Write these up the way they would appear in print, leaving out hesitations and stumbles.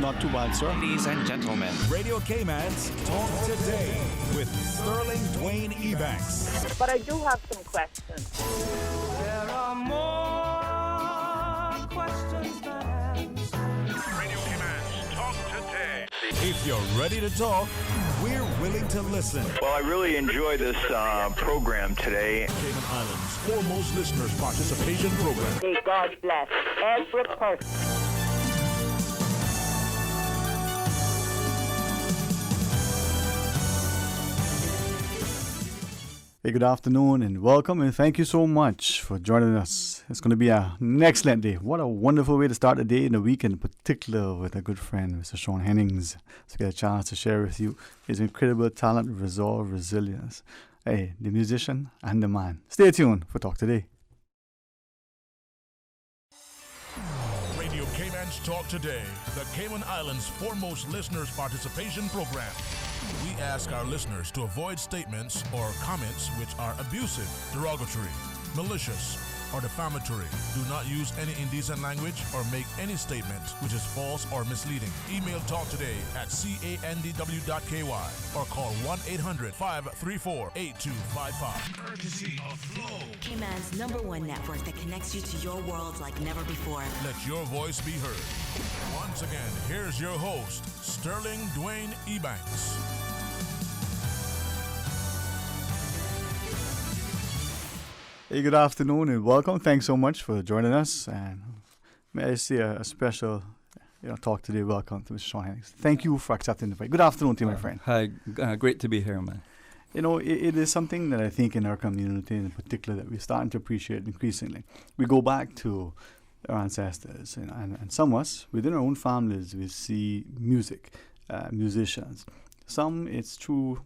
not too bad, sir. Ladies and gentlemen, Radio Cayman's Talk Today with Sterling Dwayne Ebanks. But I do have some questions. There are more questions than answers. Radio Cayman's Talk Today. If you're ready to talk, we're willing to listen. Well, I really enjoy this program today. Cayman Islands' foremost listeners participation program. May God bless every person. Hey, good afternoon and welcome, and thank you so much for joining us. It's going to be an excellent day. What a wonderful way to start the day in the week, in particular with a good friend, Mr. Sean Hennings, to get a chance to share with you his incredible talent, resolve, resilience. Hey, the musician and the man. Stay tuned for Talk Today. Radio Cayman's Talk Today, the Cayman Islands' foremost listeners participation program. We ask our listeners to avoid statements or comments which are abusive, derogatory, malicious, or defamatory. Do not use any indecent language or make any statement which is false or misleading. Email talktoday@candw.ky or call 1-800-534-8255. Courtesy of Flow. Cayman's #1 network that connects you to your world like never before. Let your voice be heard. Once again, here's your host, Sterling Dwayne Ebanks. Hey, good afternoon and welcome. Thanks so much for joining us. And may I say a special Talk Today welcome to Mr. Sean Hennings. Thank you for accepting the invite. Good afternoon to you, my friend. Hi, great to be here, man. It is something that I think in our community in particular that we're starting to appreciate increasingly. We go back to our ancestors, and some of us, within our own families, we see music, musicians. Some it's through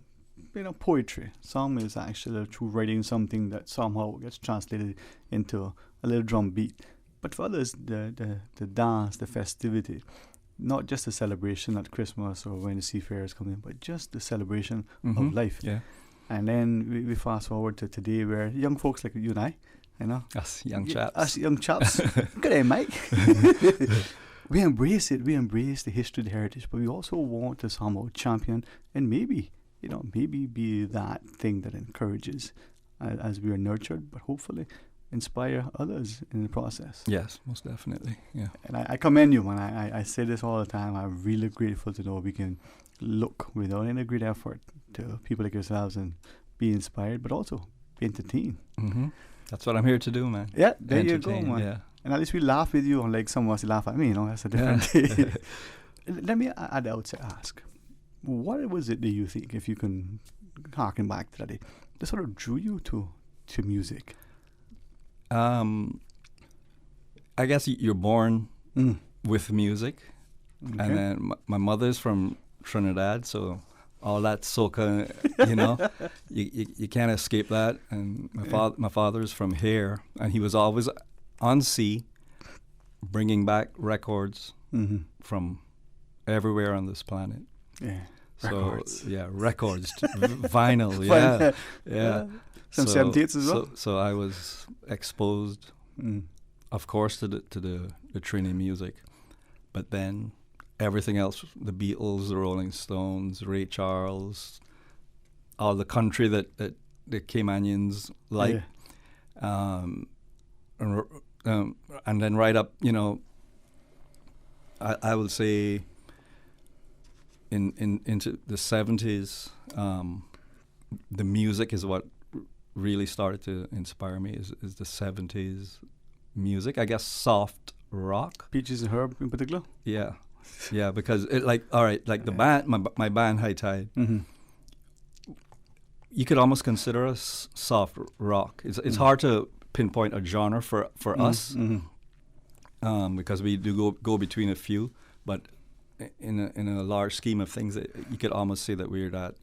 poetry. Some is actually through writing something that somehow gets translated into a little drum beat. But for others, the dance, the festivity, not just the celebration at Christmas or when the seafarers come in, but just the celebration of life. Yeah. And then we fast forward to today where young folks like you and I, Us young chaps. Us young chaps. Good day, Mike. We embrace it. We embrace the history, the heritage, but we also want to somehow champion and maybe be that thing that encourages as we are nurtured, but hopefully inspire others in the process. Yes, most definitely. Yeah. And I commend you, man. I say this all the time. I'm really grateful to know we can look without any great effort to people like yourselves and be inspired, but also be entertained. Mm-hmm. That's what I'm here to do, man. Yeah, there you go, man. Yeah. And at least we laugh with you, unlike some of us laugh at me, that's a different thing. Let me at the outset ask, what was it that you think, if you can harken back to that day, that sort of drew you to music? I guess you're born with music. Okay. And then my mother's from Trinidad, so all that soca, you can't escape that. And my father's from here, and he was always on sea, bringing back records from everywhere on this planet. Yeah. So records. Records, vinyl, yeah. Some 78s as well. So I was exposed, of course, to the Trini music, but then everything else, the Beatles, the Rolling Stones, Ray Charles, all the country that the Caymanians like, and then right up, I would say into the 70s, the music is what really started to inspire me. Is the 70s music? I guess soft rock. Peaches and Herb in particular. Yeah, because the band, my band High Tide. Mm-hmm. You could almost consider us soft rock. It's hard to pinpoint a genre for us, because we do go between a few, but in a large scheme of things, you could almost say that we're that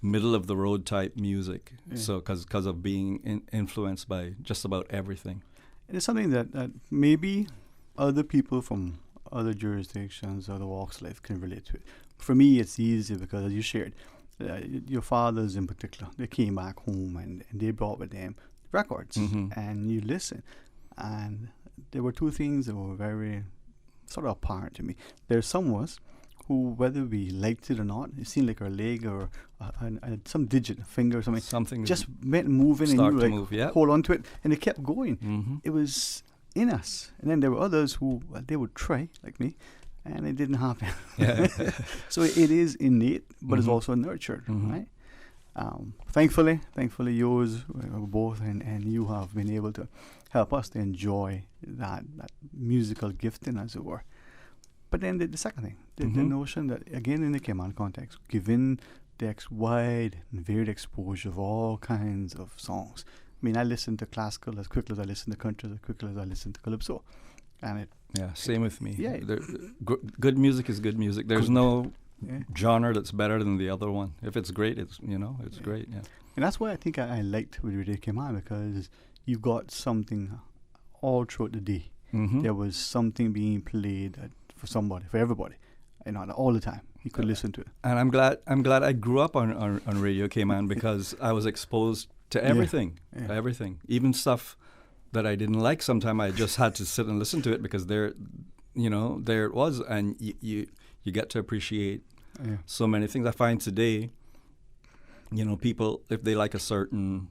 middle of the road type music. Yeah. So because of being influenced by just about everything. And it's something that maybe other people from other jurisdictions, other walks of life can relate to it. For me, it's easy because, as you shared, your fathers in particular, they came back home and they brought with them records, and you listen. And there were two things that were very sort of apparent to me. There's some of us who, whether we liked it or not, it seemed like our leg or some digit, a finger or something just went moving and you start were to like, move, yeah. hold on to it, and it kept going. Mhm. It was in us. And then there were others who, well, they would try, like me, and it didn't happen. Yeah. So it is innate, but it's Mhm. also nurtured, Mhm. right? Thankfully, yours both, and you have been able to help us to enjoy that musical gifting, as it were. But then the second thing, the Mhm. notion that, again, in the Cayman context, given the wide and varied exposure of all kinds of songs. I mean, I listen to classical as quickly as I listen to country, as quickly as I listen to calypso. And it, Yeah, same with me. Yeah. Good music is good music. There's Good. no yeah. genre that's better than the other one. If it's great, it's it's Yeah. great. Yeah. And that's why I think I liked with Radio Cayman, because you got something all throughout the day. Mm-hmm. There was something being played for somebody, for everybody, all the time. You could listen to it. And I'm glad I grew up on Radio Cayman because I was exposed to everything, Yeah. everything, even stuff that I didn't like. Sometimes I just had to sit and listen to it because there it was, and you get to appreciate Yeah. so many things. I find today, people, if they like a certain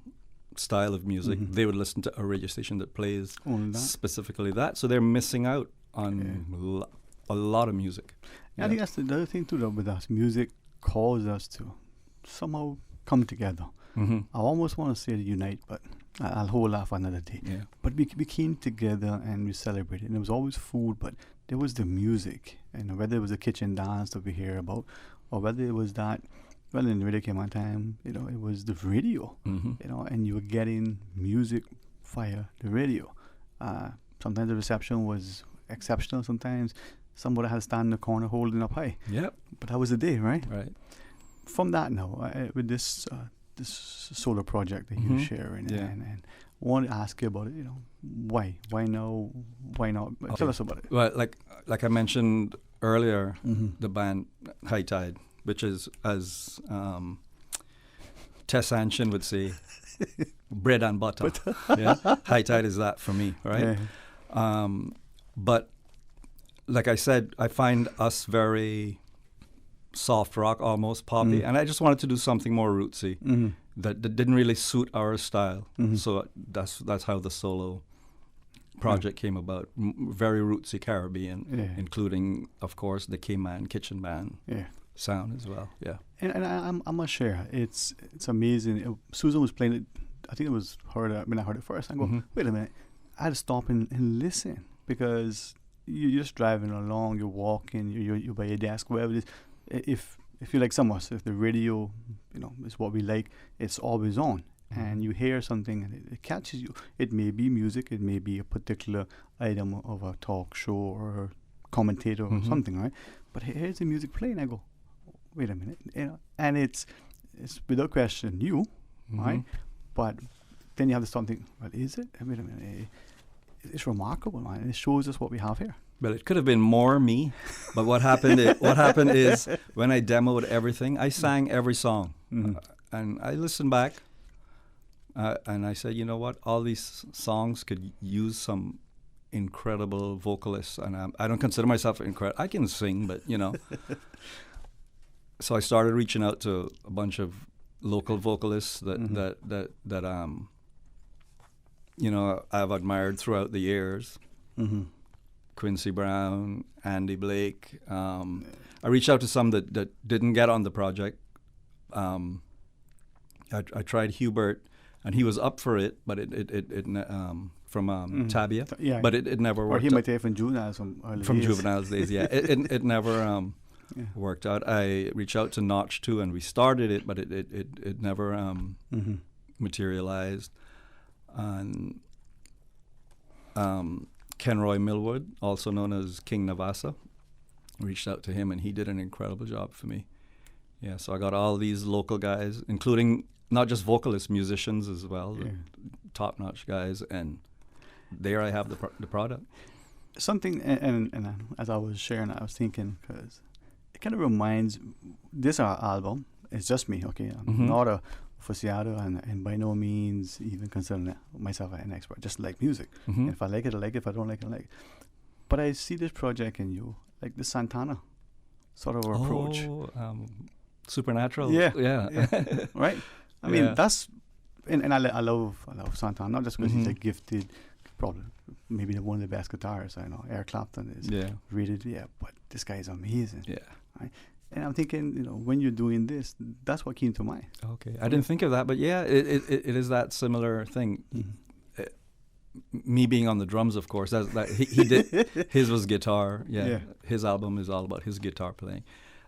style of music, Mhm. they would listen to a radio station that plays Only that. specifically that. So they're missing out on a lot of music. I think that's the other thing too, though, with us. Music calls us to somehow come together. Mm-hmm. I almost want to say unite, but I'll hold off another day. Yeah. But we came together and we celebrated. And there was always food, but there was the music. And whether it was a kitchen dance that we hear about, or whether it was that, well, in the Radio Cayman time, it was the radio, Mm-hmm. and you were getting music via the radio. Sometimes the reception was exceptional. Sometimes somebody had to stand in the corner holding up high. Yep. But that was the day, right? Right. From that now, with this solar project that you Mhm. share, and Yeah. I want to ask you about it. Why now? Why not? Tell us about it. Well, like I mentioned earlier, Mhm. the band High Tide, which is, as Tess Anshin would say, bread and butter. Yeah, High Tide is that for me, right? Yeah. But like I said, I find us very soft rock, almost poppy, and I just wanted to do something more rootsy Mhm. that didn't really suit our style. Mhm. So that's how the solo project came about. Very rootsy Caribbean, Yeah. including, of course, the Cayman kitchen band Yeah. sound as well. Yeah. And I must share, it's amazing. Susan was playing it. I think it was her when I heard it first. I go, Mhm. wait a minute. I had to stop and listen, because you're just driving along, you're walking, you're by your desk, wherever it is. If you like some of us, if the radio, is what we like, it's always on, and you hear something and it catches you. It may be music, it may be a particular item of a talk show or commentator or Mhm. something, right? But here's the music playing. I go, wait a minute, and it's without question you, right? But then you have to start thinking, well, is it? Wait a minute, it's remarkable, man. It shows us what we have here. Well, it could have been more me, but what happened is when I demoed everything, I sang every song, and I listened back, and I said, you know what, all these songs could use some incredible vocalists, and I don't consider myself incredible. I can sing, but So I started reaching out to a bunch of local vocalists that I've admired throughout the years. Mm-hmm. Quincy Brown, Andy Blake. I reached out to some that didn't get on the project. I tried Hubert, and he was up for it, but it from Tabia, but it never worked. Or he might have from Juveniles from Juveniles days, yeah. It never worked out. I reached out to Notch too, and we started it, but it never materialized. And Kenroy Millwood, also known as King Navassa, reached out to him, and he did an incredible job for me. Yeah, so I got all these local guys, including not just vocalists, musicians as well, top-notch guys, and there I have the product. Something, and as I was sharing, I was thinking, because it kind of reminds, this album, it's just me, okay? I'm not a aficionado, and by no means even considering myself an expert, just like music. If I like it, I like it. If I don't like it, I like it. But I see this project in you, like the Santana sort of approach. Supernatural. Yeah. Yeah. Right? I mean, Yeah. that's, and I love Santana, not just because he's a Mhm. gifted, probably maybe one of the best guitarists I know. Eric Clapton is Yeah. rated, but this guy is amazing. Yeah. Right? And I'm thinking, when you're doing this, that's what came to mind. Okay. I didn't think of that, but yeah, it is that similar thing. Me being on the drums, of course, that he did. His was guitar. Yeah. Yeah. His album is all about his guitar playing.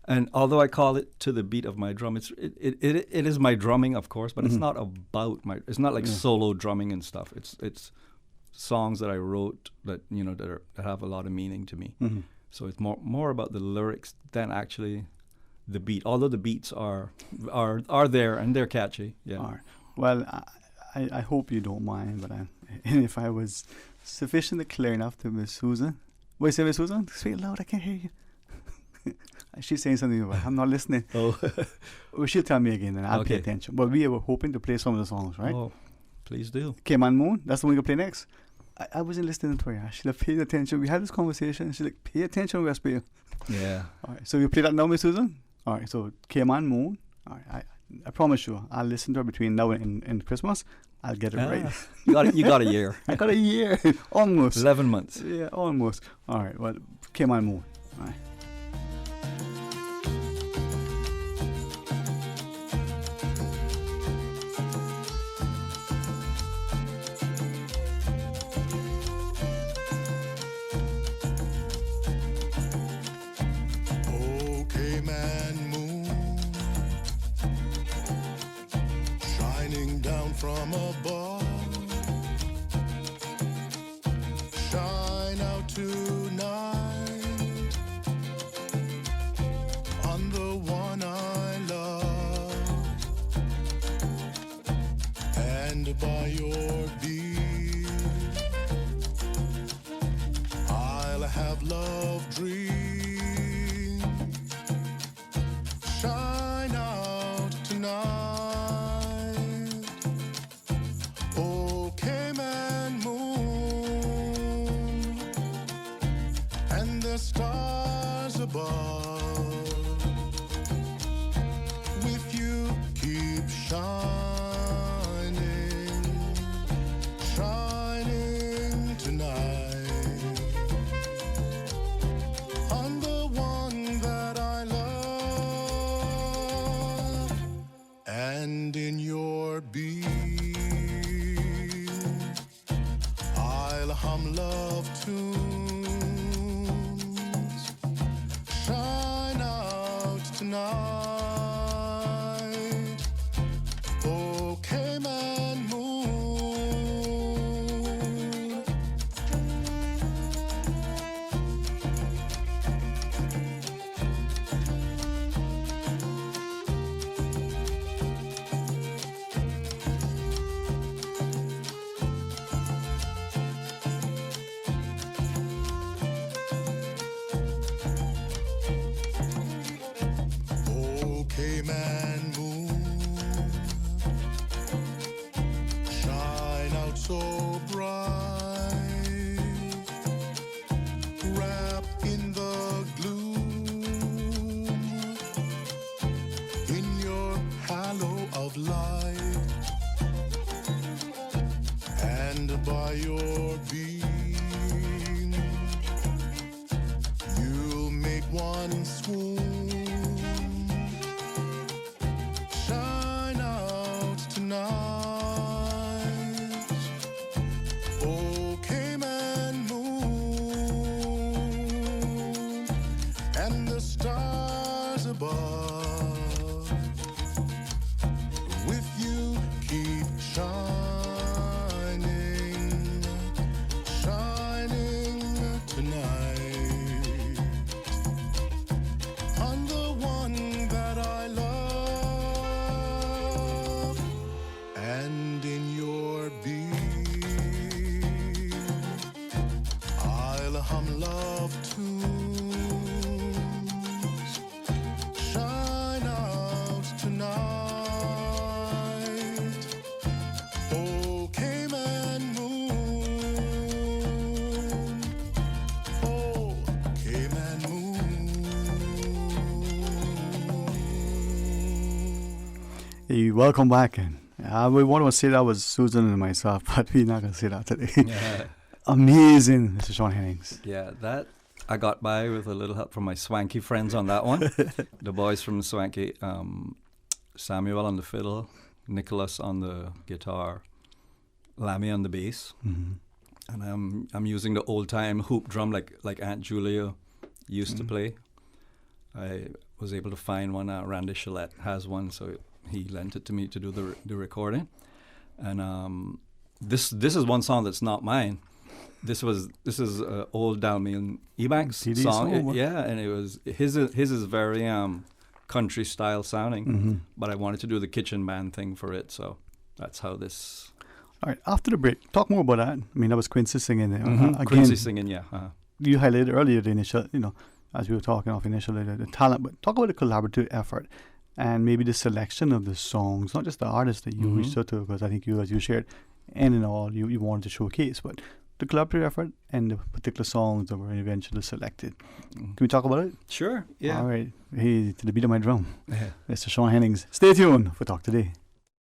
And although I call it to the beat of my drum, it is my drumming, of course, but it's not about it's not like solo drumming and stuff. It's songs that I wrote that that have a lot of meaning to me. Mm-hmm. So it's more about the lyrics than actually the beat. Although the beats are there and they're catchy. Yeah. All right. Well, I hope you don't mind, but if I was sufficiently clear enough to Miss Susan, what you say, Miss Susan? Speak loud, I can't hear you. She's saying something, but I'm not listening. Oh. Well, she'll tell me again, and I'll pay Okay. attention. But we were hoping to play some of the songs, right? Oh, please do. Came on Moon, that's the one we can play next. I wasn't listening to her. I should have paid attention. We had this conversation. She's like, pay attention, Westfield. Yeah. All right, so we play that now, Miss Susan? All right, so Came on Moon. All right, I promise you, I'll listen to her between now and Christmas. I'll get it right. You got a year. I got a year. Almost. 11 months. Yeah, almost. All right, well, Came on Moon. All right. Okay, man, moon, shining down from above, shine out tonight on the one I love, and by your beat I'll have love dreams. Shine out tonight, okay, man, moon, and the stars above. With you, keep shining, shining tonight on the one that I love. And in your beam, I'll hum love tunes. Shine out tonight, okay, man, moon. Okay, man, moon, shine out so bright, wrap in the gloom, in your halo of light, and by your beam, you'll make one swoon. Shine out tonight, okay, man, moon, and the stars above. With you, keep shining, shining tonight on the one that I love. And in your beam, I'll hum love tunes. Shine out tonight, okay, man, moon, Hey, welcome back. And we want to say that was Susan and myself, but we're not going to say that today. Yeah. Amazing, Mr. Sean Hennings. Yeah, that I got by with a little help from my Swanky friends on that one. The boys from Swanky, Samuel on the fiddle, Nicholas on the guitar, Lammy on the bass, and I'm using the old time hoop drum like Aunt Julia used to play. I was able to find one. Randy Shillette has one, so he lent it to me to do the recording. And this is one song that's not mine. This is old Dwayne Ebanks song. And it was his is very country style sounding, but I wanted to do the kitchen band thing for it, so that's how this. All right, after the break, talk more about that. I mean, that was Quincy singing. Again, Quincy singing, yeah. You highlighted earlier the initial, as we were talking off initially, the talent, but talk about the collaborative effort and maybe the selection of the songs, not just the artists that you reached out to, because I think as you shared, and all you wanted to showcase, but the collaborative effort and the particular songs that were eventually selected. Can we talk about it? Sure, yeah. All right. Hey, to the beat of my drum, Mr. Sean Hennings. Stay tuned for Talk Today.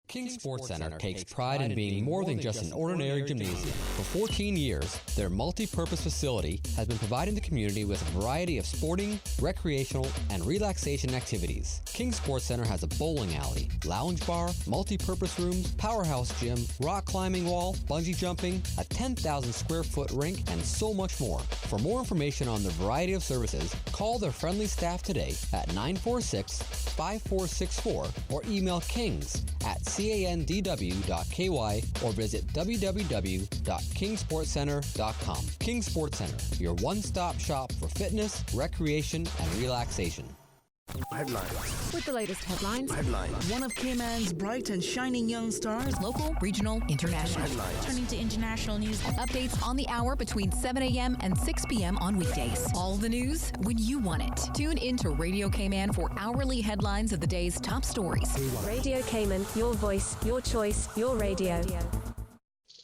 King Sports Center takes pride in being more than just an ordinary gymnasium. For 14 years, their multi-purpose facility has been providing the community with a variety of sporting, recreational, and relaxation activities. King Sports Center has a bowling alley, lounge bar, multi-purpose rooms, powerhouse gym, rock climbing wall, bungee jumping, a 10,000 square foot rink, and so much more. For more information on the variety of services, call their friendly staff today at 946-5464 or email kings@candw.ky or visit www.kingsportscenter.com. King Sports Center, your one-stop shop for fitness, recreation, and relaxation. Headlines. With the latest headlines. One of Cayman's bright and shining young stars. Local, regional, international. Headlines. Turning to international news. Updates on the hour between 7 a.m. and 6 p.m. on weekdays. All the news when you want it. Tune in to Radio Cayman for hourly headlines of the day's top stories. Radio Cayman, your voice, your choice, your radio.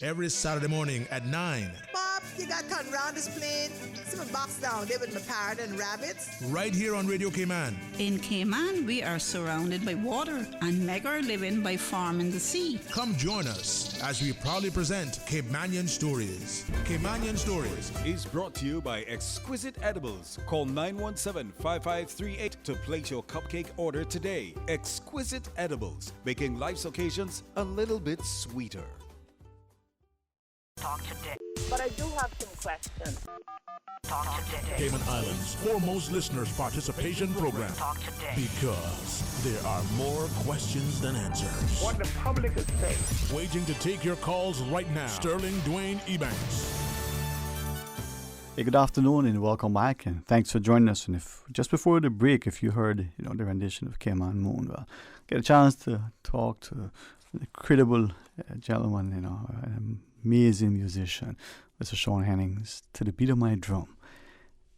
Every Saturday morning at 9. Bob, you got to come round this plate. See my box down there with my parrot and rabbits. Right here on Radio Cayman. In Cayman, we are surrounded by water and make our living by farming the sea. Come join us as we proudly present Caymanian Stories. Caymanian Stories is brought to you by Exquisite Edibles. Call 917-5538 to place your cupcake order today. Exquisite Edibles, making life's occasions a little bit sweeter. Talk today. But I do have some questions. Talk today. Cayman Islands' foremost listeners' participation program. Talk today. Because there are more questions than answers. What the public is saying. Waiting to take your calls right now. Sterling Dwayne Ebanks. Hey, good afternoon and welcome back, and thanks for joining us. And if just before the break, if you heard the rendition of Cayman Moon, well, get a chance to talk to an incredible gentleman, an amazing musician, Mr. Sean Hennings, to the beat of my drum.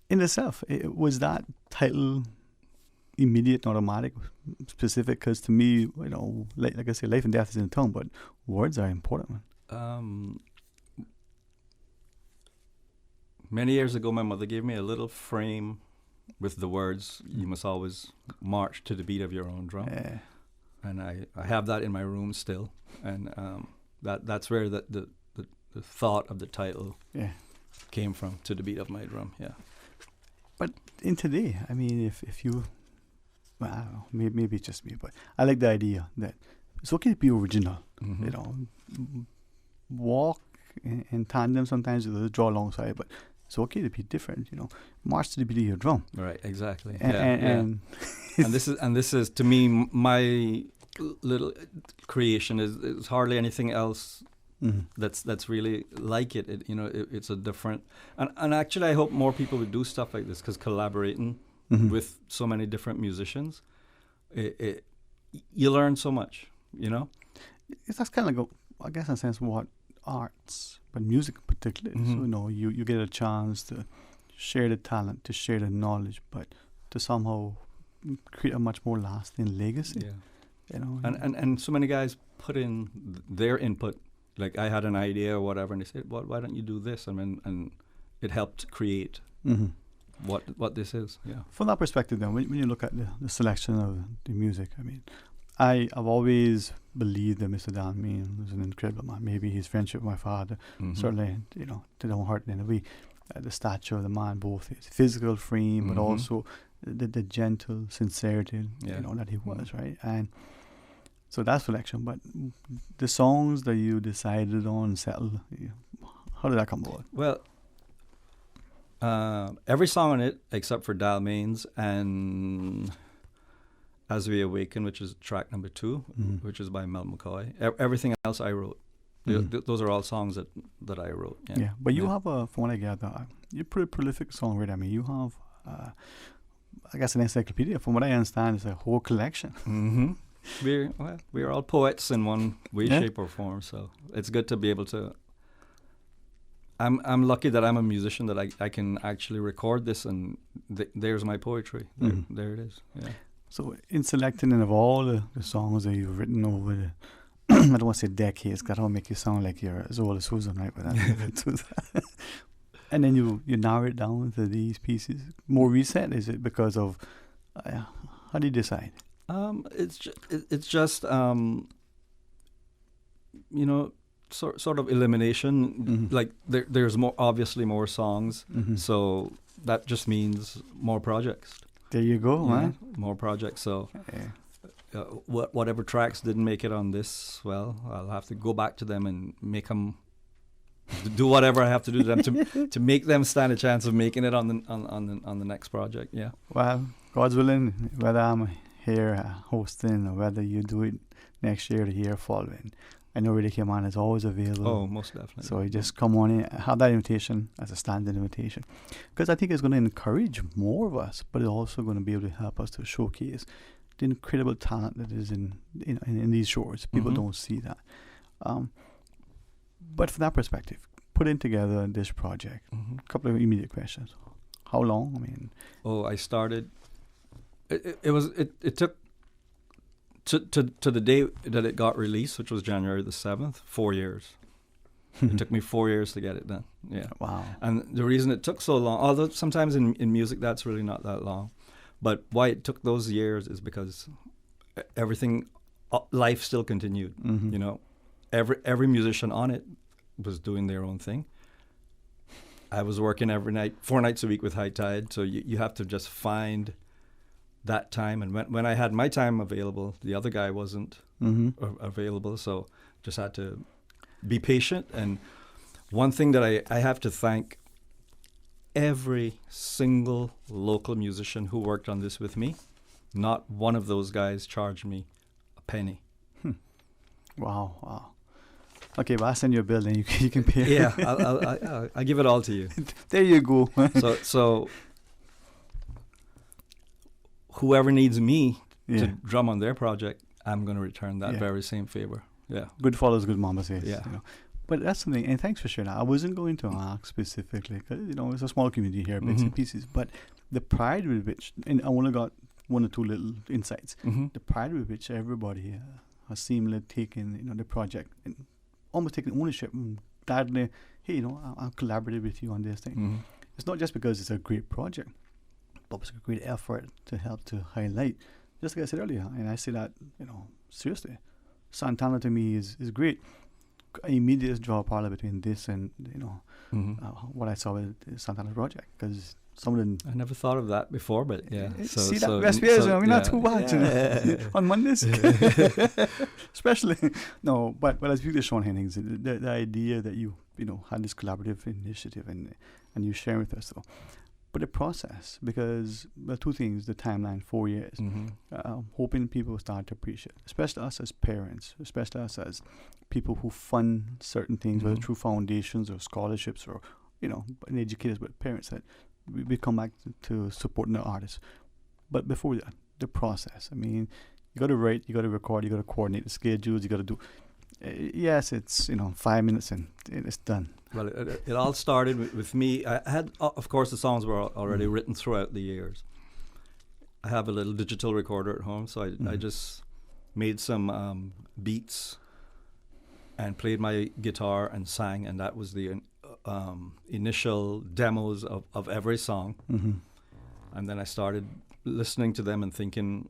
In itself, was that title immediate, not automatic, specific? Because to me, like I say, life and death is in the tongue, but words are important, man. Many years ago, my mother gave me a little frame with the words, "You must always march to the beat of your own drum." Yeah. And I have that in my room still. And that's where the thought of the title came from, to the beat of my drum, yeah. But in today, I mean, if you, well, I don't know, maybe it's just me, but I like the idea that it's okay to be original, walk in tandem sometimes, draw alongside, but it's okay to be different, march to the beat of your drum. Right, exactly. And this is to me, my little creation is hardly anything else that's really like it. It's a different, and actually I hope more people would do stuff like this, because collaborating with so many different musicians, you learn so much, That's kind of like, I guess in a sense, what arts, but music in particular. So, you get a chance to share the talent, to share the knowledge, but to somehow create a much more lasting legacy. Yeah. And so many guys put in their input. Like, I had an idea or whatever, and they said, "Well, why don't you do this?" And it helped create what this is. Yeah. From that perspective, then, when you look at the selection of the music, I mean, I've always believed that Mr. Dalmain was an incredible man. Maybe his friendship with my father certainly, did not hurt in any way. The stature of the man, both his physical frame, but also the gentle sincerity, that he was, right? And so that's selection. But the songs that you decided on, settled, how did that come about? Well, every song on it, except for Dalmain's and As We Awaken, which is track number 2, which is by Mel McCoy. Everything else I wrote. Those are all songs that I wrote. Yeah, but you have from what I gather, you're a pretty prolific songwriter. I mean, you have, I guess, an encyclopedia. From what I understand, it's a whole collection. We're all poets in one way, shape, or form. So it's good to be able to. I'm lucky that I'm a musician that I can actually record this, and there's my poetry. There it is. Yeah. So in selecting and of all the songs that you've written over the I don't want to say decades, because that'll make you sound like you're as old as Susan, right? But and then you narrow it down to these pieces. More recent, is it because of how do you decide? It's just sort of elimination. Like there's obviously more songs, so that just means more projects. There you go, man. More projects. So. Whatever tracks didn't make it on this, well, I'll have to go back to them and make them do whatever I have to do to them to make them stand a chance of making it on the next project. Yeah. Well, God's willing, whether I'm here hosting or whether you do it next year or the year following, I know Radio Cayman is always available. Oh, most definitely. So you just come on in, have that invitation as a standard invitation, because I think it's going to encourage more of us, but it's also going to be able to help us to showcase the incredible talent that is in these shores. People don't see that. But from that perspective, putting together this project, a couple of immediate questions. How long? I mean, I started. It took to the day that it got released, which was January the 7th, 4 years. It took me 4 years to get it done. Yeah. Wow. And the reason it took so long, although sometimes in music that's really not that long. But why it took those years is because life still continued. Every musician on it was doing their own thing. I was working every night, 4 nights a week with High Tide, so you have to just find that time. And when I had my time available, the other guy wasn't available, so just had to be patient. And one thing that I have to thank every single local musician who worked on this with me, not one of those guys charged me a penny. Wow. Okay, but I'll send you a bill and you can pay. Yeah, I'll give it all to you. There you go. So whoever needs me to drum on their project, I'm going to return that very same favor. Yeah. Good follows good, mama says. Yeah. But that's something, and thanks for sharing that. I wasn't going to ask specifically, because, it's a small community here, bits and pieces, but the pride with which, and I only got 1 or 2 little insights, the pride with which everybody has seemingly taken, the project, and almost taken ownership, and gladly, hey, I'll collaborate with you on this thing. It's not just because it's a great project, but it's a great effort to help to highlight, just like I said earlier, and I say that, seriously, Santana to me is great. I immediately draw a parallel between this and what I saw with the Santana project, because some of them. I never thought of that before, but yeah. See that best ways, we're not too bad on Mondays, especially. No, but as you Sean Hennings, the idea that you had this collaborative initiative and you share with us, but the process, because two things: the timeline, 4 years. Hoping people start to appreciate, especially us as parents, especially us as people who fund certain things, whether through foundations or scholarships or educators, but parents that we come back to supporting the artists. But before that, the process. I mean, you got to write, you got to record, you got to coordinate the schedules, you got to do. Yes, it's 5 minutes and it's done. Well, it all started with me. I had, of course, the songs were already written throughout the years. I have a little digital recorder at home, so I just made some beats and played my guitar and sang, and that was the initial demos of every song. And then I started listening to them and thinking,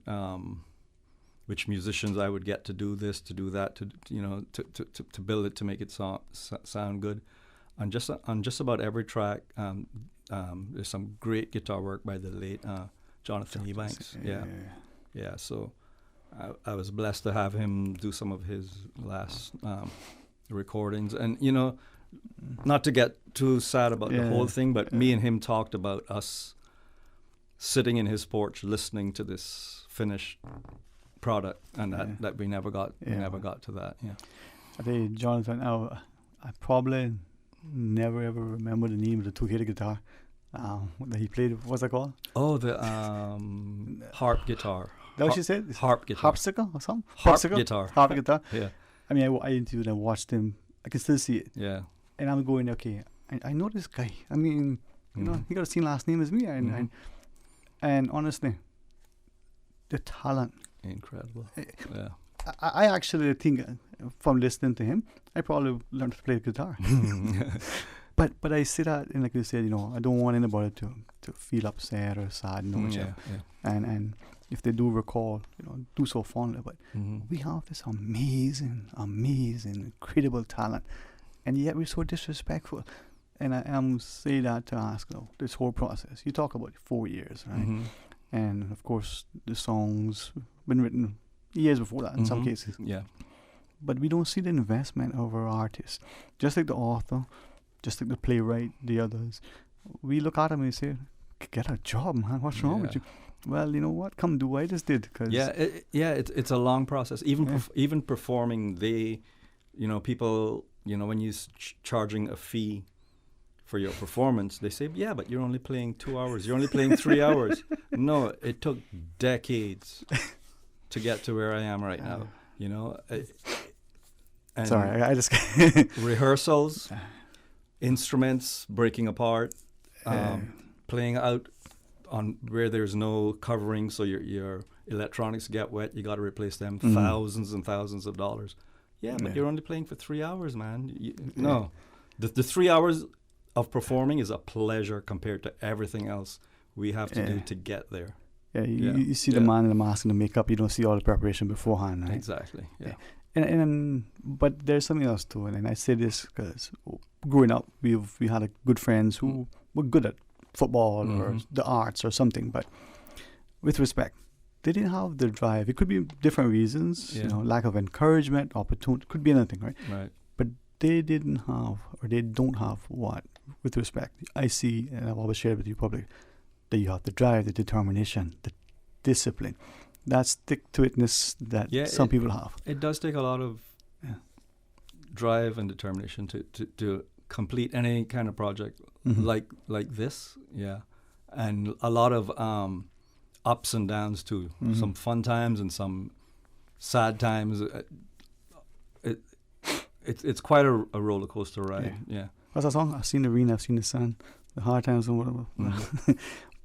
which musicians I would get to do this, to do that, to build it, to make it sound good. On just about every track, there's some great guitar work by the late Jonathan Ebanks. Yeah. So I was blessed to have him do some of his last recordings, and not to get too sad about the whole thing, but me and him talked about us sitting in his porch listening to this finished product, and that we never got to that. Yeah. I think Jonathan, I probably never ever remember the name of the two-headed guitar that he played. What's that called? Oh, the harp guitar. That what she said? Harp guitar. Harpsichle or something? Harp guitar. Harp guitar. Yeah. I mean, I interviewed and watched him. I can still see it. Yeah. And I'm going, okay, I know this guy. I mean, he got the same last name as me. And honestly, the talent. Incredible. Yeah. I actually think from listening to him, I probably learned to play guitar. But I say that, and like you said, I don't want anybody to feel upset or sad. And if they do recall, do so fondly. But we have this amazing, incredible talent, and yet we're so disrespectful. And I'm say that to ask, this whole process. You talk about 4 years, right? And of course, the songs been written years before that in some cases. Yeah. But we don't see the investment of our artists. Just like the author, just like the playwright, the others. We look at them and say, get a job, man. What's wrong with you? Well, you know what? Come do what I just did. Cause it's a long process. Even performing, people, when you're charging a fee for your performance, they say, yeah, but you're only playing 2 hours. You're only playing 3 hours. No, it took decades to get to where I am right now. And sorry, I just rehearsals, instruments breaking apart, playing out on where there's no covering, so your electronics get wet. You got to replace them, thousands and thousands of dollars. Yeah, but you're only playing for 3 hours, man. No, the 3 hours of performing is a pleasure compared to everything else we have to do to get there. Yeah, you see the man in the mask and the makeup. You don't see all the preparation beforehand, right? Exactly. Yeah. But there's something else too, and I say this because growing up, we had good friends who were good at football or the arts or something. But with respect, they didn't have the drive. It could be different reasons, lack of encouragement, opportunity. Could be anything, right? Right. But they didn't have, or they don't have what, with respect, I see, and I've always shared with you publicly, that you have the drive, the determination, the discipline, that stick-to-itness that some people have. It does take a lot of drive and determination to complete any kind of project like this, and a lot of ups and downs too. Some fun times and some sad times. It's quite a roller coaster ride. Yeah. What's that song? I've seen the rain, I've seen the sun, the hard times and whatever.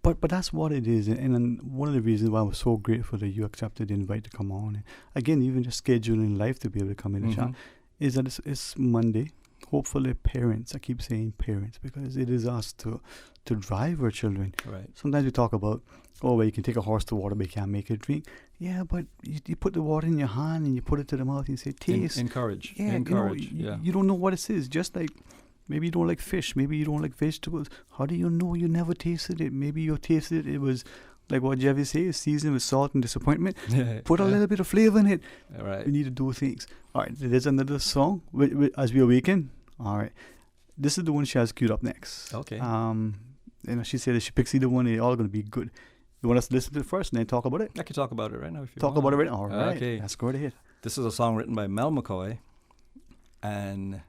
But that's what it is, and one of the reasons why I was so grateful that you accepted the invite to come on. And again, even just scheduling life to be able to come in and chat, is that it's Monday. Hopefully, parents. I keep saying parents because it is us to drive our children. Right. Sometimes we talk about, well, you can take a horse to water, but you can't make it drink. Yeah, but you put the water in your hand and you put it to the mouth and you say, taste. Encourage. Yeah, encourage. You don't know what it is. Just like maybe you don't like fish, maybe you don't like vegetables. How do you know? You never tasted it. Maybe you tasted it. It was like what Jeffy says, seasoned with salt and disappointment. Put a little bit of flavor in it. Right. We need to do things. All right, there's another song as we awaken. All right, this is the one she has queued up next. Okay. She said if she picks either one, they're all going to be good. You want us to listen to it first and then talk about it? I can talk about it right now if you want. Talk about it right now. All right. Okay. Let's go ahead. This is a song written by Mel McCoy, and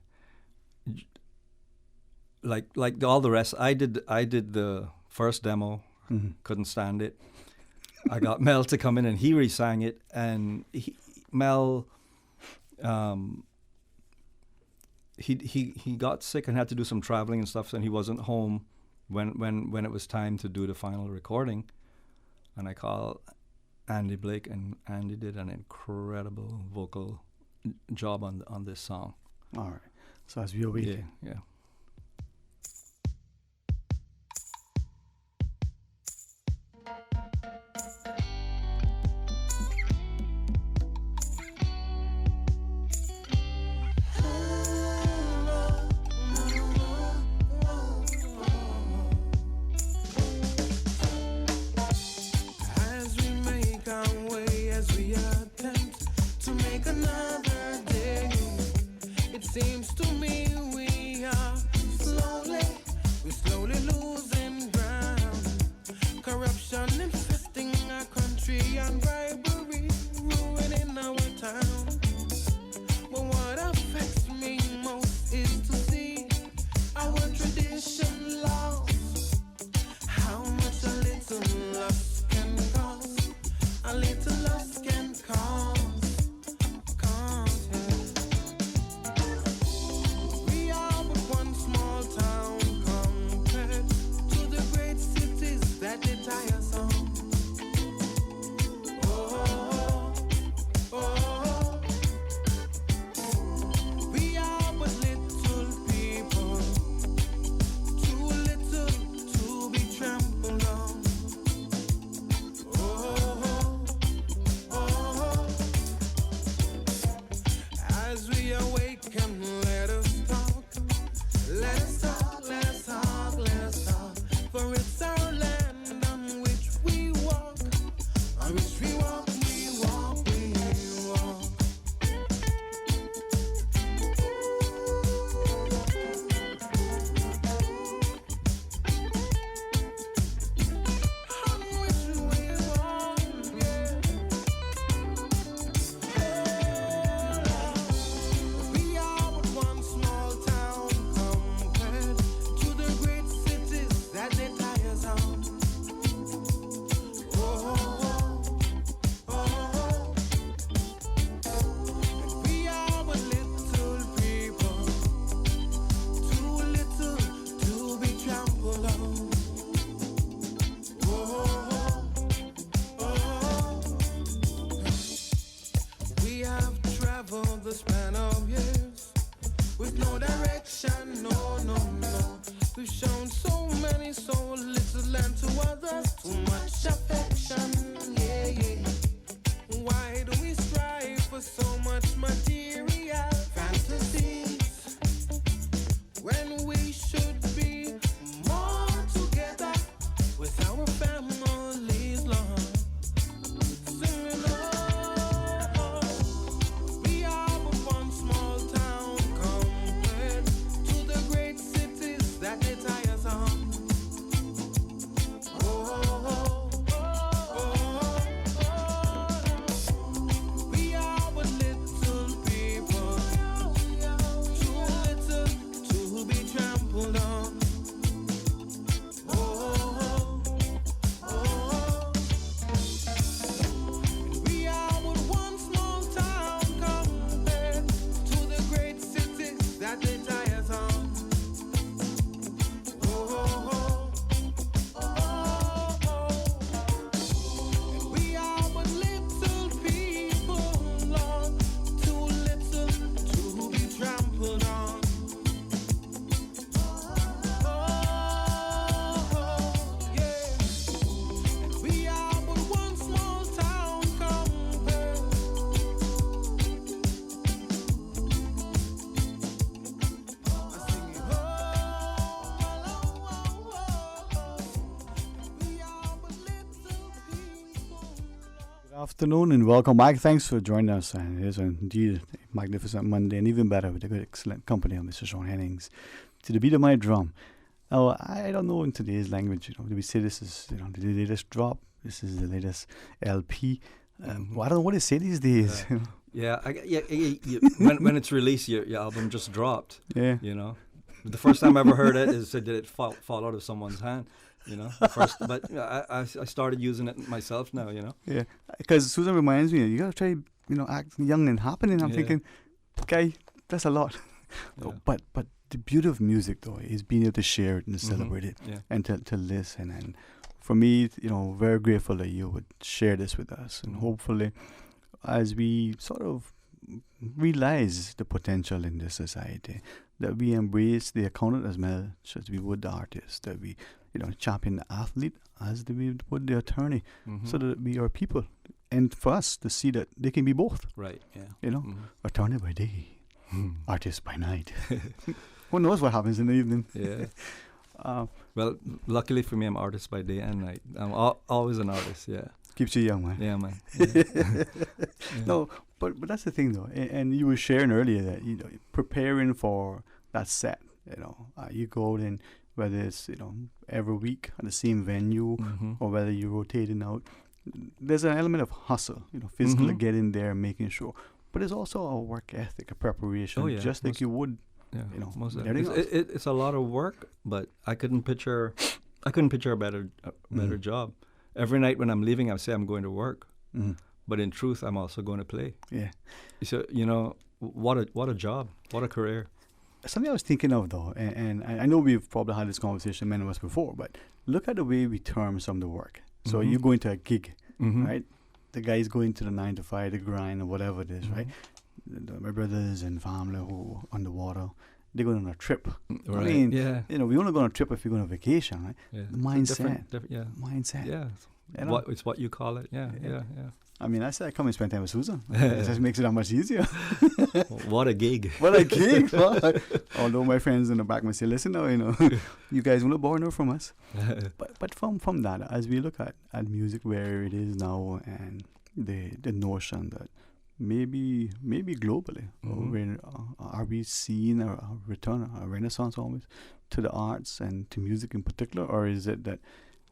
like all the rest, I did the first demo. Couldn't stand it. I got Mel to come in and he re-sang it, and Mel he got sick and had to do some traveling and stuff, and he wasn't home when it was time to do the final recording. And I called Andy Blake, and Andy did an incredible vocal job on this song. All right. So as we awaken. Yeah. Seems to me we are we're slowly losing ground. Corruption infesting our country and bribery ruining our town. But what affects me most is to see our tradition lost. How much a little lust can cost, a little lust can cost. We are but one small town compared to the great cities that they tie us on. Oh, oh, oh. We are but little people, too little to be trampled on. Oh, oh, as we awaken, let us talk, let us talk, let us talk, let us talk. For it's our land on which we walk, on which we walk, we walk, we walk. On which we walk, yeah. We are but one small town compared to the great cities that they tie us on. Oh, oh, oh. And we are but little people, too little to be trampled on. Oh, oh. We have traveled the span of years with no direction, no, no, no. We've shown so many, so little, and to others too much affection. Yeah, yeah. Why do we strive for so much material fantasies when we should be more together with our families, Lord? Singing, oh, we are but one small town compared to the great cities that they tie us on. Oh, oh, oh, oh. We are but little people, too little to be trampled on. Oh, oh, oh. We are but one small town compared to the great cities that they tie us on. Oh, oh, oh, oh. We are but little people, Lord, too little to be trampled on. Oh, yeah. We are but one small town compared. I sing it, we are but little people. Good afternoon and welcome back. Thanks for joining us. And it is indeed a magnificent Monday, and even better with the good, excellent company of Mr. Sean Hennings. To the beat of my drum. Now, I don't know in today's language, do we say this is the latest drop? This is the latest LP. Well, I don't know what they say these days. Yeah, when it's released, your album just dropped. Yeah. You know, the first time I ever heard it is did it fall out of someone's hand? You know, but I started using it myself now. You know. Yeah, because Susan reminds me, you gotta try, act young and happening. I'm thinking, guy, that's a lot. Yeah. But the beauty of music, though, is being able to share it and to celebrate it and to listen. And for me, very grateful that you would share this with us. And hopefully, as we sort of realize the potential in this society, that we embrace the accountant as much as we would the artist, that we, champion the athlete as we would the attorney, so that we are people. And for us to see that they can be both. Right, yeah. Attorney by day, artist by night. Who knows what happens in the evening? Yeah. Well, luckily for me, I'm artist by day and night. I'm always an artist, yeah. Keeps you young, man. Yeah, man. No, but that's the thing, though. And you were sharing earlier that, you know, preparing for that set, you know, you go out and whether it's, you know, every week at the same venue or whether you're rotating out, there's an element of hustle, you know, physically getting there and making sure. But there's also a work ethic, a preparation, just like you would, you know, it's a lot of work, but I couldn't picture a better job. Every night when I'm leaving, I say I'm going to work, but in truth, I'm also going to play. Yeah. So, you know, what a job, what a career. Something I was thinking of, though, and I know we've probably had this conversation, many of us, before, but look at the way we term some of the work. So you go into a gig, right? The guy's going to the 9 to 5, the grind, or whatever it is, right? My brothers and family who are on the water, they're going on a trip. Right. I mean, you know, we only go on a trip if we go on a vacation, right? Yeah. Mindset. Mindset. Yeah. You know? It's what you call it. Yeah. I mean, I said I come and spend time with Susan. It just makes it that much easier. What a gig. What a gig. Although my friends in the back might say, listen now, you know, you guys won't borrow from us. But from that, as we look at music where it is now and the notion that maybe globally, are we seeing a return, a renaissance almost, to the arts and to music in particular? Or is it that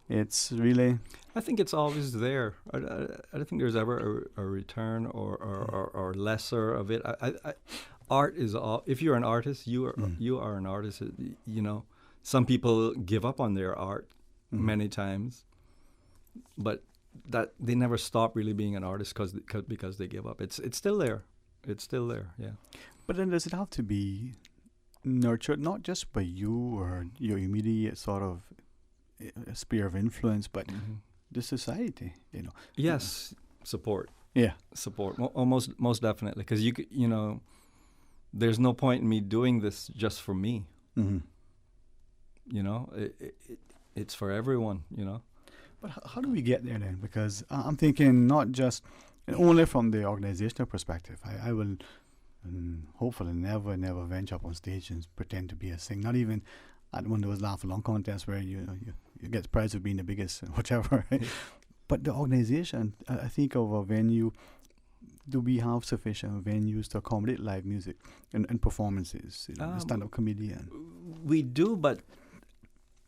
it's really... I think it's always there. I don't think there's ever a return or lesser of it. Art is all. If you're an artist, you are an artist. You know, some people give up on their art many times, but that they never stop really being an artist because they give up. It's still there. It's still there. Yeah. But then does it have to be nurtured not just by you or your immediate sort of sphere of influence, but the society, you know? Yes, support. Yeah, support. Most definitely, because you know, there's no point in me doing this just for me. You know, it's for everyone. You know. But how do we get there then? Because I'm thinking not just and only from the organizational perspective. I will hopefully never venture up on stage and pretend to be a singer. Not even at one of those laugh along contests where you get the prize of being the biggest, whichever. Right? But the organization, I think of a venue. Do we have sufficient venues to accommodate live music and performances? You know, stand-up comedian. We do, but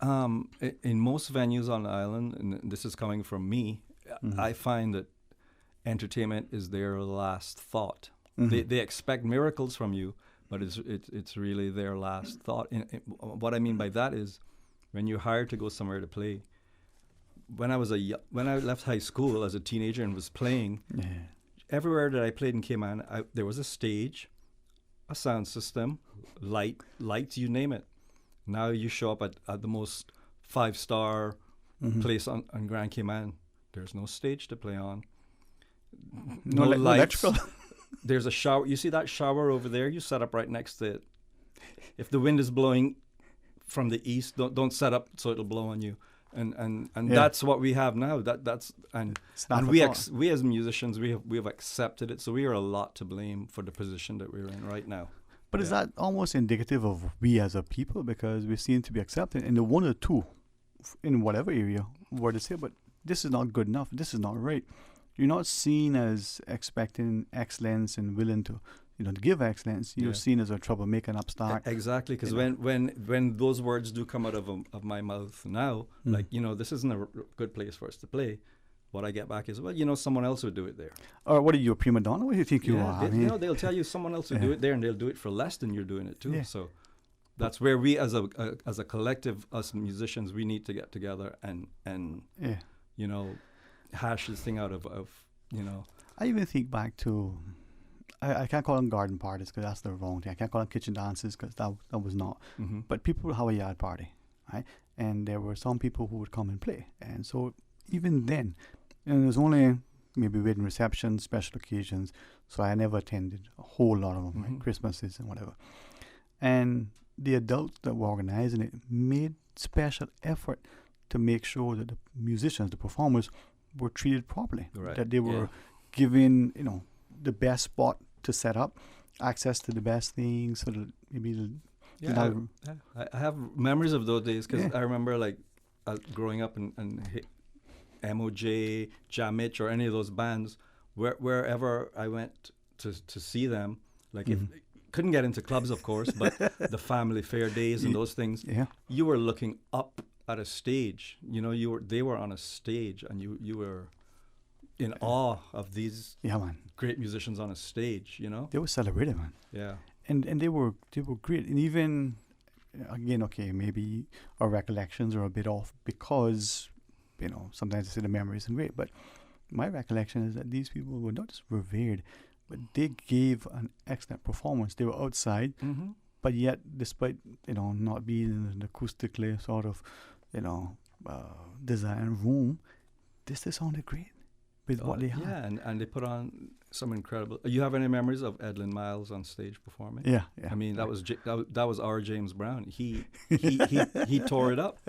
in most venues on the island, and this is coming from me, I find that entertainment is their last thought. They expect miracles from you, but it's really their last thought. What I mean by that is, when you're hired to go somewhere to play. When I left high school as a teenager and was playing, everywhere that I played in Cayman, there was a stage, a sound system, lights, you name it. Now you show up at the most 5-star place on Grand Cayman. There's no stage to play on. No lights. There's a shower. You see that shower over there? You set up right next to it. If the wind is blowing from the east, don't set up so it'll blow on you. And that's what we have now. And we as musicians we have accepted it. So we are a lot to blame for the position that we're in right now. But is that almost indicative of we as a people, because we seem to be accepted in the one or two in whatever area where they say, but this is not good enough. This is not right. You're not seen as expecting excellence and willing to, to give excellence. You're seen as a troublemaker, an upstart. Exactly, because when those words do come out of my mouth now, like, this isn't a good place for us to play, what I get back is, well, someone else would do it there. Or what are you, a prima donna? What do you think you are? They'll tell you someone else would do it there, and they'll do it for less than you're doing it too. Yeah. So that's where we, as a collective, us musicians, we need to get together and hash this thing out of. I even think back to, I can't call them garden parties because that's the wrong thing. I can't call them kitchen dances because that was not. But people would have a yard party, right? And there were some people who would come and play. And so even then, there's only maybe wedding receptions, special occasions. So I never attended a whole lot of them, like Christmases and whatever. And the adults that were organizing it made special effort to make sure that the musicians, the performers, were treated properly. Right. That they were given, the best spot to set up, access to the best things, so that maybe I have memories of those days because I remember growing up and MOJ, Jamich, or any of those bands, wherever I went to see them, like if couldn't get into clubs, of course, but the family fair days and those things, you were looking up at a stage. You know, they were on a stage, and you were in awe of these great musicians on a stage. You know, they were celebrated, man. Yeah, and they were great, and even again, okay, maybe our recollections are a bit off because sometimes I say the memory isn't great, but my recollection is that these people were not just revered, but they gave an excellent performance. They were outside, but yet, despite not being in an acoustically sort of designed room, they still sounded great with what they had. Yeah, and they put on some incredible. You have any memories of Edlin Miles on stage performing? Yeah. I mean, that was our James Brown. He tore it up.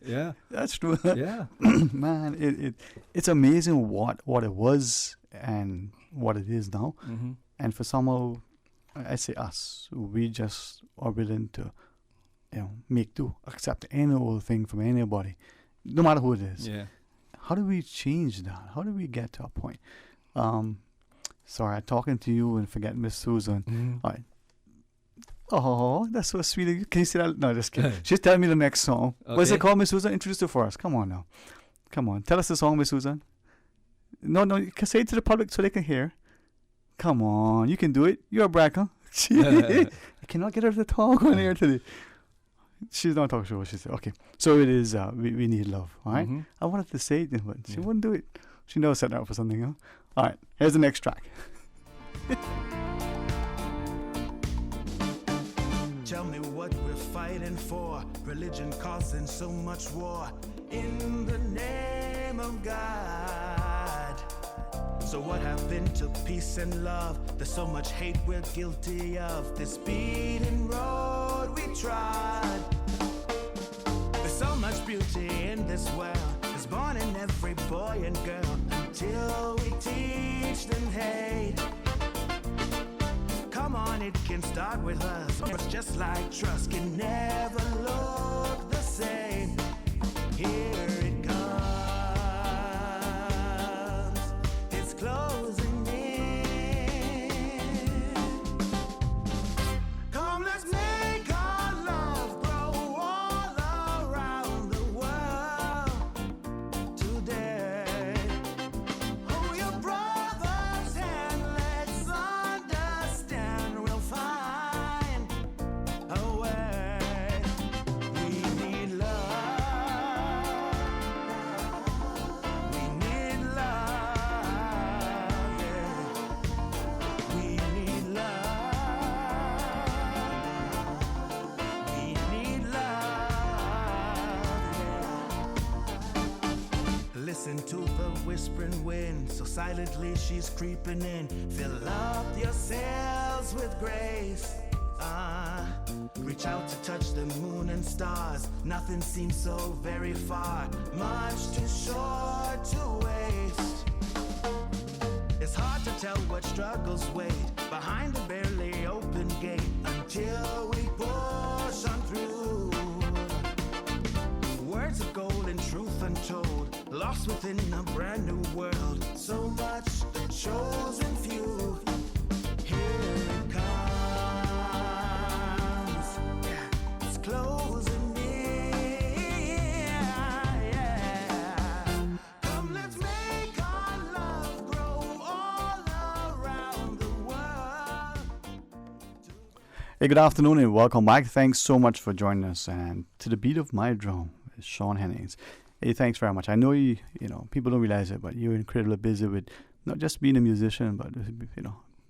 Yeah, that's true. Yeah, man, it's amazing what it was and what it is now. And for somehow, I say us, we just are willing to, make do, accept any old thing from anybody, no matter who it is. Yeah. How do we change that? How do we get to a point? Sorry, I'm talking to you and forgetting Miss Susan. All right. Oh, that's so sweet of you. Can you say that? No, just kidding. She's telling me the next song. Okay. What's it called, Miss Susan? Introduce it for us. Come on now. Come on. Tell us the song, Miss Susan. No, you can say it to the public so they can hear. Come on. You can do it. You're a bragger. I cannot get her to talk on air today. She's not talking sure what she said. Okay. So it is we Need Love. All right. I wanted to say it, but she wouldn't do it. She knows set her up for something, huh? All right. Here's the next track. Tell me what we're fighting for. Religion causing so much war in the name of God. So what happened to peace and love? There's so much hate we're guilty of. This beaten road we trod. There's so much beauty in this world. It's born in every boy and girl. Until we teach them hate. Come on, it can start with us. It's just like trust can never look the same. Here it comes. It's closing in. Come, let's make our love grow all around the world today. Hold your brother's hand, let's understand. We'll find a way. We need love. We need love. Yeah. We need love. We need love. Yeah. Listen to the whispering wind, so silently she's creeping in. Fill up yourselves with grace. Reach out to touch the moon and stars. Nothing seems so very far, much too short to waste. It's hard to tell what struggles wait behind the barely open gate until we push on through. Words of gold and truth untold, lost within a brand new world. So much the chosen few. Here it comes. Yeah, it's closing in. Yeah. Come, let's make our love grow all around the world. Hey, good afternoon and welcome back. Thanks so much for joining us. And to the beat of my drum is Sean Hennings. Hey, thanks very much. I know people don't realize it, but you're incredibly busy with not just being a musician, but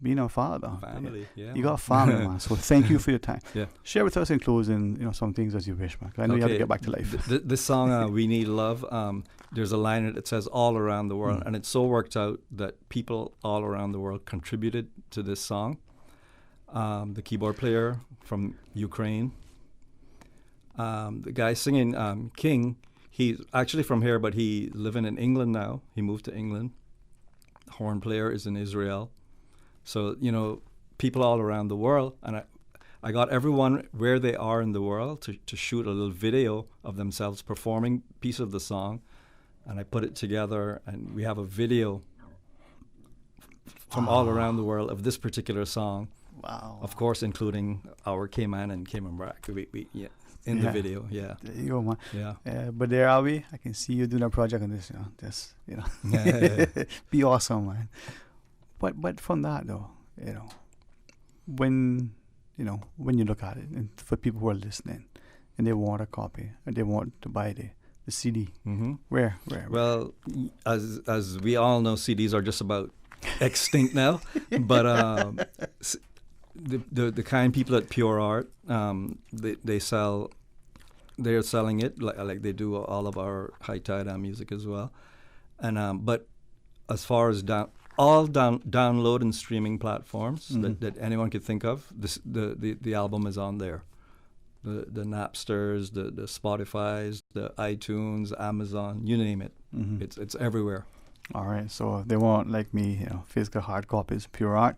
being a father. Family, yeah. You got a family, man. So thank you for your time. Yeah. Share with us in closing, some things as you wish, man. 'Cause I know you have to get back to life. This song, We Need Love, there's a line in it that says all around the world, and it so worked out that people all around the world contributed to this song. The keyboard player from Ukraine, the guy singing, King, he's actually from here, but he living in England now. He moved to England. The horn player is in Israel. So, people all around the world. And I got everyone where they are in the world to shoot a little video of themselves performing a piece of the song. and I put it together, and we have a video from all around the world of this particular song. Wow. Of course, including our Cayman and Cayman Brack. In the video, yeah. There you go, man. Yeah. But there are we. I can see you doing a project on this, be awesome, man. But from that though, when you look at it, and for people who are listening, and they want a copy, and they want to buy the CD, where? Well, as we all know, CDs are just about extinct now. But the kind people at Pure Art, they're selling it like they do all of our High Tide music as well. And but as far as download and streaming platforms that anyone could think of, the album is on there. The Napsters, the Spotifys, the iTunes, Amazon, you name it. It's everywhere. All right. So if they want, like me, physical hard copies, Pure Art.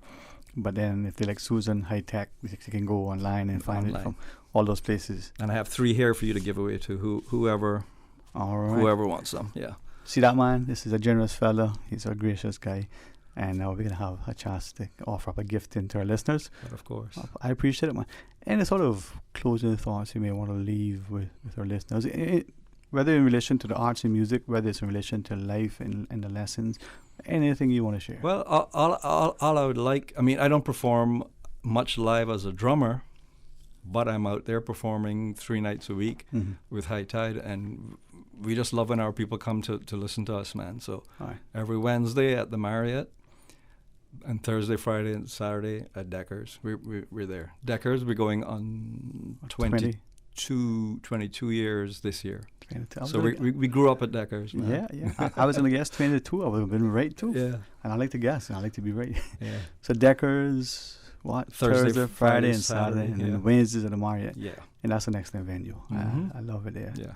But then if they like Susan High Tech, they can go online and find it from all those places. And I have 3 here for you to give away to whoever wants them. Yeah. See that, man? This is a generous fella. He's a gracious guy. And now we're going to have a chance to offer up a gift into our listeners. But of course. I appreciate it, man. Any sort of closing thoughts you may want to leave with our listeners, whether in relation to the arts and music, whether it's in relation to life and the lessons, anything you want to share? Well, all I would like, I don't perform much live as a drummer, but I'm out there performing 3 nights a week with High Tide, and we just love when our people come to listen to us, man. So every Wednesday at the Marriott, and Thursday, Friday, and Saturday at Deckers. We're there. Deckers, we're going on 22 years this year. So we grew up at Deckers, man. Yeah. I was going to guess 22. I would have been right too. Yeah. And I like to guess, and I like to be right. Yeah. So Deckers, Thursday, Friday, and Saturday, and then Wednesdays at the Marriott. Yeah. And that's an excellent venue. I love it there. Yeah.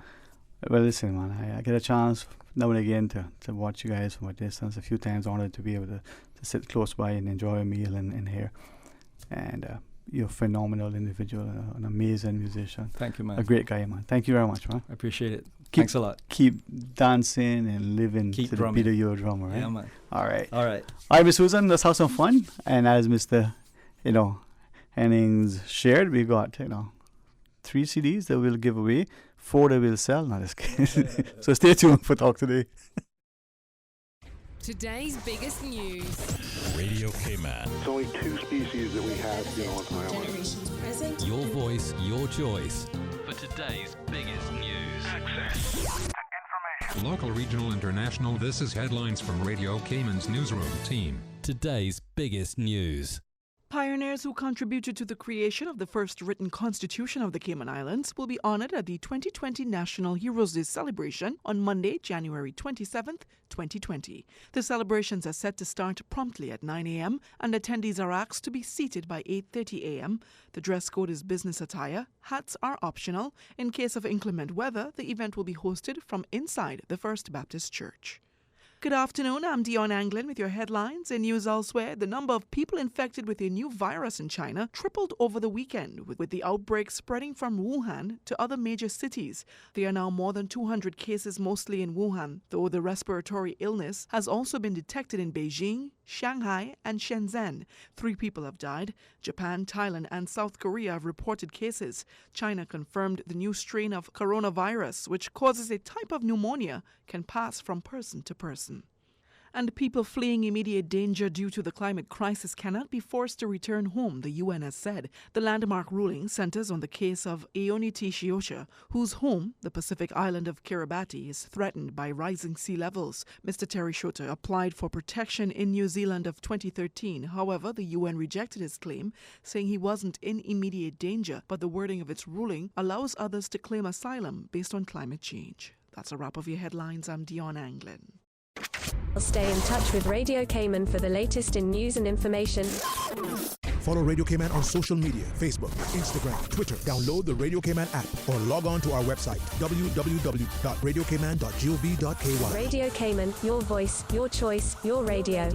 Well, listen, man, I get a chance now and again to watch you guys from a distance. A few times honored to be able to sit close by and enjoy a meal and hear. And you're a phenomenal individual, an amazing musician. Thank you, man. A great guy, man. Thank you very much, man. I appreciate it. Thanks a lot. Keep dancing and living to drumming. The beat of your drummer, right? Yeah, man. All right. All right, Miss Susan, let's have some fun. And as Mr. Hennings shared, we got 3 CDs that we'll give away, 4 that we'll sell. No, just kidding. So stay tuned for Talk Today. Today's biggest news. Radio Cayman. It's only 2 species that we have, on my own. Generations present. Your voice, your choice. For today's biggest news. Access and information. Local, regional, international. This is headlines from Radio Cayman's newsroom team. Today's biggest news. Pioneers who contributed to the creation of the first written constitution of the Cayman Islands will be honored at the 2020 National Heroes Day celebration on Monday, January 27th, 2020. The celebrations are set to start promptly at 9 a.m. and attendees are asked to be seated by 8:30 a.m. The dress code is business attire. Hats are optional. In case of inclement weather, the event will be hosted from inside the First Baptist Church. Good afternoon, I'm Dion Anglin with your headlines. In news elsewhere, the number of people infected with a new virus in China tripled over the weekend, with the outbreak spreading from Wuhan to other major cities. There are now more than 200 cases, mostly in Wuhan, though the respiratory illness has also been detected in Beijing, Shanghai, and Shenzhen. 3 people have died. Japan, Thailand, and South Korea have reported cases. China confirmed the new strain of coronavirus, which causes a type of pneumonia, can pass from person to person. And people fleeing immediate danger due to the climate crisis cannot be forced to return home, the UN has said. The landmark ruling centers on the case of Eoniti Shiosha, whose home, the Pacific island of Kiribati, is threatened by rising sea levels. Mr. Terry Shota applied for protection in New Zealand of 2013. However, the UN rejected his claim, saying he wasn't in immediate danger, but the wording of its ruling allows others to claim asylum based on climate change. That's a wrap of your headlines. I'm Dion Anglin. Stay in touch with Radio Cayman for the latest in news and information. Follow Radio Cayman on social media, Facebook, Instagram, Twitter. Download the Radio Cayman app or log on to our website, www.radiocayman.gov.ky. Radio Cayman, your voice, your choice, your radio.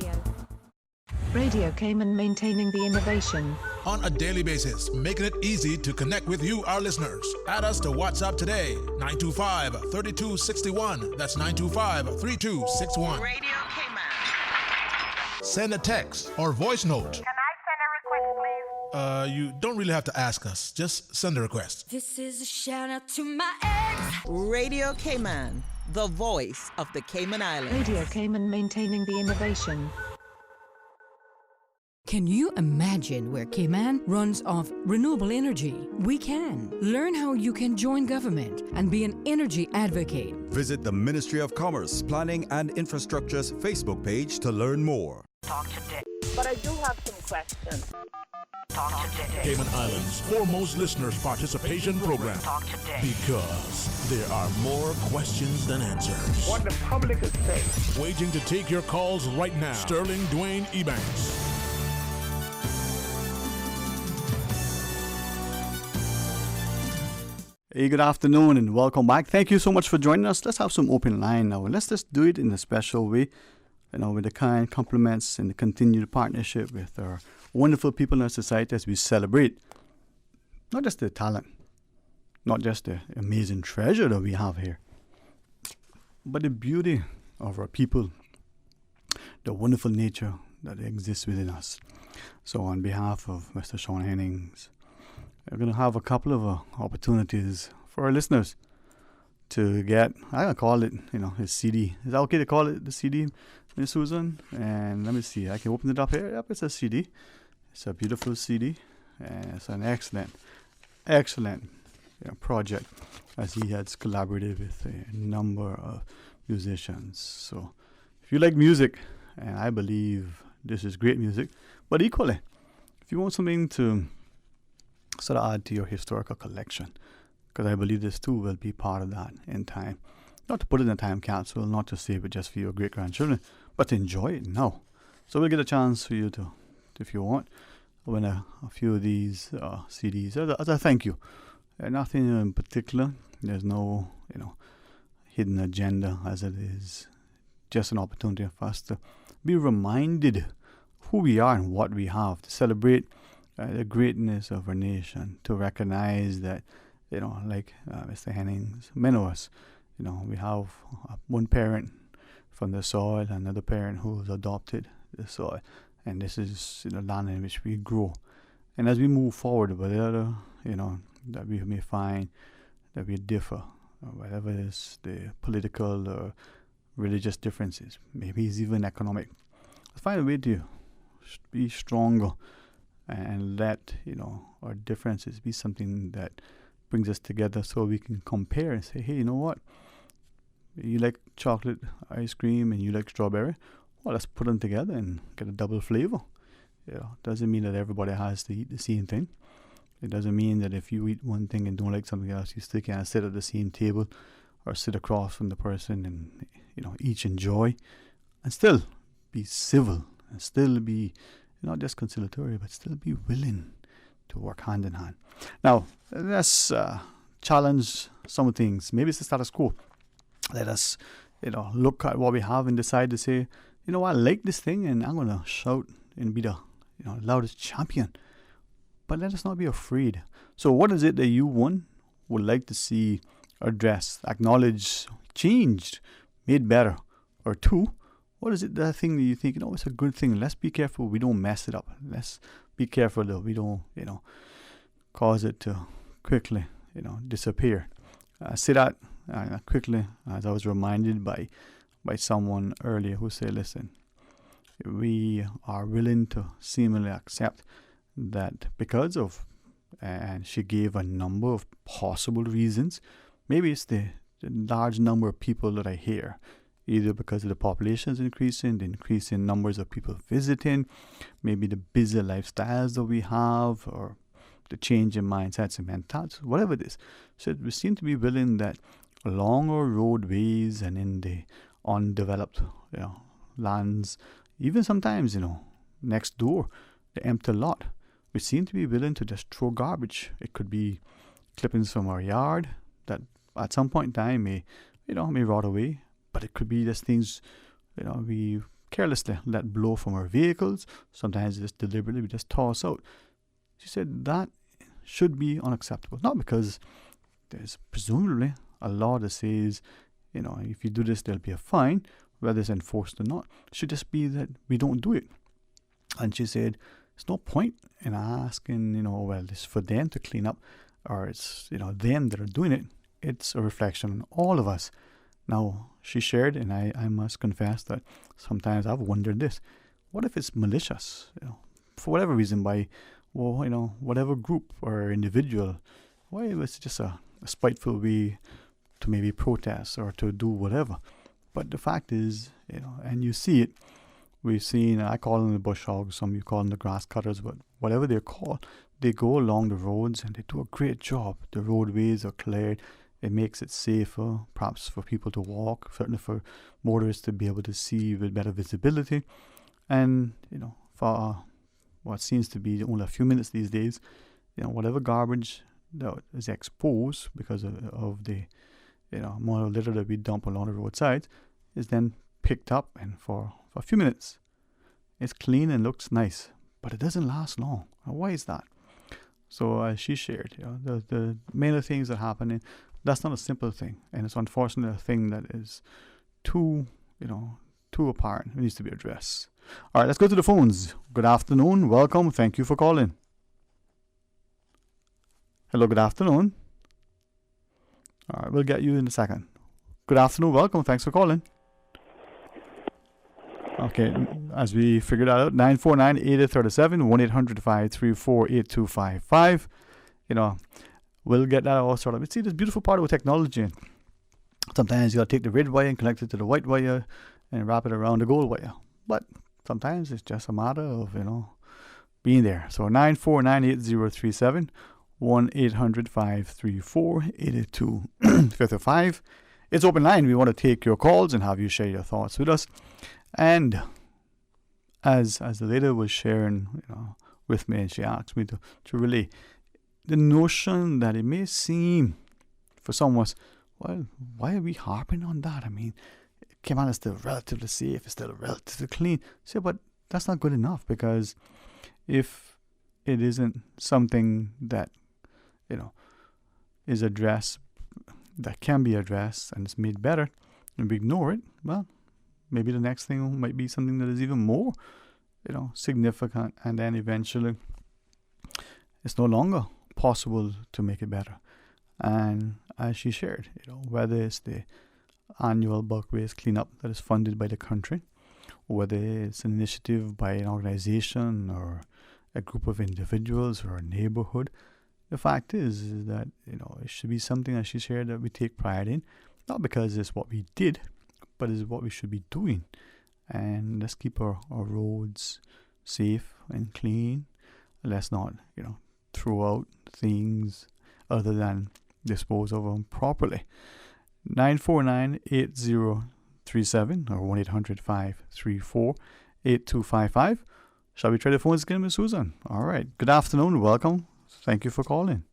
Radio Cayman, maintaining the innovation. on a daily basis, making it easy to connect with you, our listeners. Add us to WhatsApp today, 925-3261. That's 925-3261. Radio Cayman. Send a text or voice note. Can I send a request, please? You don't really have to ask us. Just send a request. This is a shout out to my ex. Radio Cayman, the voice of the Cayman Islands. Radio Cayman, maintaining the innovation. Can you imagine where Cayman runs off renewable energy? We can. Learn how you can join government and be an energy advocate. Visit the Ministry of Commerce, Planning and Infrastructure's Facebook page to learn more. Talk today. But I do have some questions. Talk today. Cayman Islands' foremost listeners participation program. Talk today. Because there are more questions than answers. What the public is saying. Waiting to take your calls right now. Sterling Dwayne Ebanks. Hey, good afternoon and welcome back. Thank you so much for joining us. Let's have some open line now. Let's just do it in a special way, with the kind compliments and the continued partnership with our wonderful people in our society as we celebrate not just the talent, not just the amazing treasure that we have here, but the beauty of our people, the wonderful nature that exists within us. So on behalf of Mr. Sean Hennings, we're going to have a couple of opportunities for our listeners to get, I'm going to call it, his CD. Is that okay to call it the CD, Miss Susan? And let me see, I can open it up here. Yep, it's a CD. It's a beautiful CD. And it's an excellent project as he has collaborated with a number of musicians. So if you like music, and I believe this is great music, but equally, if you want something to sort of add to your historical collection, because I believe this too will be part of that in time. Not to put it in a time capsule, not to save it just for your great-grandchildren, but to enjoy it now. So we'll get a chance for you to, if you want, win a few of these CDs as a thank you. Nothing in particular. There's no, hidden agenda, as it is just an opportunity for us to be reminded who we are and what we have, to celebrate the greatness of our nation, to recognize that, like Mr. Hennings, many of us, we have one parent from the soil, another parent who's adopted the soil, and this is the land in which we grow. And as we move forward, whatever, that we may find that we differ, or whatever is the political or religious differences, maybe it's even economic, let's find a way to be stronger and let our differences be something that brings us together, so we can compare and say, hey, you know what, you like chocolate ice cream and you like strawberry, well, let's put them together and get a double flavor. Doesn't mean that everybody has to eat the same thing. It doesn't mean that if you eat one thing and don't like something else, you still can't sit at the same table or sit across from the person and each enjoy and still be civil and still be not just conciliatory, but still be willing to work hand in hand. Now, let's challenge some things. Maybe it's the status quo. Let us, look at what we have and decide to say, I like this thing and I'm going to shout and be the, loudest champion. But let us not be afraid. So what is it that you, one, would like to see addressed, acknowledged, changed, made better? Or two, what is it, that thing that you think, it's a good thing. Let's be careful we don't mess it up. Let's be careful that we don't, cause it to quickly, disappear. Say that quickly, as I was reminded by someone earlier who said, listen, we are willing to seemingly accept that because of, and she gave a number of possible reasons, maybe it's the large number of people that I hear, either because of the population is increasing, the increasing numbers of people visiting, maybe the busy lifestyles that we have, or the change in mindsets and mentalities, whatever it is. So we seem to be willing that along our roadways and in the undeveloped lands, even sometimes, next door, the empty lot, we seem to be willing to just throw garbage. It could be clippings from our yard that at some point in time may rot away. But it could be just things, we carelessly let blow from our vehicles. Sometimes just deliberately we just toss out. She said that should be unacceptable. Not because there's presumably a law that says, if you do this, there'll be a fine, whether it's enforced or not. It should just be that we don't do it. And she said, there's no point in asking, well, it's for them to clean up, or it's, them that are doing it. It's a reflection on all of us. Now, she shared, and I must confess that sometimes I've wondered this. What if it's malicious, for whatever reason, by, whatever group or individual? Why if it's just a spiteful way to maybe protest or to do whatever? But the fact is, and you see it, we've seen, I call them the bush hogs, some you call them the grass cutters, but whatever they're called, they go along the roads and they do a great job. The roadways are cleared. It makes it safer, perhaps for people to walk, certainly for motorists to be able to see with better visibility. And, for what seems to be only a few minutes these days, whatever garbage that is exposed because of the, amount of litter that we dump along the roadside is then picked up, and for a few minutes, it's clean and looks nice, but it doesn't last long. Why is that? So as she shared, the many things that happen, that's not a simple thing, and it's unfortunately a thing that is too apparent. It needs to be addressed. All right, let's go to the phones. Good afternoon. Welcome. Thank you for calling. Hello, good afternoon. All right, we'll get you in a second. Good afternoon. Welcome. Thanks for calling. Okay, as we figured out, 949-8037, 1-800-534-8255. We'll get that all sorted out. See, this beautiful part of technology. Sometimes you got to take the red wire and connect it to the white wire and wrap it around the gold wire. But sometimes it's just a matter of, being there. So 949-8037, 1-800-534-8255. It's open line. We want to take your calls and have you share your thoughts with us. And as the lady was sharing, with me, and she asked me to relay the notion that it may seem for some of us, well, why are we harping on that? I mean, Cayman is still relatively safe, it's still relatively clean. So, but that's not good enough, because if it isn't something that, is addressed, that can be addressed and it's made better, and we ignore it, well, maybe the next thing might be something that is even more, significant, and then eventually it's no longer possible to make it better. And as she shared, whether it's the annual bulk waste cleanup that is funded by the country, or whether it's an initiative by an organization or a group of individuals or a neighborhood, the fact is that, it should be something, as she shared, that we take pride in, not because it's what we did, but it's what we should be doing. And let's keep our roads safe and clean. Let's not, throw out things other than dispose of them properly. 949-8037 or 1-800-534-8255. Shall we try the phones again, Miss Susan? All right. Good afternoon. Welcome. Thank you for calling.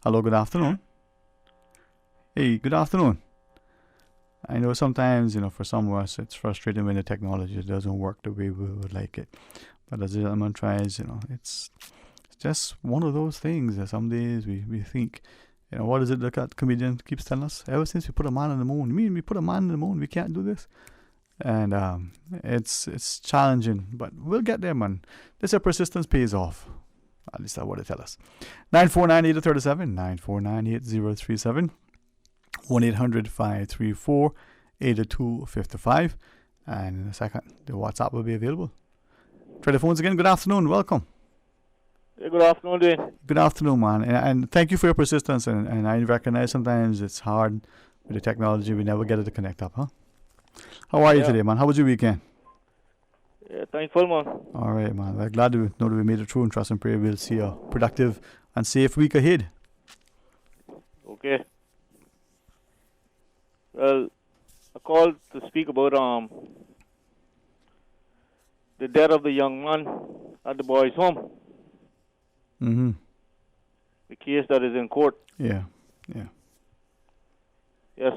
Hello, good afternoon. Hey, good afternoon. I know sometimes, for some of us, it's frustrating when the technology doesn't work the way we would like it. But as the gentleman tries, it's just one of those things that some days we think, what is it that comedian keeps telling us? Ever since we put a man on the moon, you mean we put a man on the moon, we can't do this? And it's challenging, but we'll get there, man. This persistence pays off. At least that's what they tell us. 949-8037, 949-8037, 1-800-534-8255. And in a second, the WhatsApp will be available. Try the phones again. Good afternoon. Welcome. Yeah, good afternoon, Dwayne. Good afternoon, man. And thank you for your persistence. And I recognize sometimes it's hard with the technology. We never get it to connect up, huh? How are you today, man? How was your weekend? Yeah, thankful, man. All right, man. We're glad to know that we made it through, and trust and pray we'll see a productive and safe week ahead. Okay. Well, I called to speak about the death of the young man at the boys' home. Mm-hmm. The case that is in court. Yeah. Yes,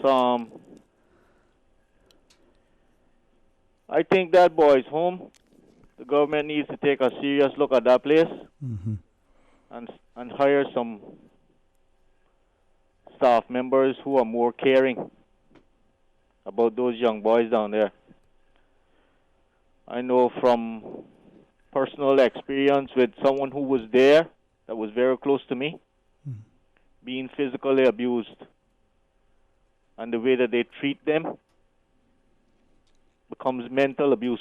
I think that boy's home the government needs to take a serious look at that place Mm-hmm. and hire some staff members who are more caring about those young boys down there. I know from personal experience with someone who was there that was very close to me, being physically abused, and the way that they treat them becomes mental abuse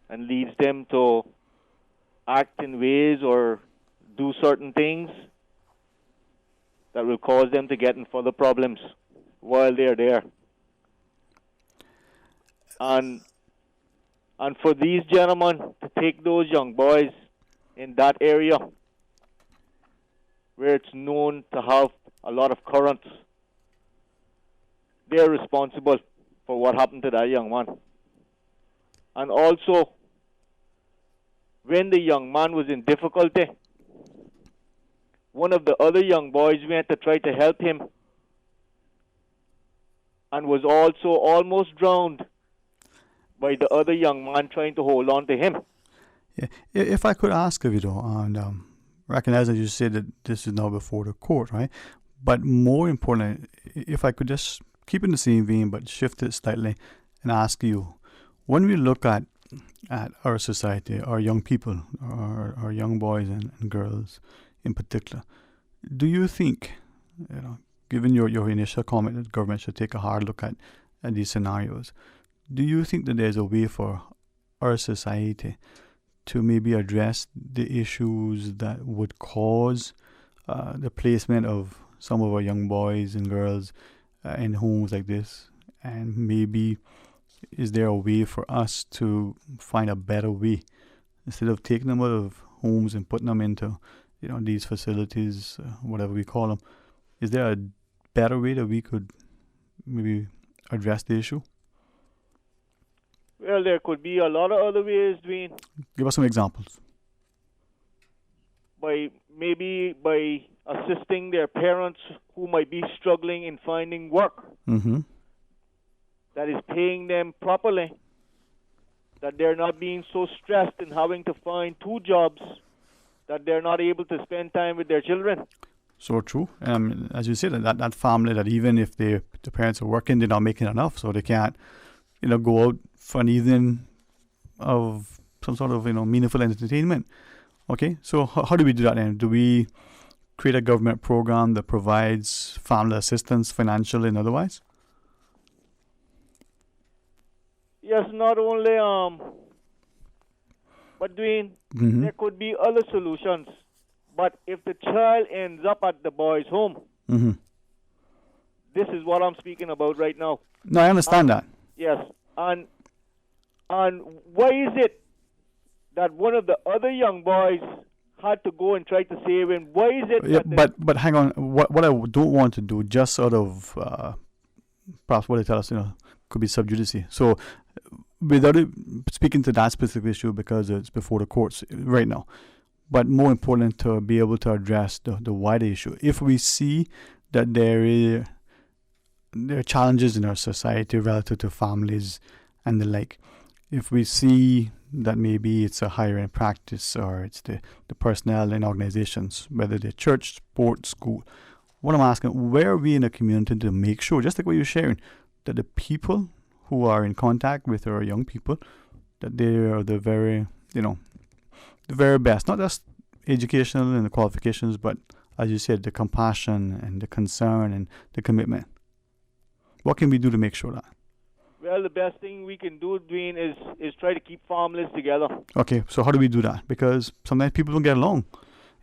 and leads them to act in ways or do certain things that will cause them to get in further problems while they're there. And for these gentlemen to take those young boys in that area where it's known to have a lot of currents, they're responsible for what happened to that young man. And also, when the young man was in difficulty, one of the other young boys went to try to help him and was also almost drowned by the other young man trying to hold on to him. Yeah. If I could ask of you though, and recognize that you said that this is now before the court, right? But more importantly, if I could just keep in the same vein but shift it slightly and ask you, when we look at our society, our young people, our young boys and girls in particular, do you think, given your initial comment that government should take a hard look at these scenarios, do you think that there's a way for our society to maybe address the issues that would cause the placement of some of our young boys and girls in homes like this? And maybe is there a way for us to find a better way instead of taking them out of homes and putting them into these facilities, whatever we call them? Is there a better way that we could maybe address the issue? Well, there could be a lot of other ways, Dwayne. Give us some examples. By assisting their parents who might be struggling in finding work Mm-hmm. that is paying them properly, that they're not being so stressed in having to find two jobs that they're not able to spend time with their children. So true. As you said, that family that even if the parents are working, they're not making enough, so they can't, go out for an evening of some sort of meaningful entertainment. Okay, so how do we do that then? Do we create a government program that provides family assistance, financial and otherwise? Yes, not only but Dwayne, Mm-hmm. there could be other solutions. But if the child ends up at the boys' home, Mm-hmm. this is what I'm speaking about right now. No, I understand that. Yes, and why is it that one of the other young boys had to go and try to save him? Why is it? Yeah, that but hang on. What I don't want to do, just sort of perhaps what they tell us, could be sub judice. So without speaking to that specific issue because it's before the courts right now, but more important to be able to address the wider issue. If we see that there are challenges in our society relative to families and the like, if we see that maybe it's a higher end practice or it's the personnel in organizations, whether they're church, sport, school, what I'm asking, where are we in a community to make sure, just like what you're sharing, that the people who are in contact with our young people, that they are the very, the very best, not just educational and the qualifications, but as you said, the compassion and the concern and the commitment. What can we do to make sure that? Well, the best thing we can do, Dwayne, is try to keep families together. Okay, so how do we do that? Because sometimes people don't get along,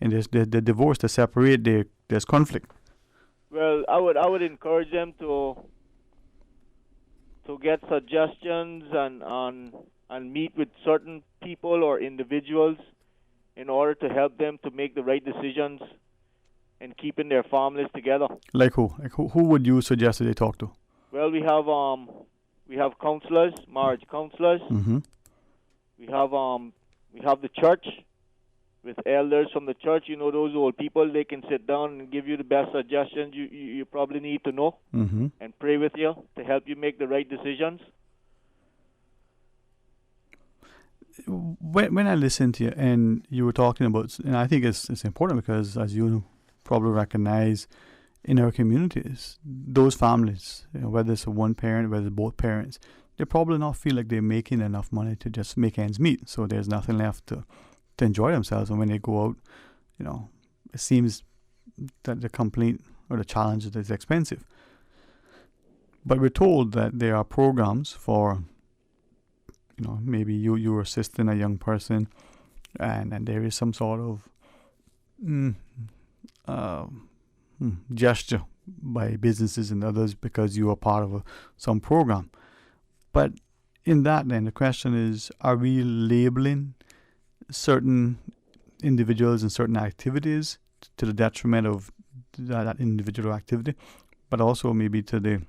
and they're divorced, they separate, there's conflict. Well, I would encourage them to get suggestions and meet with certain people or individuals in order to help them to make the right decisions and keeping their families together. Like who? Who would you suggest that they talk to? Well, we have counselors, marriage counselors. Mm-hmm. We have the church with elders from the church. Those old people, they can sit down and give you the best suggestions you probably need to know, mm-hmm. and pray with you to help you make the right decisions. when I listened to you and you were talking about, and I think it's important because, as you probably recognize, in our communities, those families, whether it's one parent, whether it's both parents, they probably not feel like they're making enough money to just make ends meet. So there's nothing left to enjoy themselves. And when they go out, it seems that the complaint or the challenge is it's expensive. But we're told that there are programs for, maybe you're assisting a young person, and there is some sort of gesture by businesses and others because you are part of some program. But in that, then the question is, are we labeling certain individuals and certain activities to the detriment of that individual activity, but also maybe to the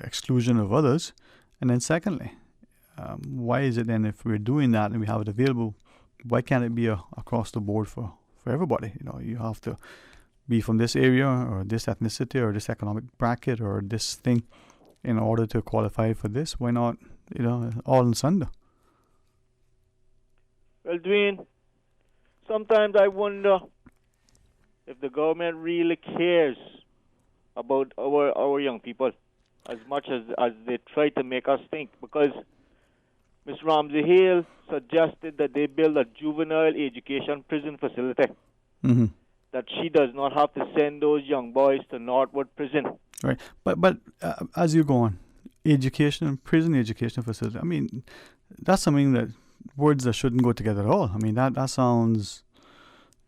exclusion of others? And then secondly, why is it then, if we're doing that and we have it available, why can't it be across the board for everybody? You have to be from this area or this ethnicity or this economic bracket or this thing in order to qualify for this. Why not, all in sunder? Well, Dwayne, sometimes I wonder if the government really cares about our young people as much as they try to make us think. Because Ms. Ramsey Hale suggested that they build a juvenile education prison facility. Mm-hmm. That she does not have to send those young boys to Northwood Prison. Right. But as you go on, prison education facility, I mean, that's something that words that shouldn't go together at all. I mean, that sounds,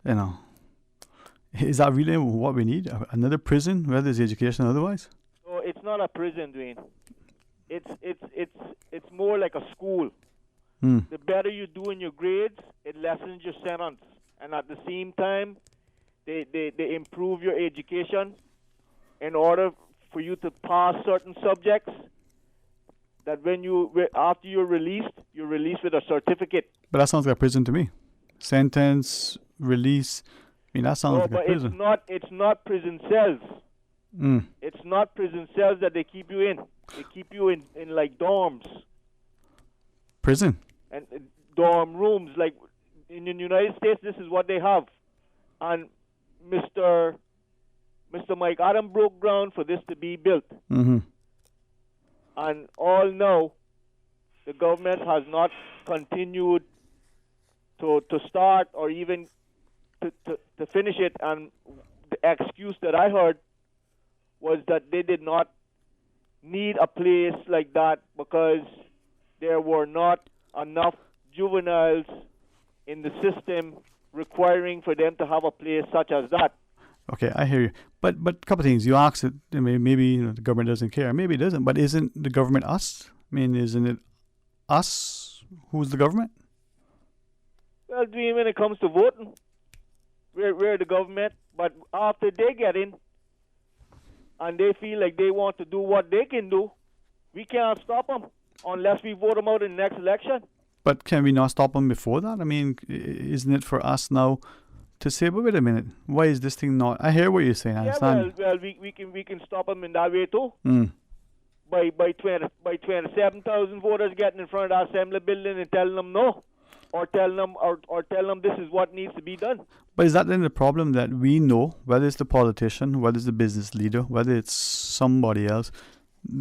is that really what we need? Another prison, whether it's education or otherwise? No, it's not a prison, Dwayne. It's more like a school. The better you do in your grades, it lessens your sentence. And at the same time, they improve your education in order for you to pass certain subjects. That after you're released with a certificate. But that sounds like prison to me. Sentence, release. I mean, that sounds like a prison. It's not prison cells. It's not prison cells that they keep you in. They keep you in like dorms. Prison. And dorm rooms. Like in the United States, this is what they have. And Mr. Mike Adam broke ground for this to be built. Mm-hmm. And all now, the government has not continued to start or even to finish it. And the excuse that I heard was that they did not need a place like that because there were not enough juveniles in the system requiring for them to have a place such as that. Okay, I hear you. But a couple of things. You asked it, maybe the government doesn't care. Maybe it doesn't. But isn't the government us? I mean, isn't it us who's the government? Well, when it comes to voting, we're the government. But after they get in and they feel like they want to do what they can do, we can't stop them unless we vote them out in the next election. But can we not stop them before that? I mean, isn't it for us now to say, but wait a minute, why is this thing not? I hear what you're saying. I understand. Well, we can stop them in that way too. By 27,000 voters getting in front of the assembly building and telling them no, or telling them this is what needs to be done. But is that then the problem that we know, whether it's the politician, whether it's the business leader, whether it's somebody else,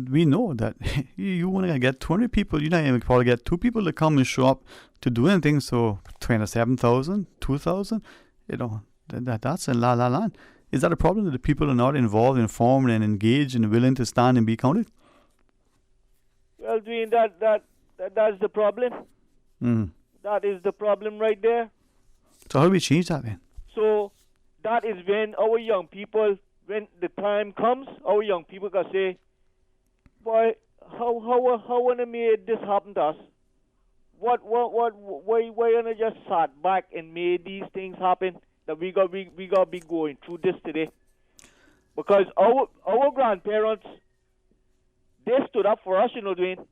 we know that you want to get 200 people, you're not even probably get 2 people to come and show up to do anything. So 27,000, 2,000. That's a la land. Is that a problem that the people are not involved, informed, and engaged, and willing to stand and be counted? Well, Dwayne, that's the problem. That is the problem right there. So how do we change that then? So that is when our young people, when the time comes, our young people can say, "Boy, how when I made this happen to us? Why I just sat back and made these things happen that we got be going through this today?" Because our grandparents, they stood up for us, Dwayne.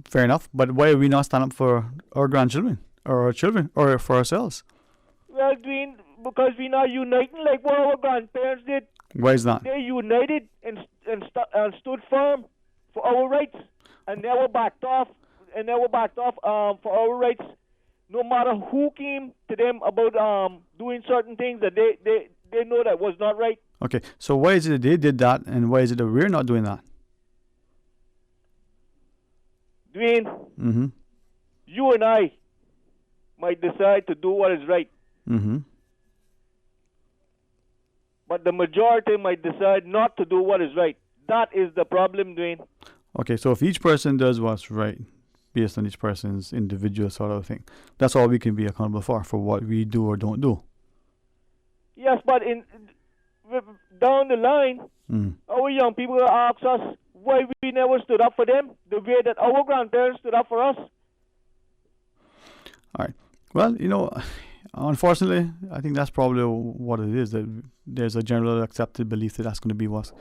Fair enough, but why are we not standing up for our grandchildren or our children or for ourselves? Well, Dwayne, because we're not uniting like what our grandparents did. Why is that? They united and stood firm for our rights. and never backed off for our rights. No matter who came to them about doing certain things that they know that was not right. Okay, so why is it that they did that, and why is it that we're not doing that? Dwayne, Mm-hmm. you and I might decide to do what is right, Mm-hmm. but the majority might decide not to do what is right. That is the problem, Dwayne. Okay, so if each person does what's right, based on each person's individual sort of thing, that's all we can be accountable for what we do or don't do. Yes, but down the line, our young people ask us why we never stood up for them the way that our grandparents stood up for us. All right. Well, unfortunately, I think that's probably what it is, that there's a general accepted belief that that's going to be what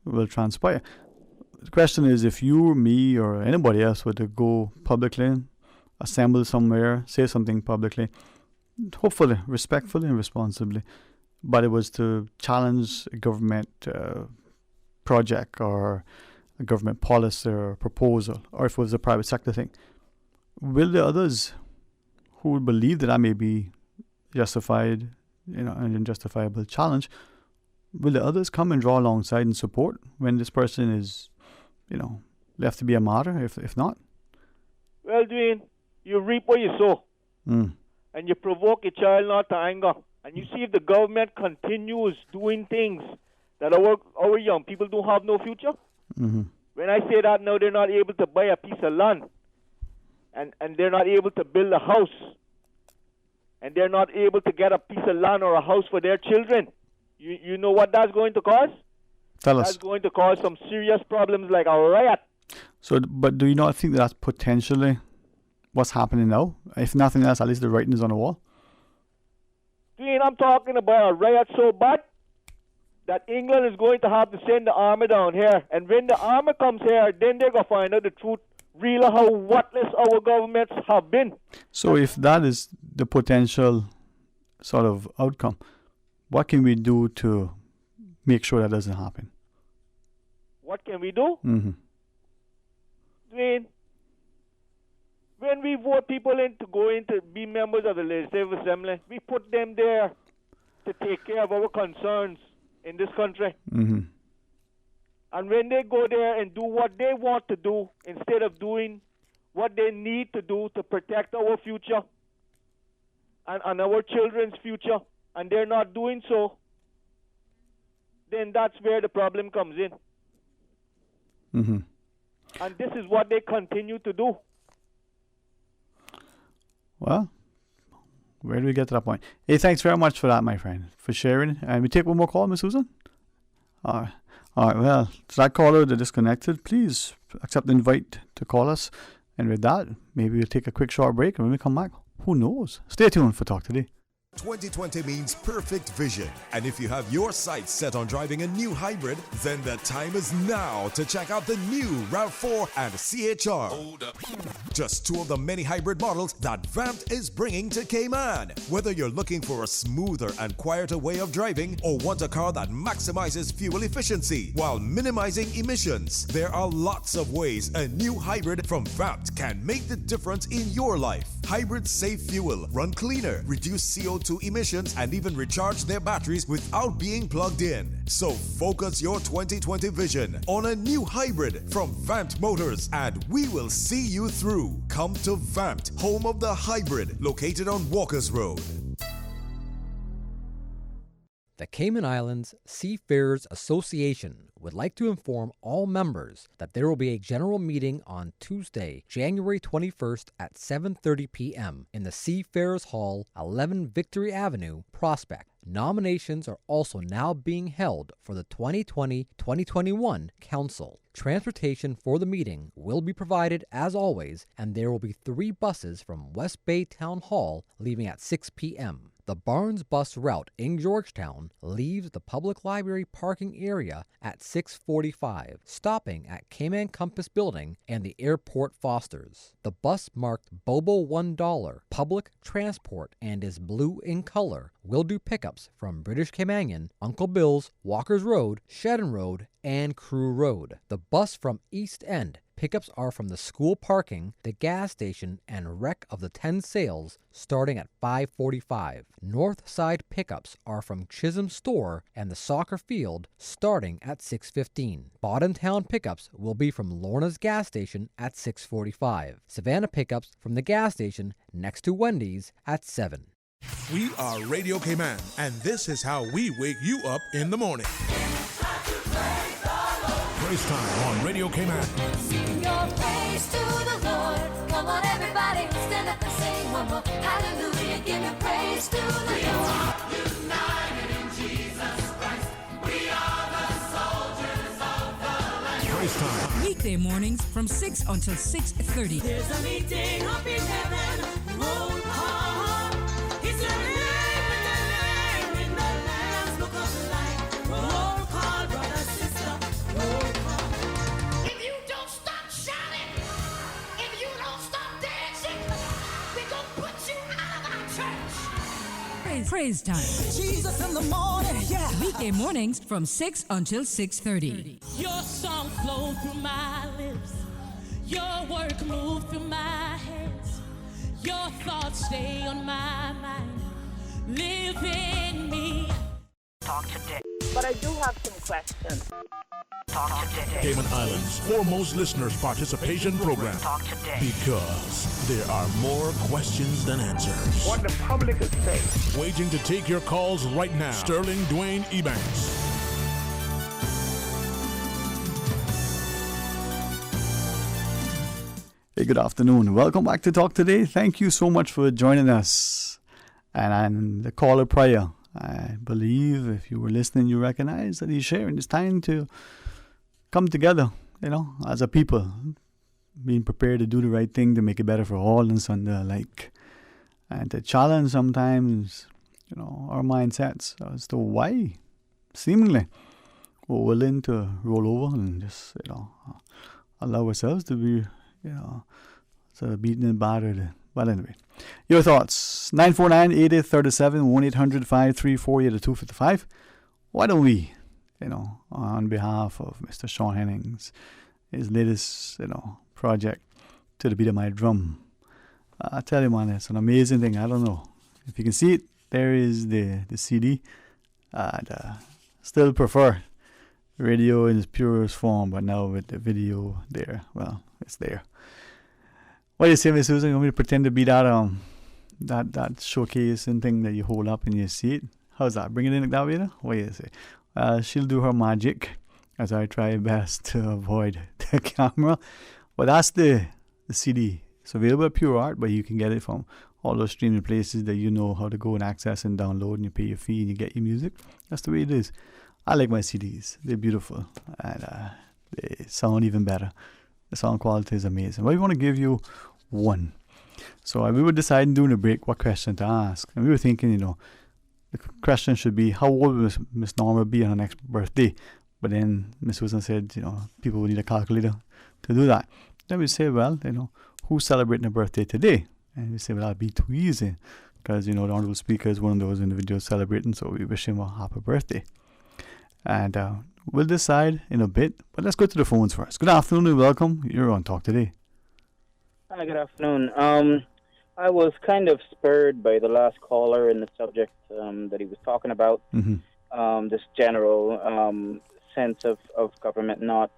will transpire. The question is, if you, me, or anybody else were to go publicly, assemble somewhere, say something publicly, hopefully, respectfully and responsibly, but it was to challenge a government project or a government policy or proposal, or if it was a private sector thing, will the others who would believe that may be justified, an unjustifiable challenge, will the others come and draw alongside and support when this person is, left to be a martyr, if not? Well, Dwayne, you reap what you sow. And you provoke a child not to anger. And you see if the government continues doing things that our young people don't have no future. Mm-hmm. When I say that now, they're not able to buy a piece of land. And they're not able to build a house. And they're not able to get a piece of land or a house for their children. You know what that's going to cause? Tell us. That's going to cause some serious problems like a riot. So, but do you not think that's potentially what's happening now? If nothing else, at least the writing is on the wall. Dwayne, I'm talking about a riot so bad that England is going to have to send the army down here. And when the army comes here, then they're going to find out the truth, really how worthless our governments have been. So if that is the potential sort of outcome, what can we do to make sure that doesn't happen? What can we do? Mm-hmm. Dwayne, when we vote people in to go in to be members of the Legislative Assembly, we put them there to take care of our concerns in this country. Mm-hmm. And when they go there and do what they want to do instead of doing what they need to do to protect our future and our children's future, and they're not doing so, then that's where the problem comes in. Mm-hmm. And this is what they continue to do. Well, where do we get to that point? Hey, thanks very much for that, my friend, for sharing. And we take one more call, Miss Susan? All right, well, to that caller that disconnected, please accept the invite to call us. And with that, maybe we'll take a quick short break, and when we come back, who knows? Stay tuned for Talk Today. 2020 means perfect vision. And if you have your sights set on driving a new hybrid, then the time is now to check out the new RAV4 and CHR. Hold up. Just two of the many hybrid models that Vamped is bringing to Cayman. Whether you're looking for a smoother and quieter way of driving or want a car that maximizes fuel efficiency while minimizing emissions, there are lots of ways a new hybrid from Vamped can make the difference in your life. Hybrids save fuel, run cleaner, reduce CO2 emissions, and even recharge their batteries without being plugged in. So focus your 2020 vision on a new hybrid from Vamped Motors, and we will see you through. Come to Vamped, home of the hybrid, located on Walkers Road. The Cayman Islands Seafarers Association would like to inform all members that there will be a general meeting on Tuesday, January 21st at 7:30 p.m. in the Seafarers Hall, 11 Victory Avenue, Prospect. Nominations are also now being held for the 2020-2021 Council. Transportation for the meeting will be provided as always, and there will be 3 buses from West Bay Town Hall leaving at 6 p.m. The Barnes bus route in Georgetown leaves the public library parking area at 6:45, stopping at Cayman Compass Building and the Airport Fosters. The bus marked Bobo $1 public transport and is blue in color will do pickups from British Caymanian, Uncle Bill's, Walker's Road, Shedden Road, and Crew Road. The bus from East End pickups are from the school parking, the gas station, and wreck of the 10 Sails starting at 5:45. North side pickups are from Chisholm Store and the soccer field starting at 6:15. Bodden Town pickups will be from Lorna's gas station at 6:45. Savannah pickups from the gas station next to Wendy's at 7. We are Radio Cayman, and this is how we wake you up in the morning. Praise time on Radio Cayman. Sing your praise to the Lord. Come on, everybody, stand up and sing one more. Hallelujah, give your praise to the Lord. We are united in Jesus Christ. We are the soldiers of the land. Praise time. Weekday mornings from 6 until 6:30. There's a meeting up in heaven. Roll call. It's a name in the Lamb's Book of Life. Roll call, brother, sister. Roll call. If you don't stop shouting, if you don't stop dancing, we gon' put you out of our church. Praise time. Jesus in the morning, yeah. Weekday mornings from 6 until 6:30. Your song flowed through my lips. Your work moved through my hands. Your thoughts stay on my mind. Live in me. Talk today. But I do have some questions. Talk today. Cayman Islands' foremost listeners participation program. Talk today. Because there are more questions than answers. What the public is saying. Waiting to take your calls right now. Sterling Dwayne Ebanks. Hey, good afternoon. Welcome back to Talk Today. Thank you so much for joining us. And I'm the caller prior. I believe if you were listening, you recognize that he's sharing. It's time to come together, as a people, being prepared to do the right thing to make it better for all and some alike. And to challenge sometimes, our mindsets as to why, seemingly, we're willing to roll over and just, allow ourselves to be, sort of beaten and battered. But anyway, your thoughts, 949-8837, 1-800-534-8255. Why don't we, on behalf of Mr. Sean Hennings, his latest, project, To the Beat of My Drum. I tell you, man, it's an amazing thing. I don't know if you can see it. There is the CD. I'd still prefer radio in its purest form, but now with the video there, well, it's there. What do you say, Miss Susan? You want me to pretend to be that that showcase and thing that you hold up and you see it? How's that? Bring it in like that, Vida? What do you say? She'll do her magic as I try best to avoid the camera. But that's the CD. It's available at Pure Art, but you can get it from all those streaming places that you know how to go and access and download, and you pay your fee and you get your music. That's the way it is. I like my CDs. They're beautiful and they sound even better. The sound quality is amazing. Well, we want to give you one. So we were deciding during the break what question to ask. And we were thinking, the question should be, how old will Miss Norma be on her next birthday? But then Miss Susan said, people would need a calculator to do that. Then we say, well, who's celebrating a birthday today? And we say, well, that'd be too easy. Because, the Honorable Speaker is one of those individuals celebrating, so we wish him a happy birthday. And we'll decide in a bit, but let's go to the phones first. Good afternoon and welcome. You're on Talk Today. Hi, good afternoon. I was kind of spurred by the last caller in the subject that he was talking about. Mm-hmm. This general sense of government not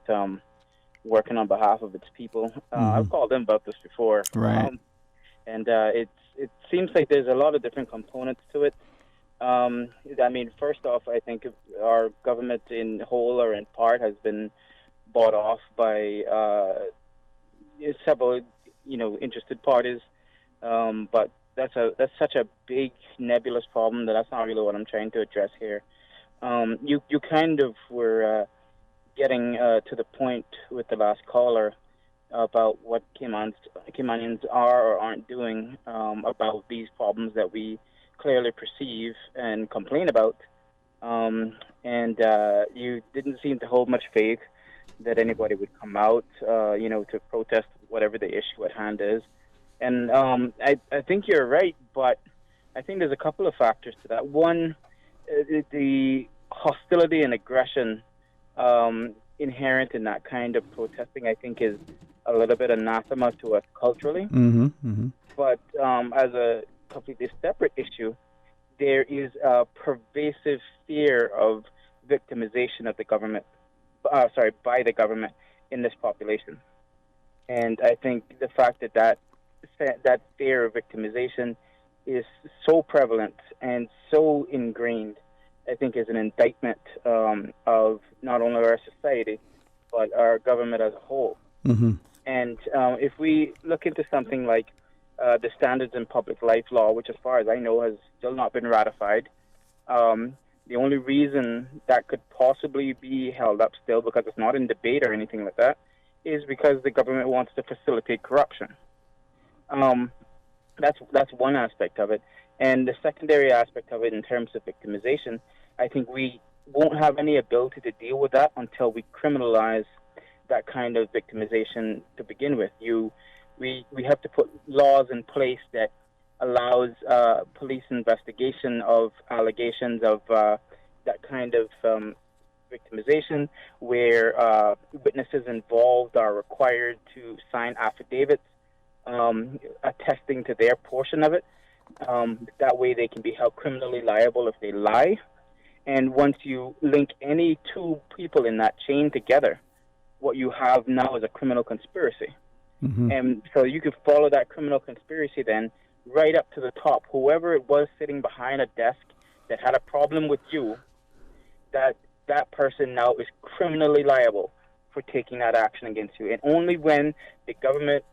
working on behalf of its people. I've called in about this before. Right. And it seems like there's a lot of different components to it. First off, I think our government in whole or in part has been bought off by several, interested parties. But that's such a big nebulous problem that's not really what I'm trying to address here. You kind of were getting to the point with the last caller about what Caymanians are or aren't doing about these problems that we clearly perceive and complain about. And you didn't seem to hold much faith that anybody would come out, to protest whatever the issue at hand is. And I think you're right, but I think there's a couple of factors to that. One, the hostility and aggression inherent in that kind of protesting, I think, is a little bit anathema to us culturally. But as a completely separate issue, there is a pervasive fear of victimization of the government, by the government in this population. And I think the fact that fear of victimization is so prevalent and so ingrained, I think, is an indictment of not only our society, but our government as a whole. And if we look into something like the Standards in Public Life Law, which as far as I know has still not been ratified, the only reason that could possibly be held up still, because it's not in debate or anything like that, is because the government wants to facilitate corruption. That's one aspect of it. And the secondary aspect of it in terms of victimization, I think we won't have any ability to deal with that until we criminalize that kind of victimization to begin with. We have to put laws in place that allows police investigation of allegations of that kind of victimization, where witnesses involved are required to sign affidavits attesting to their portion of it. That way they can be held criminally liable if they lie. And once you link any two people in that chain together, what you have now is a criminal conspiracy. And so you could follow that criminal conspiracy then right up to the top. Whoever it was sitting behind a desk that had a problem with you, that person now is criminally liable for taking that action against you. And only when the government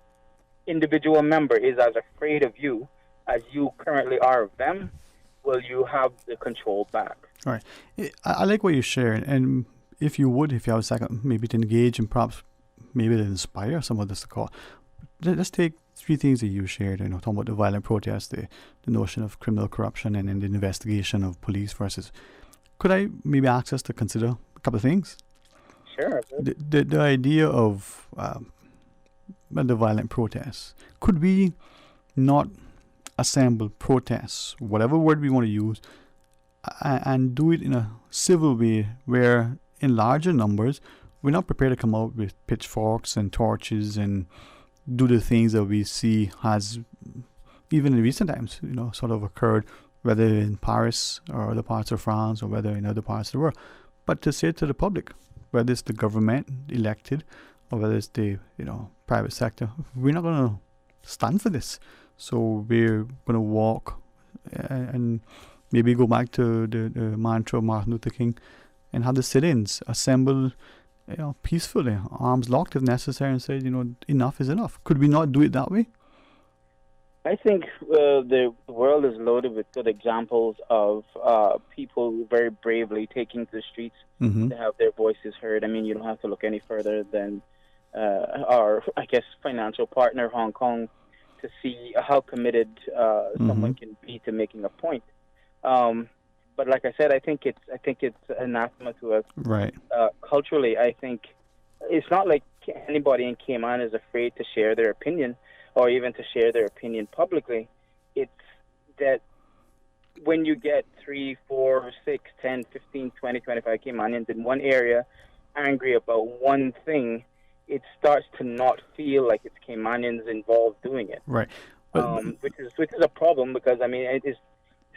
individual member is as afraid of you as you currently are of them will you have the control back. All right. I like what you're sharing. And if you have a second, maybe to engage and perhaps maybe to inspire some of this to call. Let's take three things that you shared, talking about the violent protest, the notion of criminal corruption, and then the investigation of police versus. Could I maybe ask us to consider a couple of things? Sure. The idea of the violent protests. Could we not assemble protests, whatever word we want to use, and do it in a civil way where in larger numbers we're not prepared to come out with pitchforks and torches and do the things that we see has, even in recent times, sort of occurred, whether in Paris or other parts of France or whether in other parts of the world. But to say to the public, whether it's the government elected or whether it's the private sector, we're not going to stand for this. So we're going to walk and maybe go back to the mantra of Martin Luther King and have the sit-ins assemble peacefully, arms locked if necessary, and say, enough is enough. Could we not do it that way? I think the world is loaded with good examples of people very bravely taking to the streets to have their voices heard. I mean, you don't have to look any further than our, financial partner, Hong Kong, to see how committed someone can be to making a point. But like I said, I think it's anathema to us. Right. Culturally, I think it's not like anybody in Cayman is afraid to share their opinion or even to share their opinion publicly. It's that when you get 3, 4, 6, 10, 15, 20, 25 Caymanians in one area angry about one thing, it starts to not feel like it's Caymanians involved doing it. Right. Which is a problem, because it is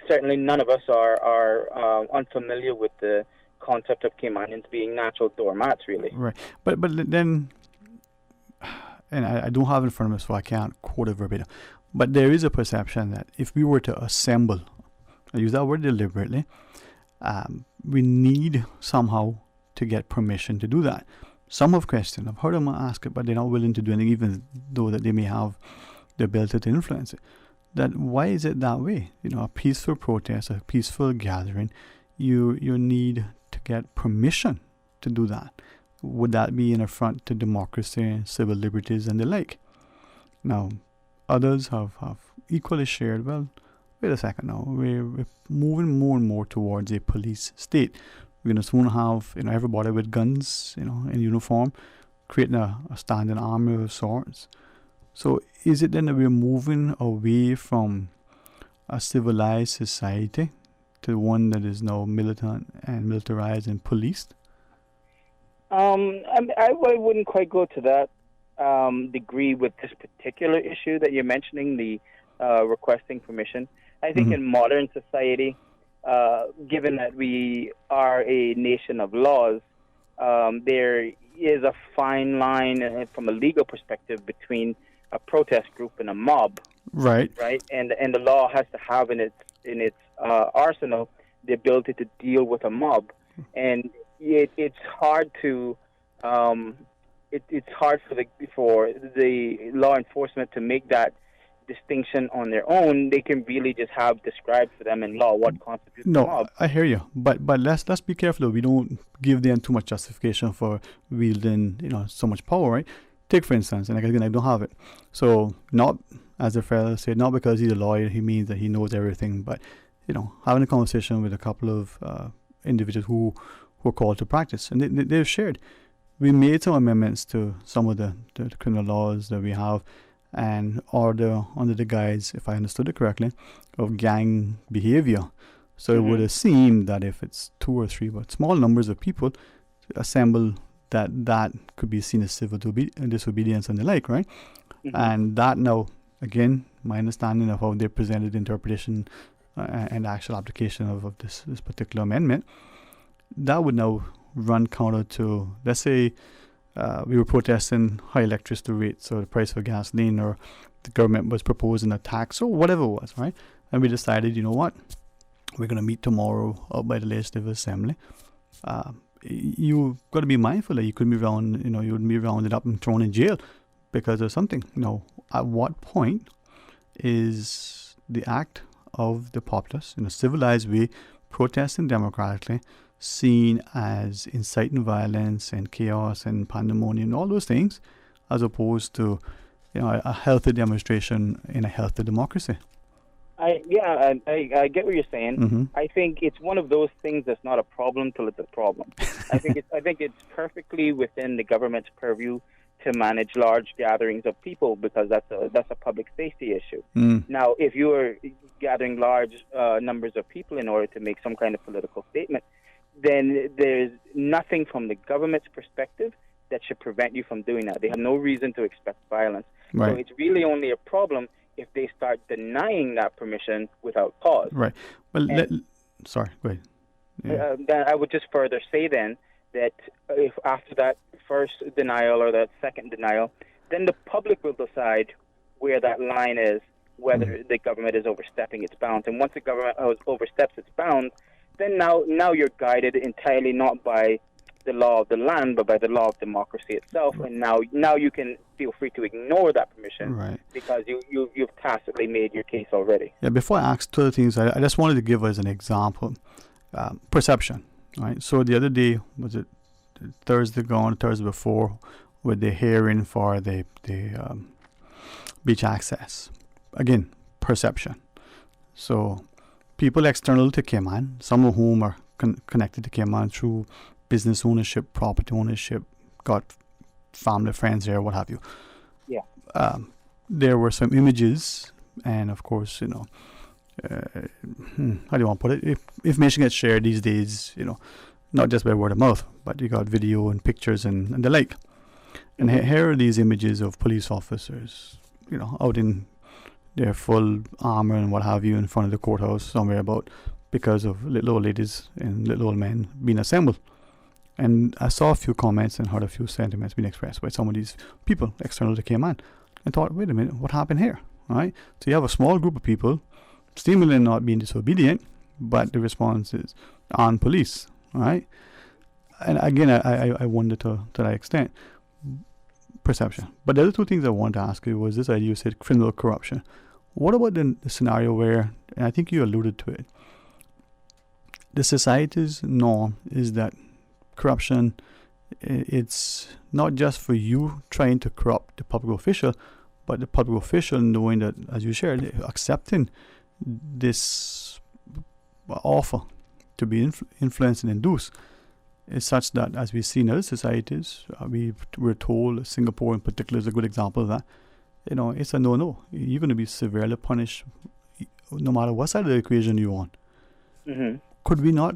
certainly none of us are unfamiliar with the concept of Caymanians being natural doormats, really. Right. But then, and I don't have it in front of me, so I can't quote it verbatim, but there is a perception that if we were to assemble, I use that word deliberately, we need somehow to get permission to do that. Some have questioned, I've heard them ask it, but they're not willing to do anything, even though that they may have the ability to influence it. That why is it that way? A peaceful protest, a peaceful gathering, you need to get permission to do that. Would that be an affront to democracy, civil liberties, and the like? Now, others have equally shared, well, wait a second now, we're moving more and more towards a police state. We're going to soon have everybody with guns, in uniform, creating a standing army of sorts. So is it then that we're moving away from a civilized society to one that is now militant and militarized and policed? I wouldn't quite go to that degree with this particular issue that you're mentioning, the requesting permission. I think in modern society, given that we are a nation of laws, there is a fine line from a legal perspective between a protest group and a mob. Right. Right. And the law has to have in its arsenal the ability to deal with a mob, and it's hard to it's hard for the law enforcement to make that distinction on their own. They can really just have described for them in law what constitutes a mob. I hear you, but let's be careful. We don't give them too much justification for wielding so much power, right? Take for instance, and again I don't have it. So not, as the fellow said, not because he's a lawyer he means that he knows everything, but having a conversation with a couple of individuals who are called to practice, and they've shared. We made some amendments to some of the criminal laws that we have, and order under the guise, if I understood it correctly, of gang behavior. So it would have seemed that if it's 2 or 3, but small numbers of people assemble, that could be seen as civil disobedience and the like, right? And that now, again, my understanding of how they presented the interpretation and actual application of this particular amendment, that would now run counter to, let's say, we were protesting high electricity rates or the price of gasoline, or the government was proposing a tax or whatever it was, right? And we decided, you know what, we're going to meet tomorrow out by the Legislative Assembly. You got to be mindful that you could be rounded, you wouldn't be rounded up and thrown in jail because of something. At what point is the act of the populace in a civilized way, protesting democratically, seen as inciting violence and chaos and pandemonium, all those things, as opposed to a healthy demonstration in a healthy democracy? I get what you're saying. I think it's one of those things that's not a problem till it's a problem. I think it's perfectly within the government's purview to manage large gatherings of people, because that's a public safety issue. Now, if you are gathering large numbers of people in order to make some kind of political statement, then there's nothing from the government's perspective that should prevent you from doing that. They have no reason to expect violence. Right. So it's really only a problem if they start denying that permission without cause. Right. Well, sorry, go ahead. Yeah. Then I would just further say then that if after that first denial or that second denial, then the public will decide where that line is, whether the government is overstepping its bounds. And once the government oversteps its bounds, then now you're guided entirely not by the law of the land, but by the law of democracy itself. And now you can feel free to ignore that permission, right, because you've tacitly made your case already. Yeah. Before I ask two other things, I just wanted to give us an example. Perception, right? So the other day, was it Thursday before, with the hearing for the beach access. Again, perception. So people external to Cayman, some of whom are connected to Cayman through business ownership, property ownership, got family, friends there, what have you. Yeah. There were some images, and of course, how do you want to put it? Information gets shared these days, not just by word of mouth, but you got video and pictures and the like. And here are these images of police officers, out in their full armor and what have you in front of the courthouse somewhere about, because of little old ladies and little old men being assembled. And I saw a few comments and heard a few sentiments being expressed by some of these people external to Cayman, and thought, wait a minute, what happened here? Right? So you have a small group of people seemingly not being disobedient, but the response is armed police, right? And again, I wonder to that extent, perception. But the other two things I wanted to ask you was this idea: you said criminal corruption. What about the scenario where, and I think you alluded to it, the society's norm is that corruption, it's not just for you trying to corrupt the public official, but the public official knowing that, as you shared, accepting this offer to be influenced and induced is such that, as we see in other societies, we're told, Singapore in particular is a good example of that, it's a no-no. You're going to be severely punished no matter what side of the equation you're on. Mm-hmm. Could we not,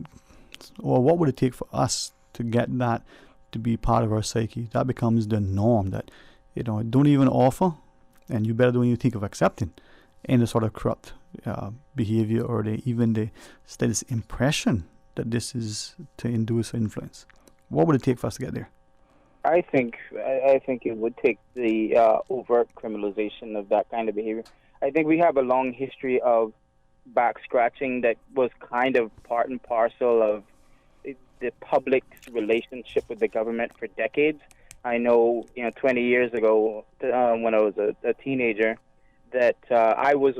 or what would it take for us to get that to be part of our psyche? That becomes the norm, that, don't even offer, and you better don't even think of accepting any sort of corrupt behavior, or the status impression that this is to induce influence. What would it take for us to get there? I think it would take the overt criminalization of that kind of behavior. I think we have a long history of back scratching that was kind of part and parcel of the public's relationship with the government for decades. I know, 20 years ago, when I was a teenager, that I was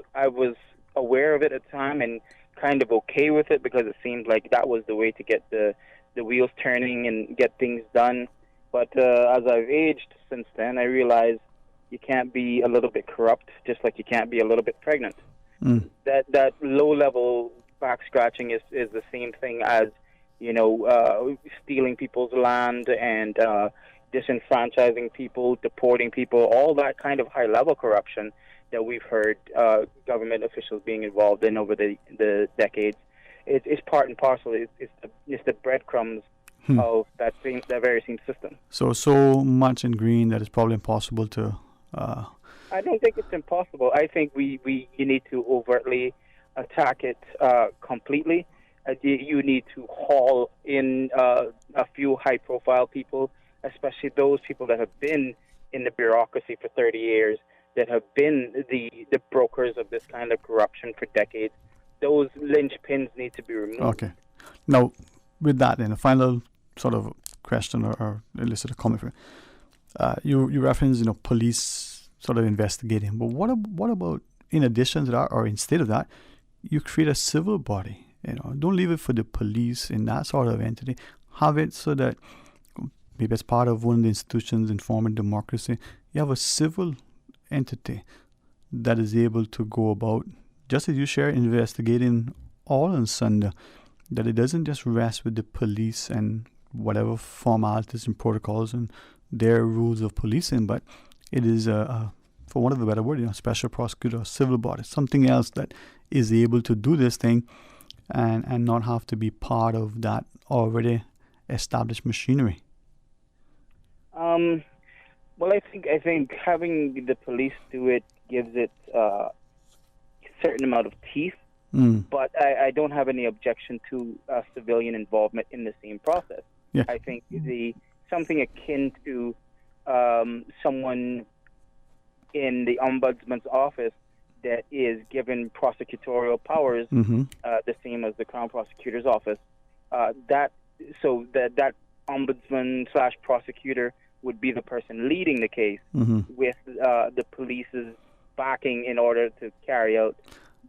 aware of it at the time and kind of okay with it, because it seemed like that was the way to get the wheels turning and get things done. But as I've aged since then, I realized you can't be a little bit corrupt, just like you can't be a little bit pregnant. That low-level back scratching is the same thing as, stealing people's land and disenfranchising people, deporting people, all that kind of high-level corruption that we've heard government officials being involved in over the decades. It's part and parcel. It's the breadcrumbs of that very same system. So much ingrained that it's probably impossible to... I don't think it's impossible. I think you need to overtly attack it completely. You need to haul in a few high-profile people, especially those people that have been in the bureaucracy for 30 years, that have been the brokers of this kind of corruption for decades. Those linchpins need to be removed. Okay. Now, with that, then, a final sort of question or elicit a comment from you. You reference, police sort of investigating. But what about, in addition to that, or instead of that, you create a civil body? Don't leave it for the police in that sort of entity. Have it so that maybe as part of one of the institutions in formal democracy, you have a civil entity that is able to go about, just as you share, investigating all and sundry, that it doesn't just rest with the police and whatever formalities and protocols and their rules of policing, but it is, for want of a better word, special prosecutor, civil body, something else that is able to do this thing and not have to be part of that already established machinery. Well, I think having the police do it gives it a certain amount of teeth, but I don't have any objection to civilian involvement in the same process. Yeah. I think something akin to someone in the ombudsman's office that is given prosecutorial powers, the same as the Crown Prosecutor's office. That ombudsman / prosecutor would be the person leading the case with the police's backing in order to carry out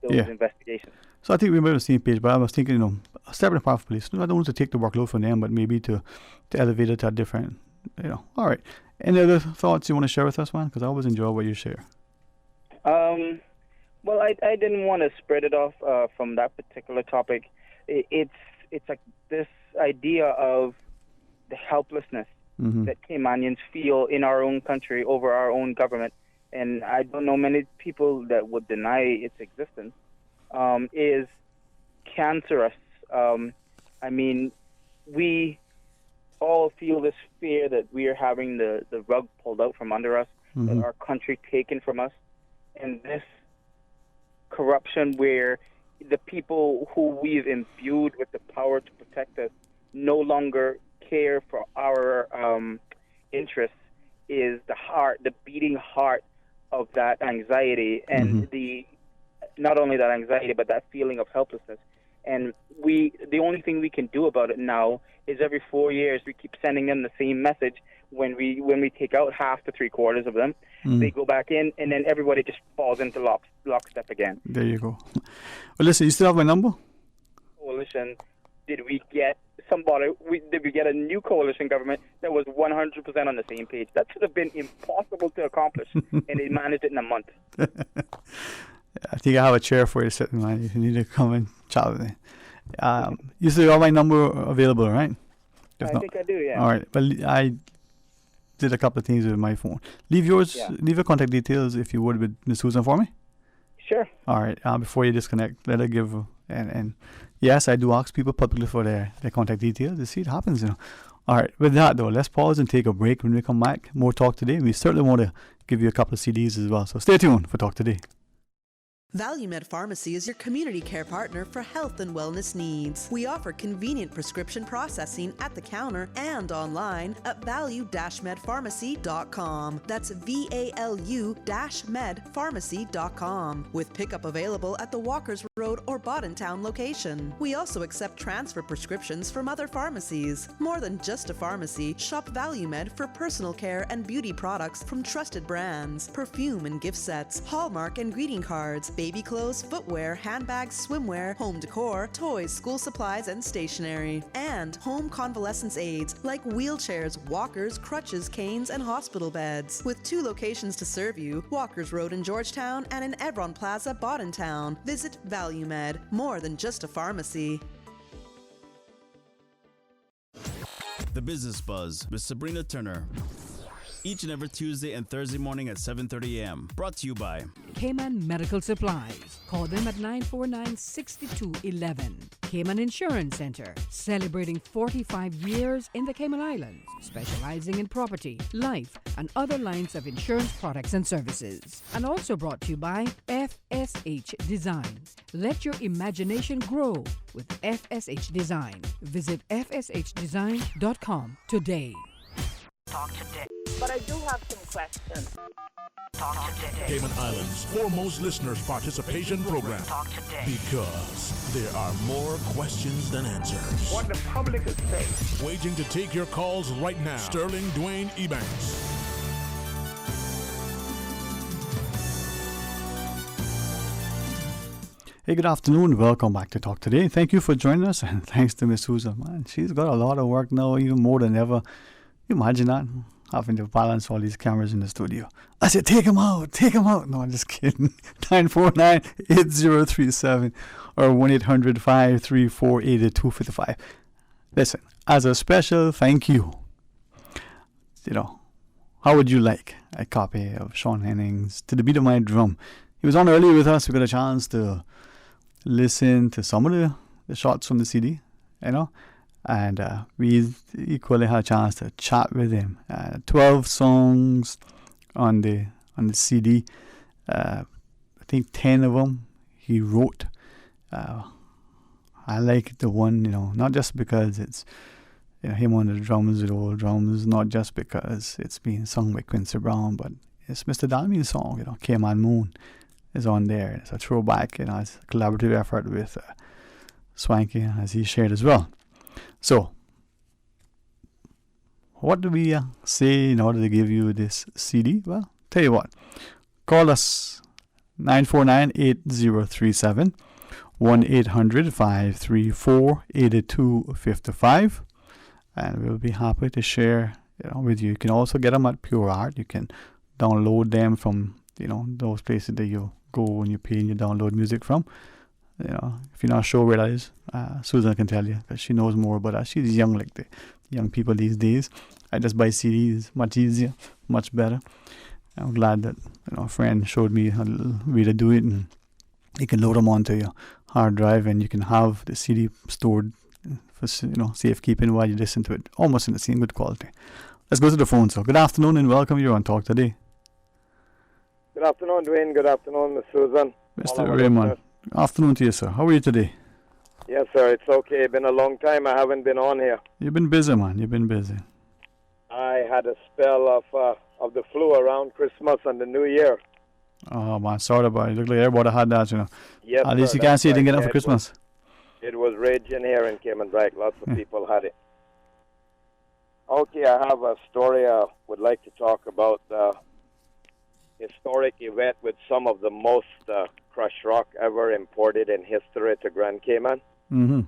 those investigations. So I think we're on the same page, but I was thinking, a separate part of police. I don't want to take the workload from them, but maybe to elevate it to a different, All right. Any other thoughts you want to share with us, man? Because I always enjoy what you share. Well, I didn't want to spread it off from that particular topic. It's like this idea of the helplessness that Caymanians feel in our own country over our own government, and I don't know many people that would deny its existence, is cancerous. I mean, we all feel this fear that we are having the rug pulled out from under us, that our country taken from us, and this corruption where the people who we've imbued with the power to protect us no longer care for our interests is the beating heart of that anxiety, and not only that anxiety, but that feeling of helplessness. And the only thing we can do about it now is every 4 years we keep sending them the same message. When we take out half to 3/4 of them, they go back in, and then everybody just falls into lockstep again. There you go. Well, listen, you still have my number? Coalition, did we get a new coalition government that was 100% on the same page? That should have been impossible to accomplish, and they managed it in a month. I think I have a chair for you sitting, man. You need to come and chat with me. You still have my number available, right? I think I do, yeah. All right. But I did a couple of things with my phone. Leave your contact details, if you would, with Ms. Susan for me. Sure. All right. Before you disconnect, let her give and yes, I do ask people publicly for their contact details. You see, it happens, All right. With that though, let's pause and take a break. When we come back, more Talk Today. We certainly want to give you a couple of CDs as well. So stay tuned for Talk Today. ValueMed Pharmacy is your community care partner for health and wellness needs. We offer convenient prescription processing at the counter and online at value-medpharmacy.com. That's VALU-medpharmacy.com, with pickup available at the Walkers Road or Boddentown location. We also accept transfer prescriptions from other pharmacies. More than just a pharmacy, shop ValueMed for personal care and beauty products from trusted brands, perfume and gift sets, Hallmark and greeting cards, baby clothes, footwear, handbags, swimwear, home decor, toys, school supplies, and stationery. And home convalescence aids like wheelchairs, walkers, crutches, canes, and hospital beds. With 2 locations to serve you, Walkers Road in Georgetown and in Evron Plaza, Boddentown. Visit ValueMed, more than just a pharmacy. The Business Buzz with Sabrina Turner. Each and every Tuesday and Thursday morning at 7:30 a.m. Brought to you by Cayman Medical Supplies. Call them at 949-6211. Cayman Insurance Center, celebrating 45 years in the Cayman Islands, specializing in property, life, and other lines of insurance products and services. And also brought to you by FSH Design. Let your imagination grow with FSH Design. Visit fshdesign.com today. Talk today. But I do have some questions. Talk today. Cayman Islands' foremost listeners participation program. Talk today. Because there are more questions than answers. What the public is saying. Waging to take your calls right now. Sterling Dwayne Ebanks. Hey, good afternoon. Welcome back to Talk Today. Thank you for joining us, and thanks to Miss Susan. Man, she's got a lot of work now, even more than ever. Imagine that, having to balance all these cameras in the studio. I said, take them out. No, I'm just kidding. 949-8037 or 1-800-534-8255. Listen, as a special thank you, how would you like a copy of Sean Henning's To the Beat of My Drum? He was on earlier with us. We got a chance to listen to some of the shots from the CD, and we equally had a chance to chat with him. 12 songs on the CD. I think 10 of them he wrote. I like the one, not just because it's him on the drums with old drums, not just because it's being sung by Quincy Brown, but it's Mr. Dalmi's song, Cayman Moon is on there. It's a throwback, it's a collaborative effort with Swanky, as he shared as well. So, what do we say in order to give you this CD? Well, tell you what, call us 949-8037, 1-800-534-8255, and we'll be happy to share with you. You can also get them at Pure Art. You can download them from those places that you go when you pay and you download music from. If you're not sure where that is, Susan can tell you, because she knows more about that. She's young like the young people these days. I just buy CDs, much easier, much better. I'm glad that a friend showed me a little way to do it, and you can load them onto your hard drive, and you can have the CD stored for safekeeping while you listen to it, almost in the same good quality. Let's go to the phone. So, good afternoon and welcome. You're on Talk Today. Good afternoon, Dwayne. Good afternoon, Miss Susan. Mr. Raymond. Afternoon to you, sir. How are you today? Yes, sir. It's okay. Been a long time. I haven't been on here. You've been busy, man. You've been busy. I had a spell of the flu around Christmas and the New Year. Oh, man. Sorry about it. Look like everybody had that, Yes, At least sir, you can't say you didn't get it right. for Christmas. It was raging here in Cayman Brack. Lots of people had it. Okay, I have a story I would like to talk about. Historic event with some of the most crushed rock ever imported in history to Grand Cayman. Mm-hmm.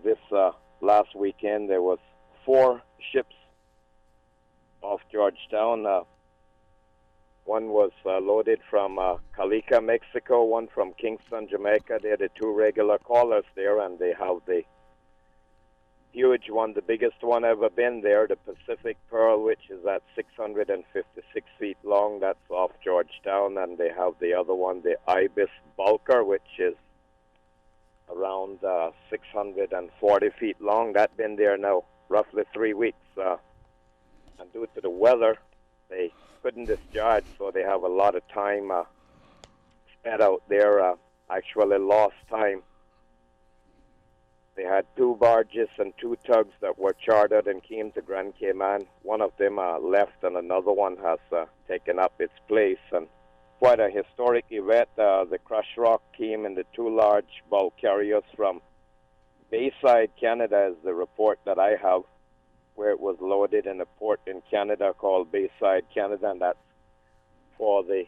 This last weekend, there was 4 ships off Georgetown. One was loaded from Calica, Mexico, one from Kingston, Jamaica. They're the 2 regular callers there, and they have the huge one, the biggest one ever been there, the Pacific Pearl, which is at 656 feet long. That's off Georgetown. And they have the other one, the Ibis Bulker, which is around 640 feet long. That's been there now roughly 3 weeks. And due to the weather, they couldn't discharge, so they have a lot of time spent out there, actually lost time. They had 2 barges and 2 tugs that were chartered and came to Grand Cayman. One of them left, and another one has taken up its place. And quite a historic event. The crush rock came in the 2 large bulk carriers from Bayside, Canada, is the report that I have, where it was loaded in a port in Canada called Bayside, Canada, and that's for the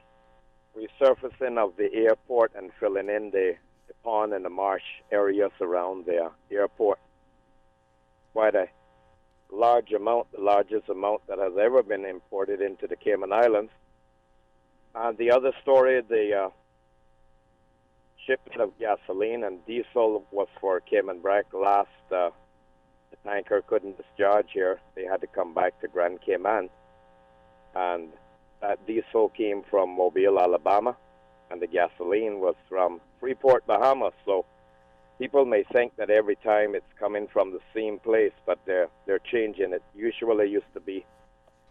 resurfacing of the airport and filling in the pond and the marsh areas around the airport. Quite a large amount, the largest amount that has ever been imported into the Cayman Islands. And the other story, the shipment of gasoline and diesel was for Cayman Brac last. The tanker couldn't discharge here. They had to come back to Grand Cayman. And that diesel came from Mobile, Alabama, and the gasoline was from Freeport, Bahamas. So people may think that every time it's coming from the same place, but they're changing it. Usually used to be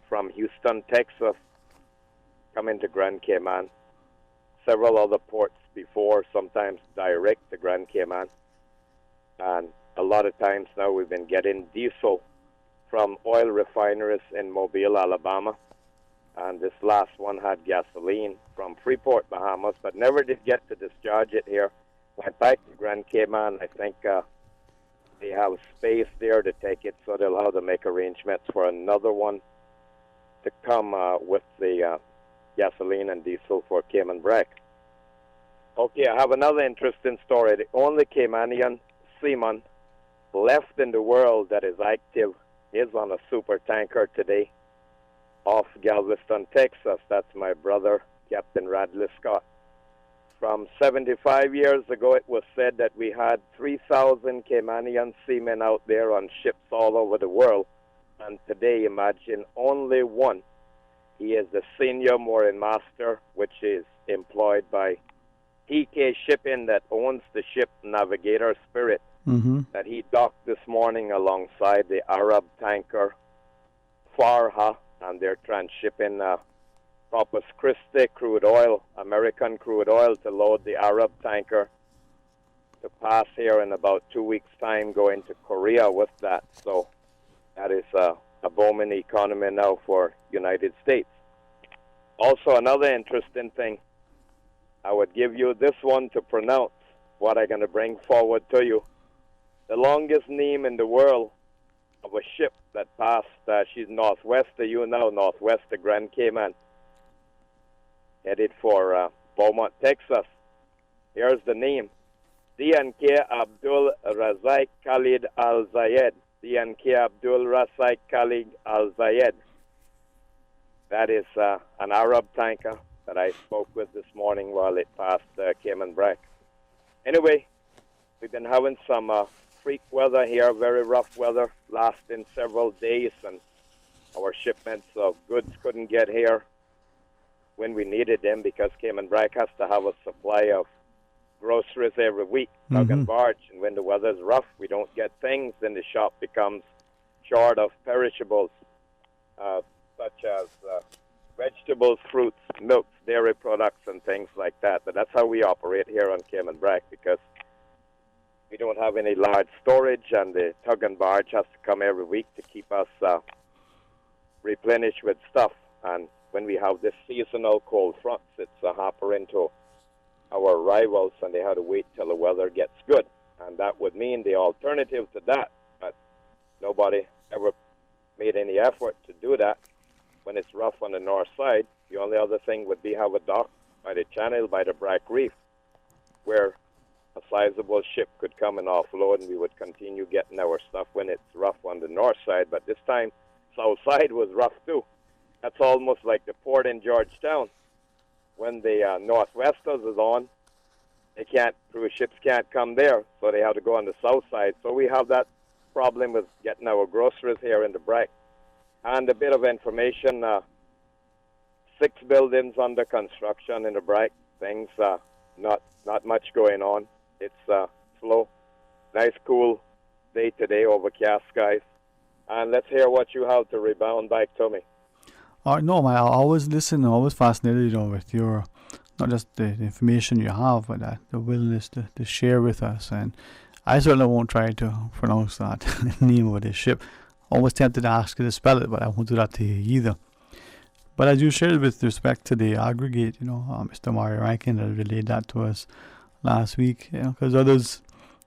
from Houston, Texas, coming to Grand Cayman. Several other ports before, sometimes direct to Grand Cayman. And a lot of times now we've been getting diesel from oil refineries in Mobile, Alabama. And this last one had gasoline from Freeport, Bahamas, but never did get to discharge it here. Went back to Grand Cayman. I think they have space there to take it, so they'll have to make arrangements for another one to come with the gasoline and diesel for Cayman Brac. Okay, I have another interesting story. The only Caymanian seaman left in the world that is active is on a super tanker today off Galveston, Texas. That's my brother, Captain Radley Scott. From 75 years ago, it was said that we had 3,000 Caymanian seamen out there on ships all over the world. And today, imagine only one. He is the senior mooring master, which is employed by TK Shipping that owns the ship Navigator Spirit, that he docked this morning alongside the Arab tanker Farha, and they're transshipping Corpus Christi crude oil, American crude oil, to load the Arab tanker to pass here in about 2 weeks' time, going to Korea with that. So that is a booming economy now for United States. Also, another interesting thing, I would give you this one to pronounce, what I'm going to bring forward to you. The longest name in the world of a ship that passed, she's northwest of you now, northwest of Grand Cayman, headed for Beaumont, Texas. Here's the name. DNK Abdul Razak Khalid Al Zayed. DNK Abdul Razak Khalid Al Zayed. That is an Arab tanker that I spoke with this morning while it passed Cayman Brac. Anyway, we've been having some freak weather here, very rough weather, lasting several days, and our shipments of goods couldn't get here when we needed them because Cayman Brac has to have a supply of groceries every week, tug and barge, and when the weather's rough, we don't get things, then the shop becomes short of perishables, such as vegetables, fruits, milks, dairy products, and things like that. But that's how we operate here on Cayman Brac because we don't have any large storage, and the tug and barge has to come every week to keep us replenished with stuff. And when we have this seasonal cold fronts, it's a hopper into our arrivals, and they have to wait till the weather gets good. And that would mean the alternative to that, but nobody ever made any effort to do that. When it's rough on the north side, the only other thing would be have a dock by the channel, by the Brac Reef, where a sizable ship could come and offload, and we would continue getting our stuff when it's rough on the north side. But this time, south side was rough too. That's almost like the port in Georgetown. When the Northwesters is on, cruise ships can't come there, so they have to go on the south side. So we have that problem with getting our groceries here in the Breck. And a bit of information, 6 buildings under construction in the Breck. Things, not much going on. It's slow. Nice, cool day today, overcast skies. And let's hear what you have to rebound back to me. No, man, I always listen, I'm always fascinated, with your, not just the information you have, but the willingness to share with us. And I certainly won't try to pronounce that name of this ship. Always tempted to ask you to spell it, but I won't do that to you either. But as you shared with respect to the aggregate, Mr. Mario Rankin relayed that to us last week, because others,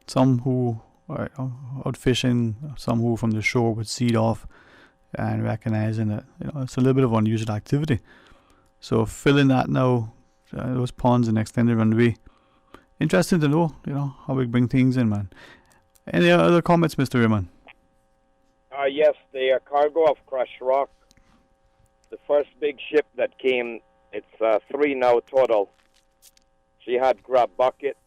some who are out fishing, some who from the shore would seed off and recognizing that, it's a little bit of unusual activity. So filling that now, those ponds and extended runway, interesting to know, how we bring things in, man. Any other comments, Mr. Raymond? Yes, the cargo of crushed rock, the first big ship that came, it's 3 now total. She had grab buckets,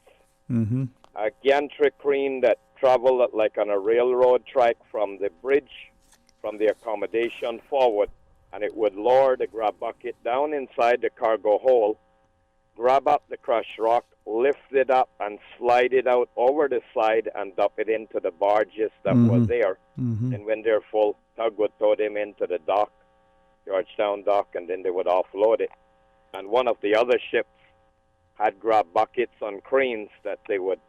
a gantry crane that traveled like on a railroad track from the bridge, from the accommodation forward, and it would lower the grab bucket down inside the cargo hold, grab up the crushed rock, lift it up, and slide it out over the side and dump it into the barges that were there. And when they're full, tug would tow them into the dock, Georgetown dock, and then they would offload it. And one of the other ships had grab buckets on cranes that they would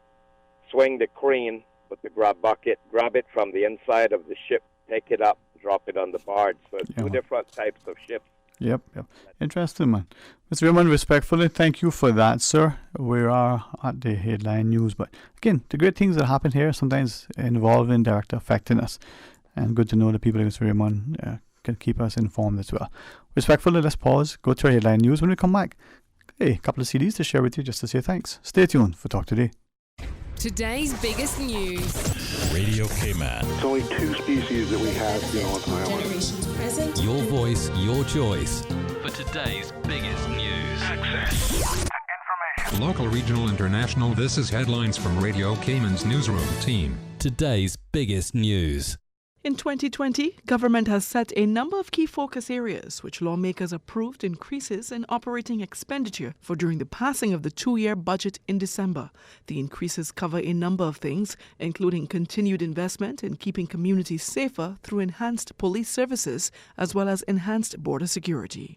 swing the crane with the grab bucket, grab it from the inside of the ship, take it up, drop it on the barge. So it's 2 different types of ships. Yep. Interesting, man. Mr. Raymond, respectfully, thank you for that, sir. We are at the headline news. But again, the great things that happen here sometimes involve indirect affecting us. And good to know that people like Mr. Raymond can keep us informed as well. Respectfully, let's pause, go to our headline news. When we come back, a couple of CDs to share with you just to say thanks. Stay tuned for Talk Today. Today's biggest news. Radio K-Man. It's only 2 species that we have here on the island. Generations present. Your voice, your choice. For today's biggest news. Access. Local, regional, international, this is headlines from Radio Cayman's newsroom team. Today's biggest news. In 2020, government has set a number of key focus areas which lawmakers approved increases in operating expenditure for during the passing of the 2-year budget in December. The increases cover a number of things, including continued investment in keeping communities safer through enhanced police services as well as enhanced border security.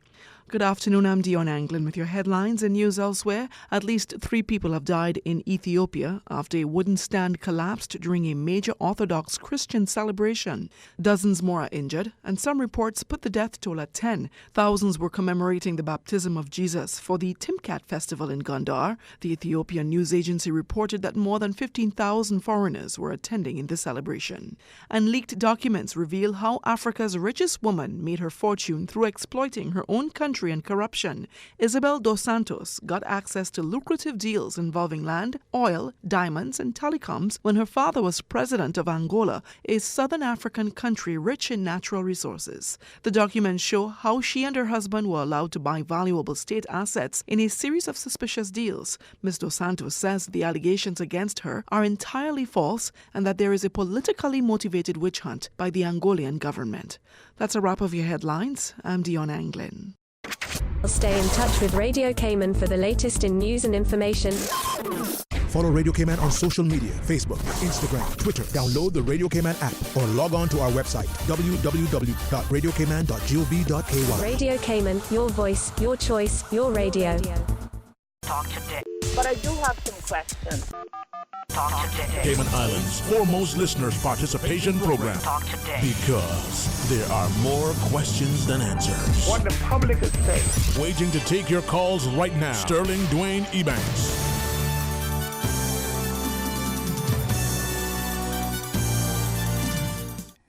Good afternoon, I'm Dion Anglin with your headlines and news elsewhere. At least 3 people have died in Ethiopia after a wooden stand collapsed during a major Orthodox Christian celebration. Dozens more are injured, and some reports put the death toll at 10. Thousands were commemorating the baptism of Jesus for the Timkat festival in Gondar. The Ethiopian news agency reported that more than 15,000 foreigners were attending in the celebration. And leaked documents reveal how Africa's richest woman made her fortune through exploiting her own country and corruption. Isabel dos Santos got access to lucrative deals involving land, oil, diamonds, and telecoms when her father was president of Angola, a southern African country rich in natural resources. The documents show how she and her husband were allowed to buy valuable state assets in a series of suspicious deals. Ms. dos Santos says the allegations against her are entirely false and that there is a politically motivated witch hunt by the Angolan government. That's a wrap of your headlines. I'm Dion Anglin. Stay in touch with Radio Cayman for the latest in news and information. Follow Radio Cayman on social media, Facebook, Instagram, Twitter. Download the Radio Cayman app or log on to our website, www.radiocayman.gov.ky. Radio Cayman, your voice, your choice, your radio. Talk today. But I do have some questions. Talk today. Cayman Islands' foremost listeners' participation program. Talk today. Because there are more questions than answers. What the public is saying. Waging to take your calls right now. Sterling Dwayne Ebanks.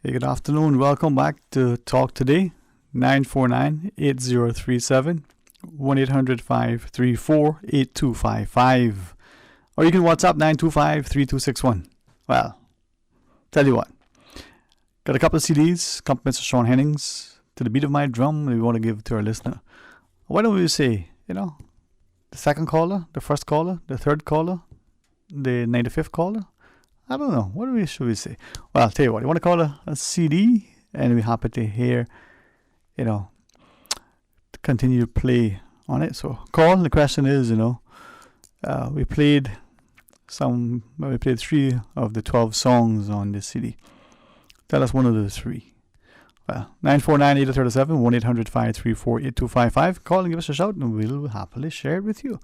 Hey, good afternoon. Welcome back to Talk Today. 949-8037. 1-800-534-8255. Or you can WhatsApp 925-3261. Well, tell you what. Got a couple of CDs, compliments of Sean Hennings, to the beat of my drum we want to give to our listener. Why don't we say, the second caller, the first caller, the third caller, the 95th caller, I don't know. What should we say? Well, I'll tell you what. You want to call a CD, and we're happy to hear, to continue to play on it. So call. The question is, we played 3 of the 12 songs on this CD. Tell us one of the 3. Well, 949-837, 1-800-534-8255. Call and give us a shout, and we'll happily share it with you.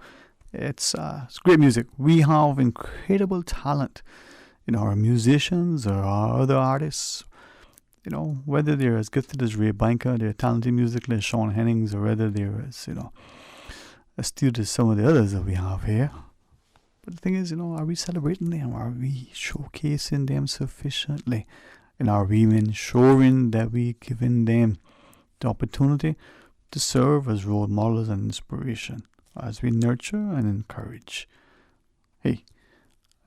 It's great music. We have incredible talent. Our musicians or our other artists, whether they're as gifted as Ray Banker, they're talented musically as Sean Hennings, or whether they're as, astute as some of the others that we have here. But the thing is, are we celebrating them? Are we showcasing them sufficiently? And are we ensuring that we're giving them the opportunity to serve as role models and inspiration as we nurture and encourage? Hey,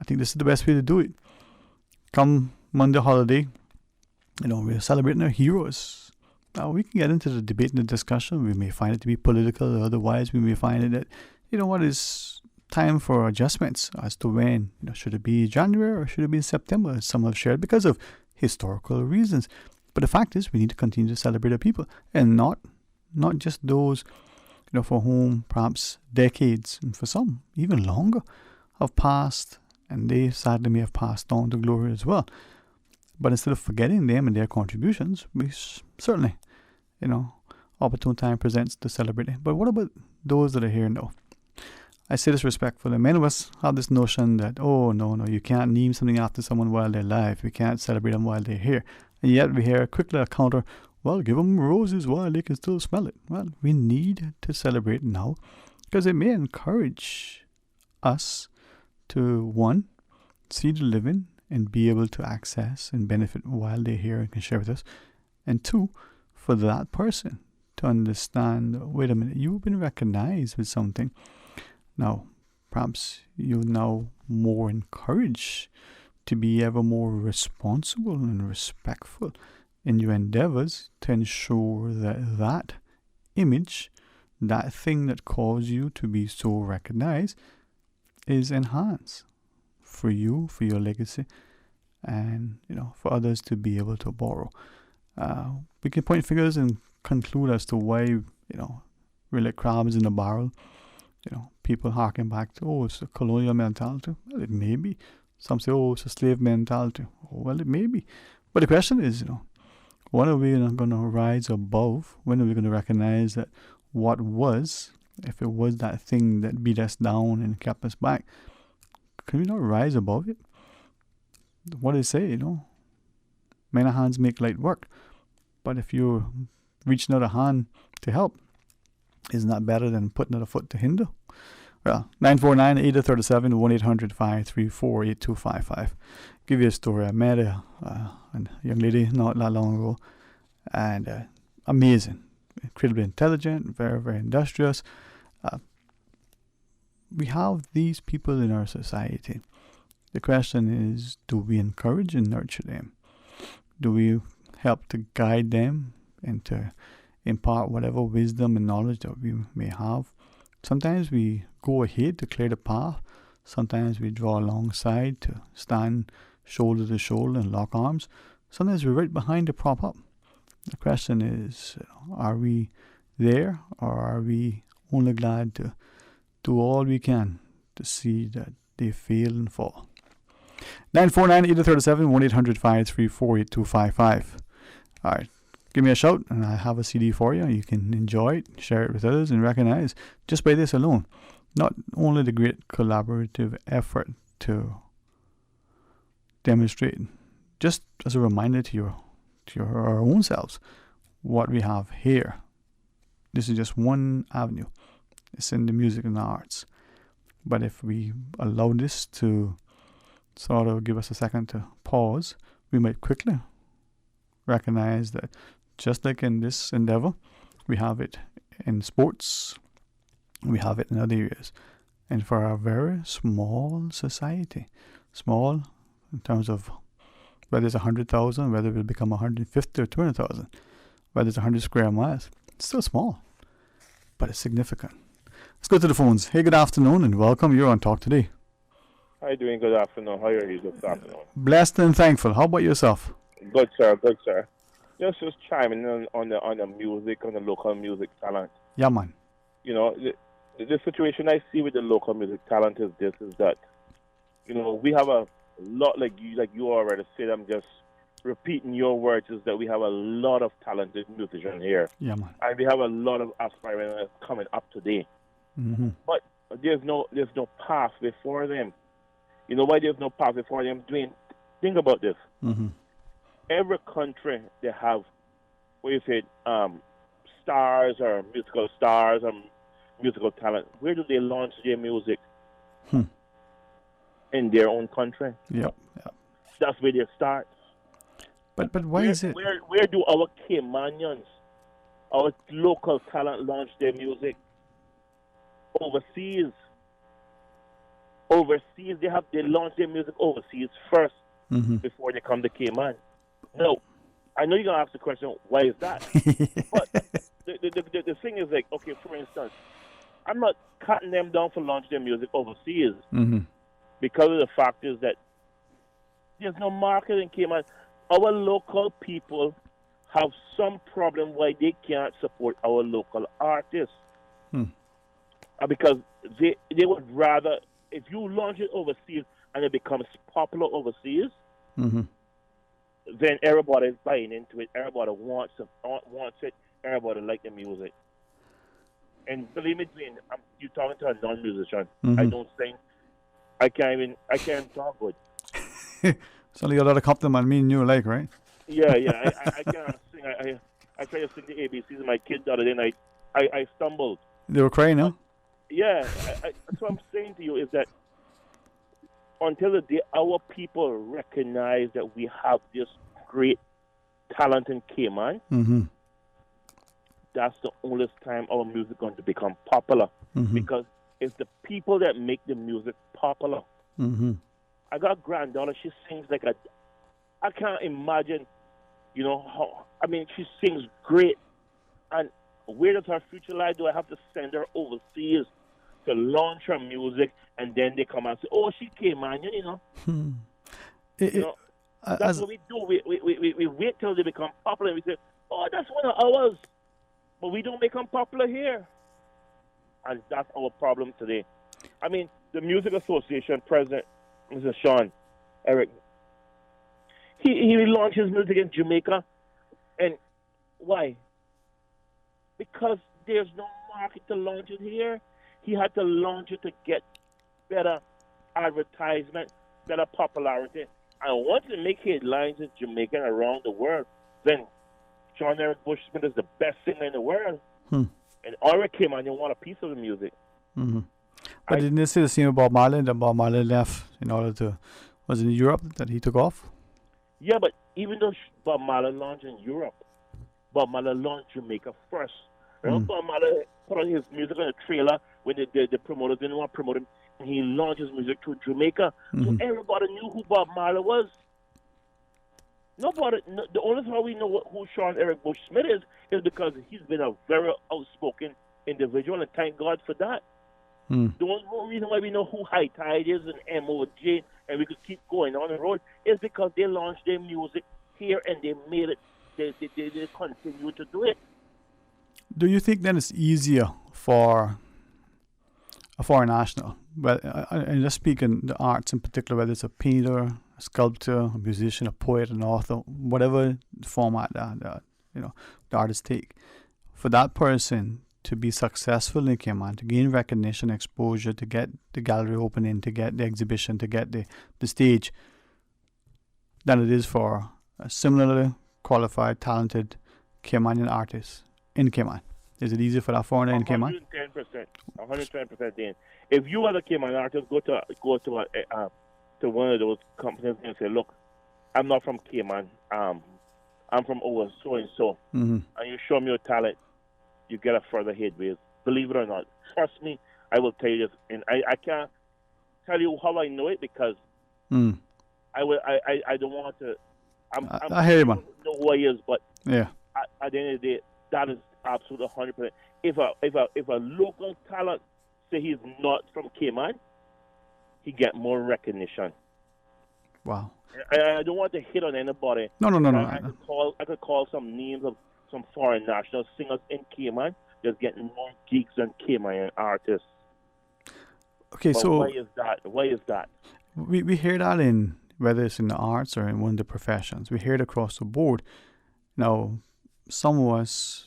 I think this is the best way to do it. Come Monday holiday, we're celebrating our heroes. Now, we can get into the debate and the discussion. We may find it to be political, or otherwise we may find it that, it's time for adjustments as to when. Should it be January or should it be September, as some have shared, because of historical reasons. But the fact is, we need to continue to celebrate our people, and not just those, for whom perhaps decades, and for some even longer, have passed, and they sadly may have passed on to glory as well. But instead of forgetting them and their contributions, we certainly, opportune time presents to celebrate them. But what about those that are here now? I say this respectfully. Many of us have this notion that, oh, no, you can't name something after someone while they're alive. We can't celebrate them while they're here. And yet we hear quickly a counter, well, give them roses while they can still smell it. Well, we need to celebrate now, because it may encourage us to, 1, see the living and be able to access and benefit while they're here and can share with us. And 2, for that person to understand, wait a minute, you've been recognized with something. Now, perhaps you're now more encouraged to be ever more responsible and respectful in your endeavors to ensure that image, that thing that caused you to be so recognized, is enhanced for you, for your legacy, and for others to be able to borrow. We can point fingers and conclude as to why we're like crabs in a barrel. People harken back to, it's a colonial mentality. Well, it may be. Some say, it's a slave mentality. Well, it may be. But the question is, when are we going to rise above? When are we going to recognize that what was, if it was that thing that beat us down and kept us back, can we not rise above it? What they say, many hands make light work. But if you're reaching out a hand to help, isn't that better than putting out a foot to hinder? Well, 949-837, 1-800-534-8255. Give you a story. I met a young lady not that long ago, and amazing, incredibly intelligent, very, very industrious. We have these people in our society. The question is, do we encourage and nurture them? Do we help to guide them and to impart whatever wisdom and knowledge that we may have? Sometimes we go ahead to clear the path. Sometimes we draw alongside to stand shoulder to shoulder and lock arms. Sometimes we're right behind to prop up. The question is, are we there, or are we only glad to do all we can to see that they fail and fall? 949-837, 1-800-534-8255. All right. Give me a shout, and I have a CD for you. You can enjoy it, share it with others, and recognize, just by this alone, not only the great collaborative effort to demonstrate, just as a reminder to our own selves, what we have here. This is just one avenue. It's in the music and the arts. But if we allow this to sort of give us a second to pause, we might quickly recognize that just like in this endeavor, we have it in sports, we have it in other areas. And for our very small society, small in terms of whether it's 100,000, whether it will become 150 or 200,000, whether it's 100 square miles, it's still small, but it's significant. Let's go to the phones. Hey, good afternoon and welcome. You're on Talk Today. How are you doing? Good afternoon. How are you this afternoon? Blessed and thankful. How about yourself? Good, sir. Good, sir. Just chiming in on the music, on the local music talent. Yeah, man. You know, the situation I see with the local music talent is this: is that, you know, we have a lot, like you already said. I'm just repeating your words. Is that we have a lot of talented musicians here, Yeah, man. and we have a lot of aspiring coming up today. Mm-hmm. But there's no path before them. You know why there's no path before them? Dwayne, think about this. Mm-hmm. Every country they have, what you say, stars or musical talent. Where do they launch their music? In their own country. Yep. That's where they start. But why is it? Where do our Caymanians, our local talent, launch their music? Overseas. Overseas, they launch their music overseas first before they come to Cayman. No, I know you're gonna ask the question, why is that? But the thing is, like, okay, for instance, I'm not cutting them down for launching their music overseas because of the fact is that there's no market in Cayman. Our local people have some problem why they can't support our local artists. Because they would rather, if you launch it overseas and it becomes popular overseas, then everybody's buying into it. Everybody wants it. Everybody like the music. And believe me, Dwayne, you're talking to a non-musician. I don't sing. I can't talk good. So you got a lot of compliment me and you like, right? Yeah. I can't sing. I tried to sing the ABCs with my kid the other day, and I stumbled. They were crying, huh? Yeah, that's what I'm saying to you is that until the day our people recognize that we have this great talent in Cayman, that's the only time our music is going to become popular. Because it's the people that make the music popular. I got a granddaughter, she sings like I can't imagine, you know, she sings great. And where does her future lie? Do I have to send her overseas to launch her music, and then they come and say, "Oh, she came, man," you know? That's what we do. We wait till they become popular, and we say, "Oh, that's one of ours," but we don't make them popular here, and that's our problem today. I mean, the Music Association president, Mr. Sean Eric, he launched his music in Jamaica, and why? Because there's no market to launch it here. He had to launch it to get better advertisement, better popularity. And once it make headlines in Jamaica and around the world, then John Eric Bush Smith is the best singer in the world. And Eric came and you want a piece of the music. But didn't they say the same about Marley? That Bob Marley left in order to, was it in Europe that he took off? Yeah, but even though Bob Marley launched in Europe, Bob Marley launched Jamaica first. Remember Bob Marley put on his music on a trailer when the promoters didn't want to promote him, and he launched his music to Jamaica. So everybody knew who Bob Marley was. The only time we know who Sean Eric Bush Smith is because he's been a very outspoken individual, and thank God for that. The only reason why we know who High Tide is and MOJ, and we could keep going on the road, is because they launched their music here and they made it. They continue to do it. Do you think then it's easier for a foreign national, but and just speaking the arts in particular, whether it's a painter, a sculptor, a musician, a poet, an author, whatever format that the artists take, for that person to be successful in Cayman, to gain recognition, exposure, to get the gallery opening, to get the exhibition, to get the stage, than it is for a similarly qualified, talented Caymanian artist in Cayman? Is it easier for that foreigner in Cayman? 110%, Dan. If you as a Cayman artist go to one of those companies and say, "Look, I'm not from Cayman. I'm from over so and so," and you show me your talent, you get a further headways. Believe it or not, trust me, I will tell you this, and I can't tell you how I know it because I don't want to. I hear you, man. Know who he is, but yeah, at the end of the day, that is absolutely 100%. If a local talent say he's not from Cayman, he get more recognition. Wow. I don't want to hit on anybody. No. I could call some names of some foreign national singers in Cayman just getting more gigs than Cayman artists. Okay, but so why is that? We hear that in whether it's in the arts or in one of the professions. We hear it across the board. Now, some of us,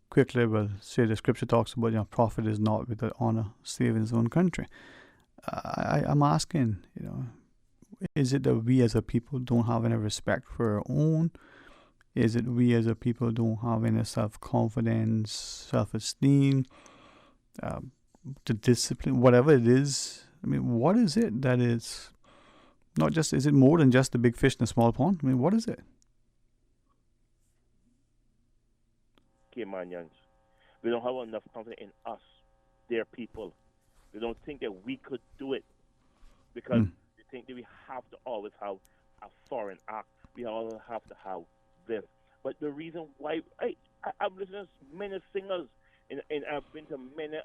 quickly will say the scripture talks about, prophet is not without honor, save in his own country. I'm asking, is it that we as a people don't have any respect for our own? Is it we as a people don't have any self-confidence, self-esteem, the discipline, whatever it is? I mean, what is it that is not just, is it more than just the big fish in a small pond? I mean, what is it? Caymanians, we don't have enough confidence in us, their people. We don't think that we could do it because we think that we have to always have a foreign act. We always have to have this. But the reason why I've listened to many singers and I've been to many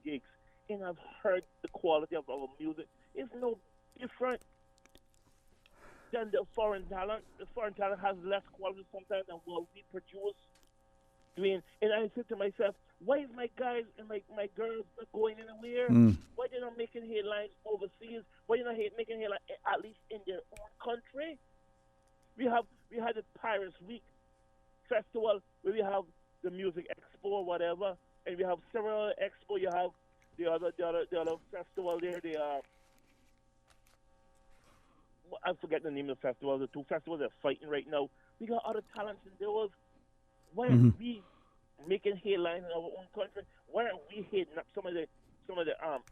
gigs and I've heard the quality of our music is no different than the foreign talent. The foreign talent has less quality sometimes than what we produce. And I said to myself, why is my guys and my girls not going anywhere? Why they not making headlines overseas? Why they not making headlines at least in their own country? We had the Pirates Week festival where we have the music expo or whatever, and we have several other expo. You have the other festival there. I forget the name of the festival. The two festivals are fighting right now. We got other talents in those. Why aren't we making headlines in our own country? Why aren't we hitting up some of the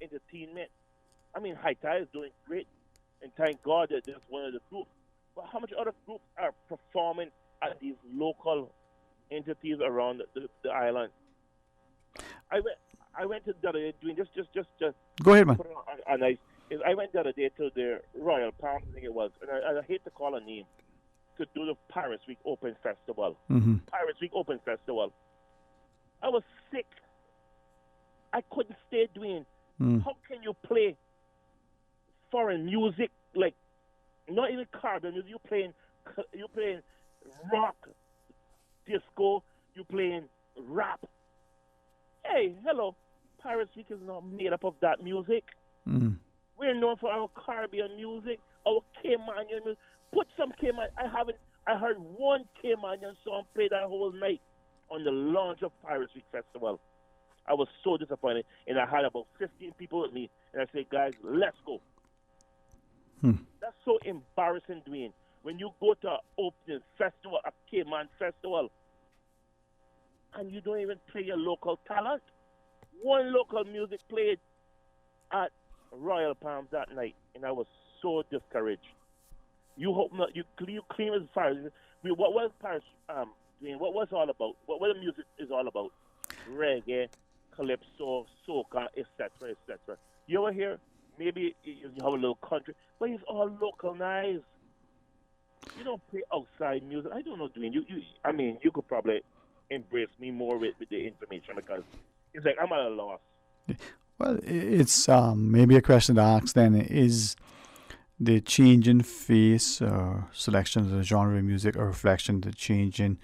entertainment? I mean, Haiti is doing great, and thank God that there's one of the groups. But how much other groups are performing at these local entities around the island? I went to the other day doing just go ahead, man. Put on ice. I went the other day to the Royal Palm, I think it was, and I hate to call a name, to do the Pirates Week Open Festival. Pirates Week Open Festival. I was sick. I couldn't stay doing. How can you play foreign music, like not even carbon music? You playing rock, disco. You playing rap. Hey, hello. Pirates Week is not made up of that music. We're known for our Caribbean music, our Caymanian music. Put some Cayman. I heard one Caymanian song played that whole night on the launch of Pirates Week Festival. I was so disappointed, and I had about 15 people with me, and I said, guys, let's go. That's so embarrassing, Dwayne. When you go to an opening festival, a Cayman festival, and you don't even play your local talent. One local music played at Royal Palms that night, and I was so discouraged. You hope not. You claim as far as what was Paris? What was all about? What the music is all about? Reggae, calypso, soca, etc., etc. You ever hear? Maybe you have a little country, but it's all localized. You don't play outside music. I don't know, Dwayne. You could probably embrace me more with the information because it's like I'm at a loss. Well, it's maybe a question to ask then is the change in face or selection of the genre of music a reflection of the change in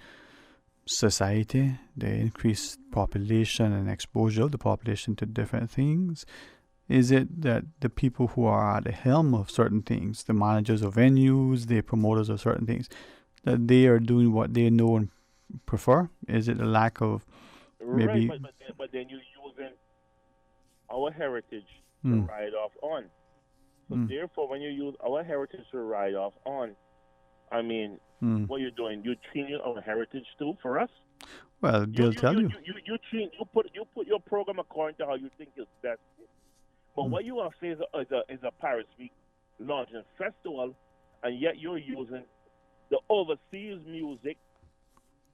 society, the increased population and exposure of the population to different things? Is it that the people who are at the helm of certain things, the managers of venues, the promoters of certain things, that they are doing what they know and prefer? Is it a lack of maybe... Right, but then you're using our heritage to ride off on. So therefore, when you use our heritage to ride off on, I mean, what you're doing, you're treating our heritage too for us. Well, they'll tell you. You put your program according to how you think is best. But what you want to say is a Pirates Week launching festival, and yet you're using the overseas music,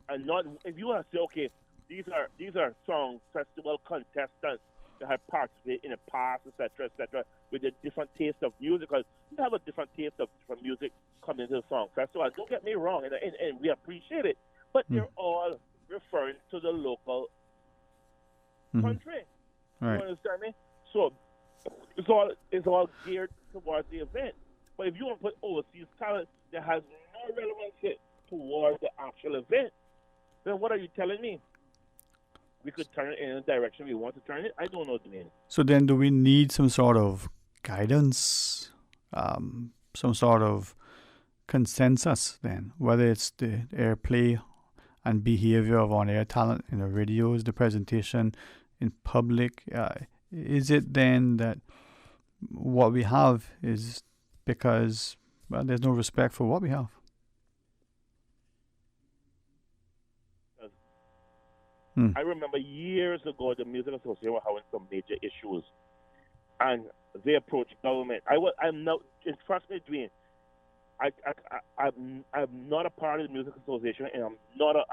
and not if you want to say, okay, these are song festival contestants that have participated in the past, etc., with a different taste of music, because you have a different taste of music coming into the song festival. Don't get me wrong, and we appreciate it, but they're all referring to the local country. Right. You understand me? So it's all geared towards the event. But if you want to put overseas talent that has no relevance towards the actual event, then what are you telling me? We could turn it in the direction we want to turn it? I don't know, Dwayne. So then do we need some sort of guidance, some sort of consensus then, whether it's the airplay and behavior of on-air talent in the radios, the presentation in public? Is it then that what we have is because, well, there's no respect for what we have? I remember years ago the Music Association was having some major issues, and they approached government. I'm not. Trust me, Dwayne. I'm not a part of the Music Association, and I'm not a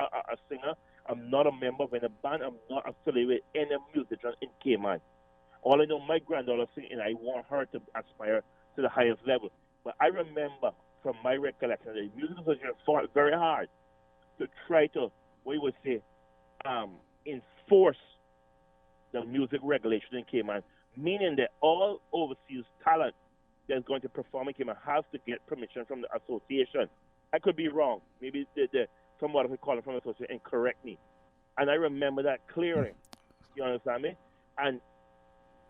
singer. I'm not a member of any band. I'm not affiliated with any musician in Cayman. All I know, my granddaughter sings, and I want her to aspire to the highest level. But I remember, from my recollection, the Music Association fought very hard to try to, what you would say, enforce the music regulation in Cayman, meaning that all overseas talent that's going to perform in Cayman has to get permission from the association. I could be wrong. Maybe someone who call it from the association and correct me. And I remember that clearly. You understand me? And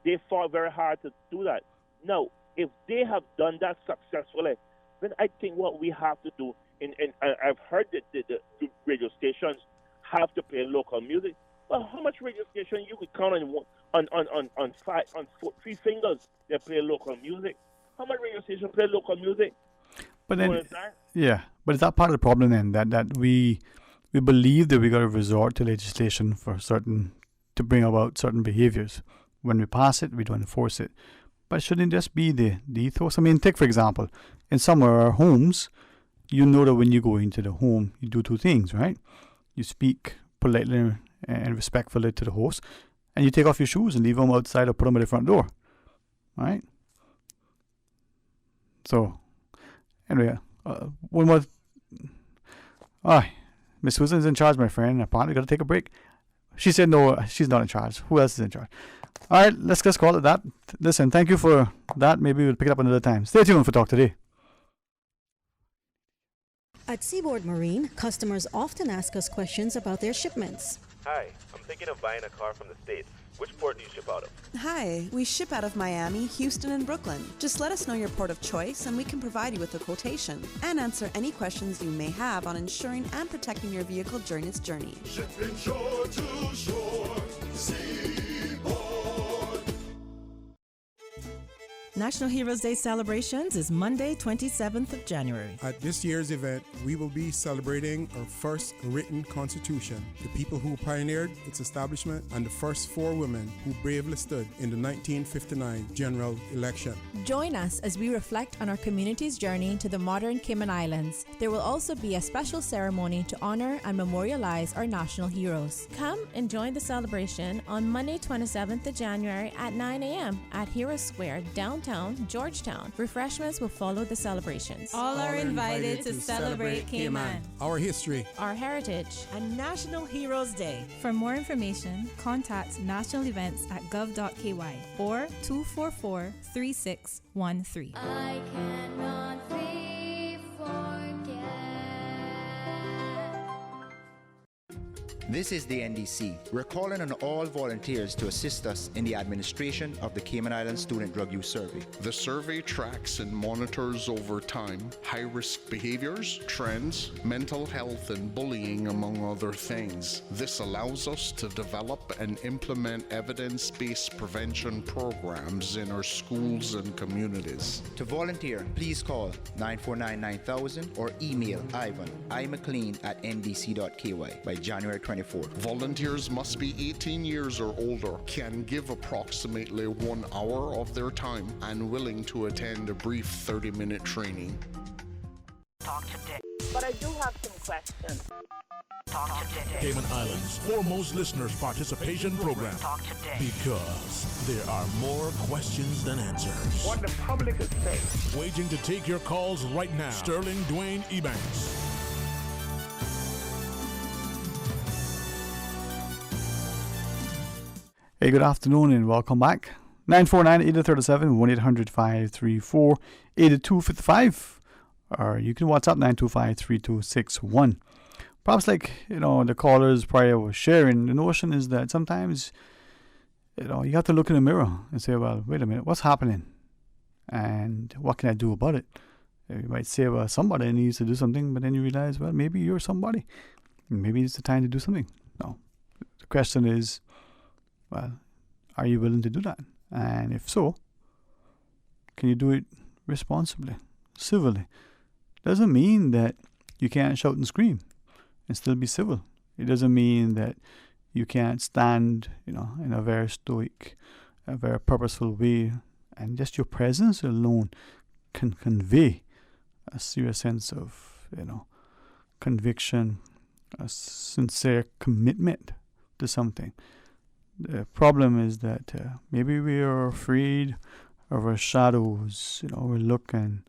they fought very hard to do that. Now, if they have done that successfully, then I think what we have to do, and I've heard that the radio stations have to play local music. Well, how much radio station you could count on three fingers that play local music? How much radio station play local music? But then, but is that part of the problem then, that we believe that we got to resort to legislation to bring about certain behaviors? When we pass it, we don't enforce it. But shouldn't it just be the ethos? I mean, take for example, in some of our homes, you know that when you go into the home, you do two things, right? You speak politely and respectfully to the host, and you take off your shoes and leave them outside or put them at the front door, right? So, anyway, one more. Miss Susan's in charge, my friend. Apparently, got to take a break. She said no, she's not in charge. Who else is in charge? All right, let's just call it that. Listen, thank you for that. Maybe we'll pick it up another time. Stay tuned for Talk Today. At Seaboard Marine, customers often ask us questions about their shipments. Hi, I'm thinking of buying a car from the States. Which port do you ship out of? Hi, we ship out of Miami, Houston, and Brooklyn. Just let us know your port of choice and we can provide you with a quotation and answer any questions you may have on ensuring and protecting your vehicle during its journey. Shipping shore to shore, Seaboard. National Heroes Day celebrations is Monday, 27th of January. At this year's event, we will be celebrating our first written constitution, the people who pioneered its establishment, and the first 4 women who bravely stood in the 1959 general election. Join us as we reflect on our community's journey to the modern Cayman Islands. There will also be a special ceremony to honor and memorialize our national heroes. Come and join the celebration on Monday, 27th of January at 9 a.m. at Hero Square, downtown Georgetown. Refreshments will follow the celebrations. All are invited to celebrate Cayman, our history, our heritage, and National Heroes Day. For more information, contact national events at gov.ky or 244-3613. I cannot be forget. This is the NDC. We're calling on all volunteers to assist us in the administration of the Cayman Islands Student Drug Use Survey. The survey tracks and monitors over time high-risk behaviors, trends, mental health, and bullying, among other things. This allows us to develop and implement evidence-based prevention programs in our schools and communities. To volunteer, please call 949-9000 or email iMcLean@ndc.ky by January 24th. Volunteers must be 18 years or older, can give approximately 1 hour of their time, and willing to attend a brief 30-minute training. Talk today. But I do have some questions. Talk today. Cayman Islands' foremost listeners' participation program. Talk today. Because there are more questions than answers. What the public is saying. Waiting to take your calls right now. Sterling Dwayne Ebanks. Hey, good afternoon and welcome back. 949-8037, 1-800-534-8255. Or you can WhatsApp 925-3261. Perhaps like, the callers prior was sharing, the notion is that sometimes, you have to look in the mirror and say, well, wait a minute, what's happening? And what can I do about it? You might say, well, somebody needs to do something, but then you realize, well, maybe you're somebody. Maybe it's the time to do something. No. The question is, well, are you willing to do that? And if so, can you do it responsibly, civilly? Doesn't mean that you can't shout and scream and still be civil. It doesn't mean that you can't stand, in a very stoic, a very purposeful way, and just your presence alone can convey a serious sense of, conviction, a sincere commitment to something. The problem is that maybe we are afraid of our shadows. We look and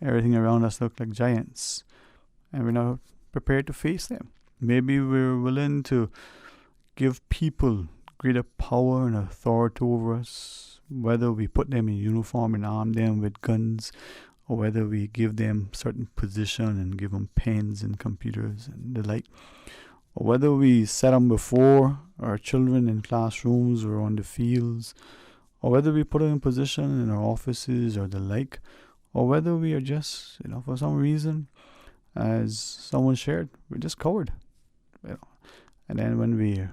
everything around us look like giants, and we're not prepared to face them. Maybe we're willing to give people greater power and authority over us, whether we put them in uniform and arm them with guns, or whether we give them certain position and give them pens and computers and the like, or whether we set them before our children in classrooms or on the fields, or whether we put them in position in our offices or the like, or whether we are just, for some reason, as someone shared, we're just coward. And then when we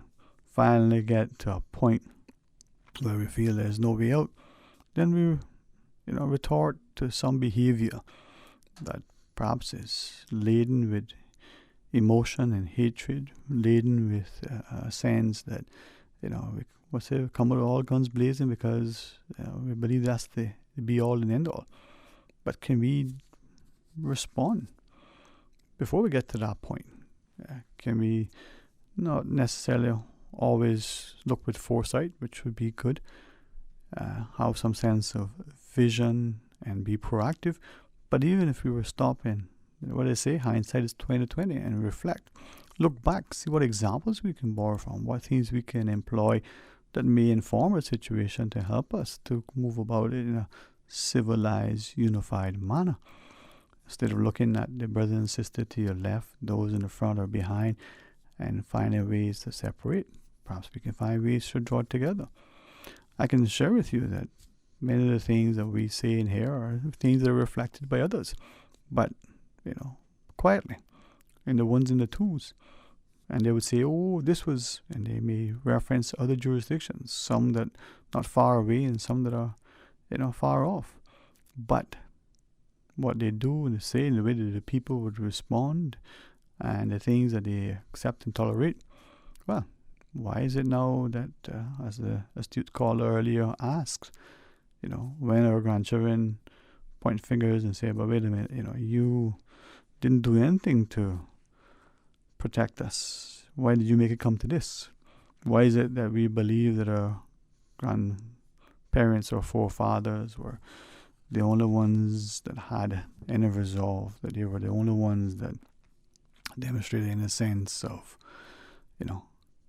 finally get to a point where we feel there's no way out, then we, retort to some behavior that perhaps is laden with emotion and hatred, laden with a sense that, we come with all guns blazing because we believe that's the be all and end all. But can we respond before we get to that point? Can we not necessarily always look with foresight, which would be good, have some sense of vision and be proactive, but even if we were stopping, what they say, hindsight is 20/20, and reflect, look back, see what examples we can borrow from, what things we can employ that may inform our situation to help us to move about it in a civilized, unified manner. Instead of looking at the brother and sister to your left, those in the front or behind, and finding ways to separate, perhaps we can find ways to draw together. I can share with you that many of the things that we say in here are things that are reflected by others, but, quietly, and the ones and the twos. And they would say, oh, this was, and they may reference other jurisdictions, some that not far away and some that are, far off. But what they do and they say and the way that the people would respond and the things that they accept and tolerate, well, why is it now that, as the astute caller earlier asked, when our grandchildren point fingers and say, but wait a minute, you didn't do anything to protect us. Why did you make it come to this? Why is it that we believe that our grandparents or forefathers were the only ones that had any resolve, that they were the only ones that demonstrated in a sense of,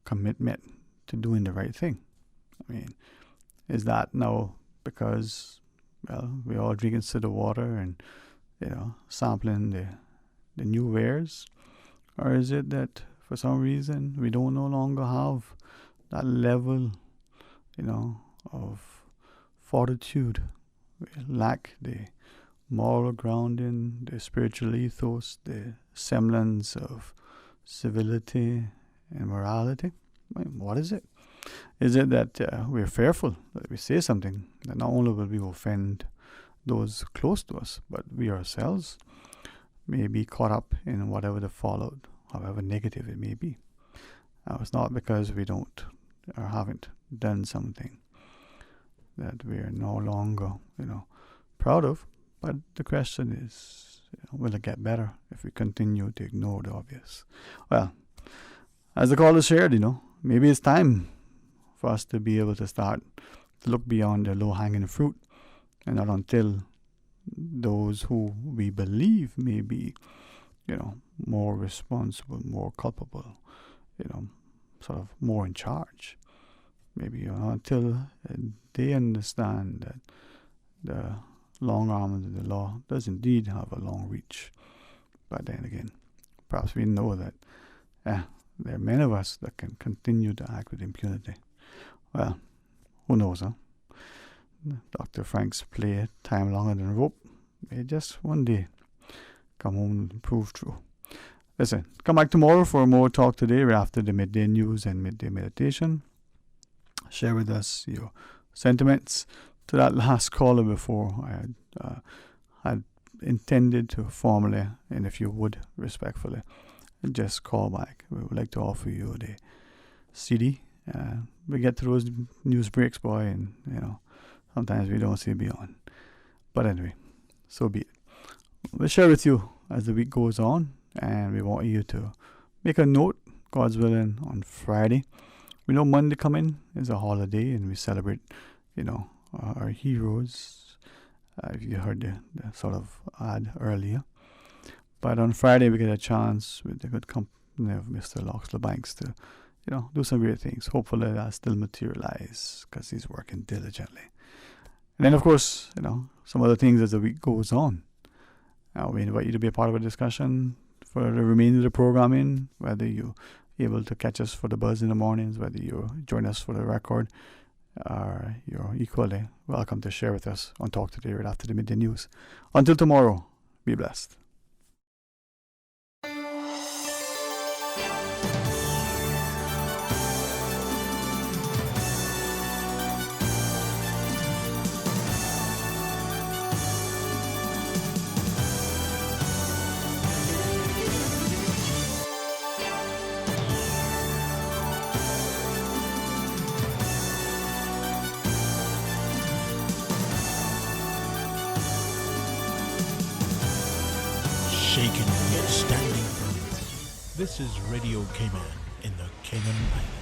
commitment to doing the right thing? I mean, is that now because, we all drinking soda water and, sampling the new wares? Or is it that for some reason we don't no longer have that level, of fortitude? We lack the moral grounding, the spiritual ethos, the semblance of civility and morality. I mean, what is it? Is it that we're fearful that we say something that not only will we offend those close to us, but we ourselves may be caught up in whatever the fallout, however negative it may be? It's not because we don't or haven't done something that we are no longer, proud of, but the question is, will it get better if we continue to ignore the obvious? Well, as the caller shared, maybe it's time for us to be able to start to look beyond the low-hanging fruit, and not until those who we believe may be, more responsible, more culpable, sort of more in charge. maybe until they understand that the long arm of the law does indeed have a long reach. But then again, perhaps we know that there are many of us that can continue to act with impunity. Well, who knows, huh? Dr. Frank's play time longer than rope may just one day come home and prove true. Listen, come back tomorrow for more Talk Today right after the midday news and midday meditation. Share with us your sentiments. To that last caller before, I had intended to formally, and if you would, respectfully, just call back. We would like to offer you the CD. We get to those news breaks, boy, and sometimes we don't see beyond. But anyway, so be it. We'll share with you as the week goes on, and we want you to make a note, God's willing, on Friday. We know Monday coming is a holiday, and we celebrate, our heroes. If you heard the sort of ad earlier. But on Friday, we get a chance with the good company of Mr. Loxley Banks to, do some great things. Hopefully that still materialize because he's working diligently. And then, of course, some other things as the week goes on. We invite you to be a part of a discussion for the remainder of the programming, whether you're able to catch us for the buzz in the mornings, whether you join us for the record, or you're equally welcome to share with us on Talk Today right after the midday news. Until tomorrow, be blessed. Shaken yet standing firm. This is Radio Cayman in the Cayman Islands.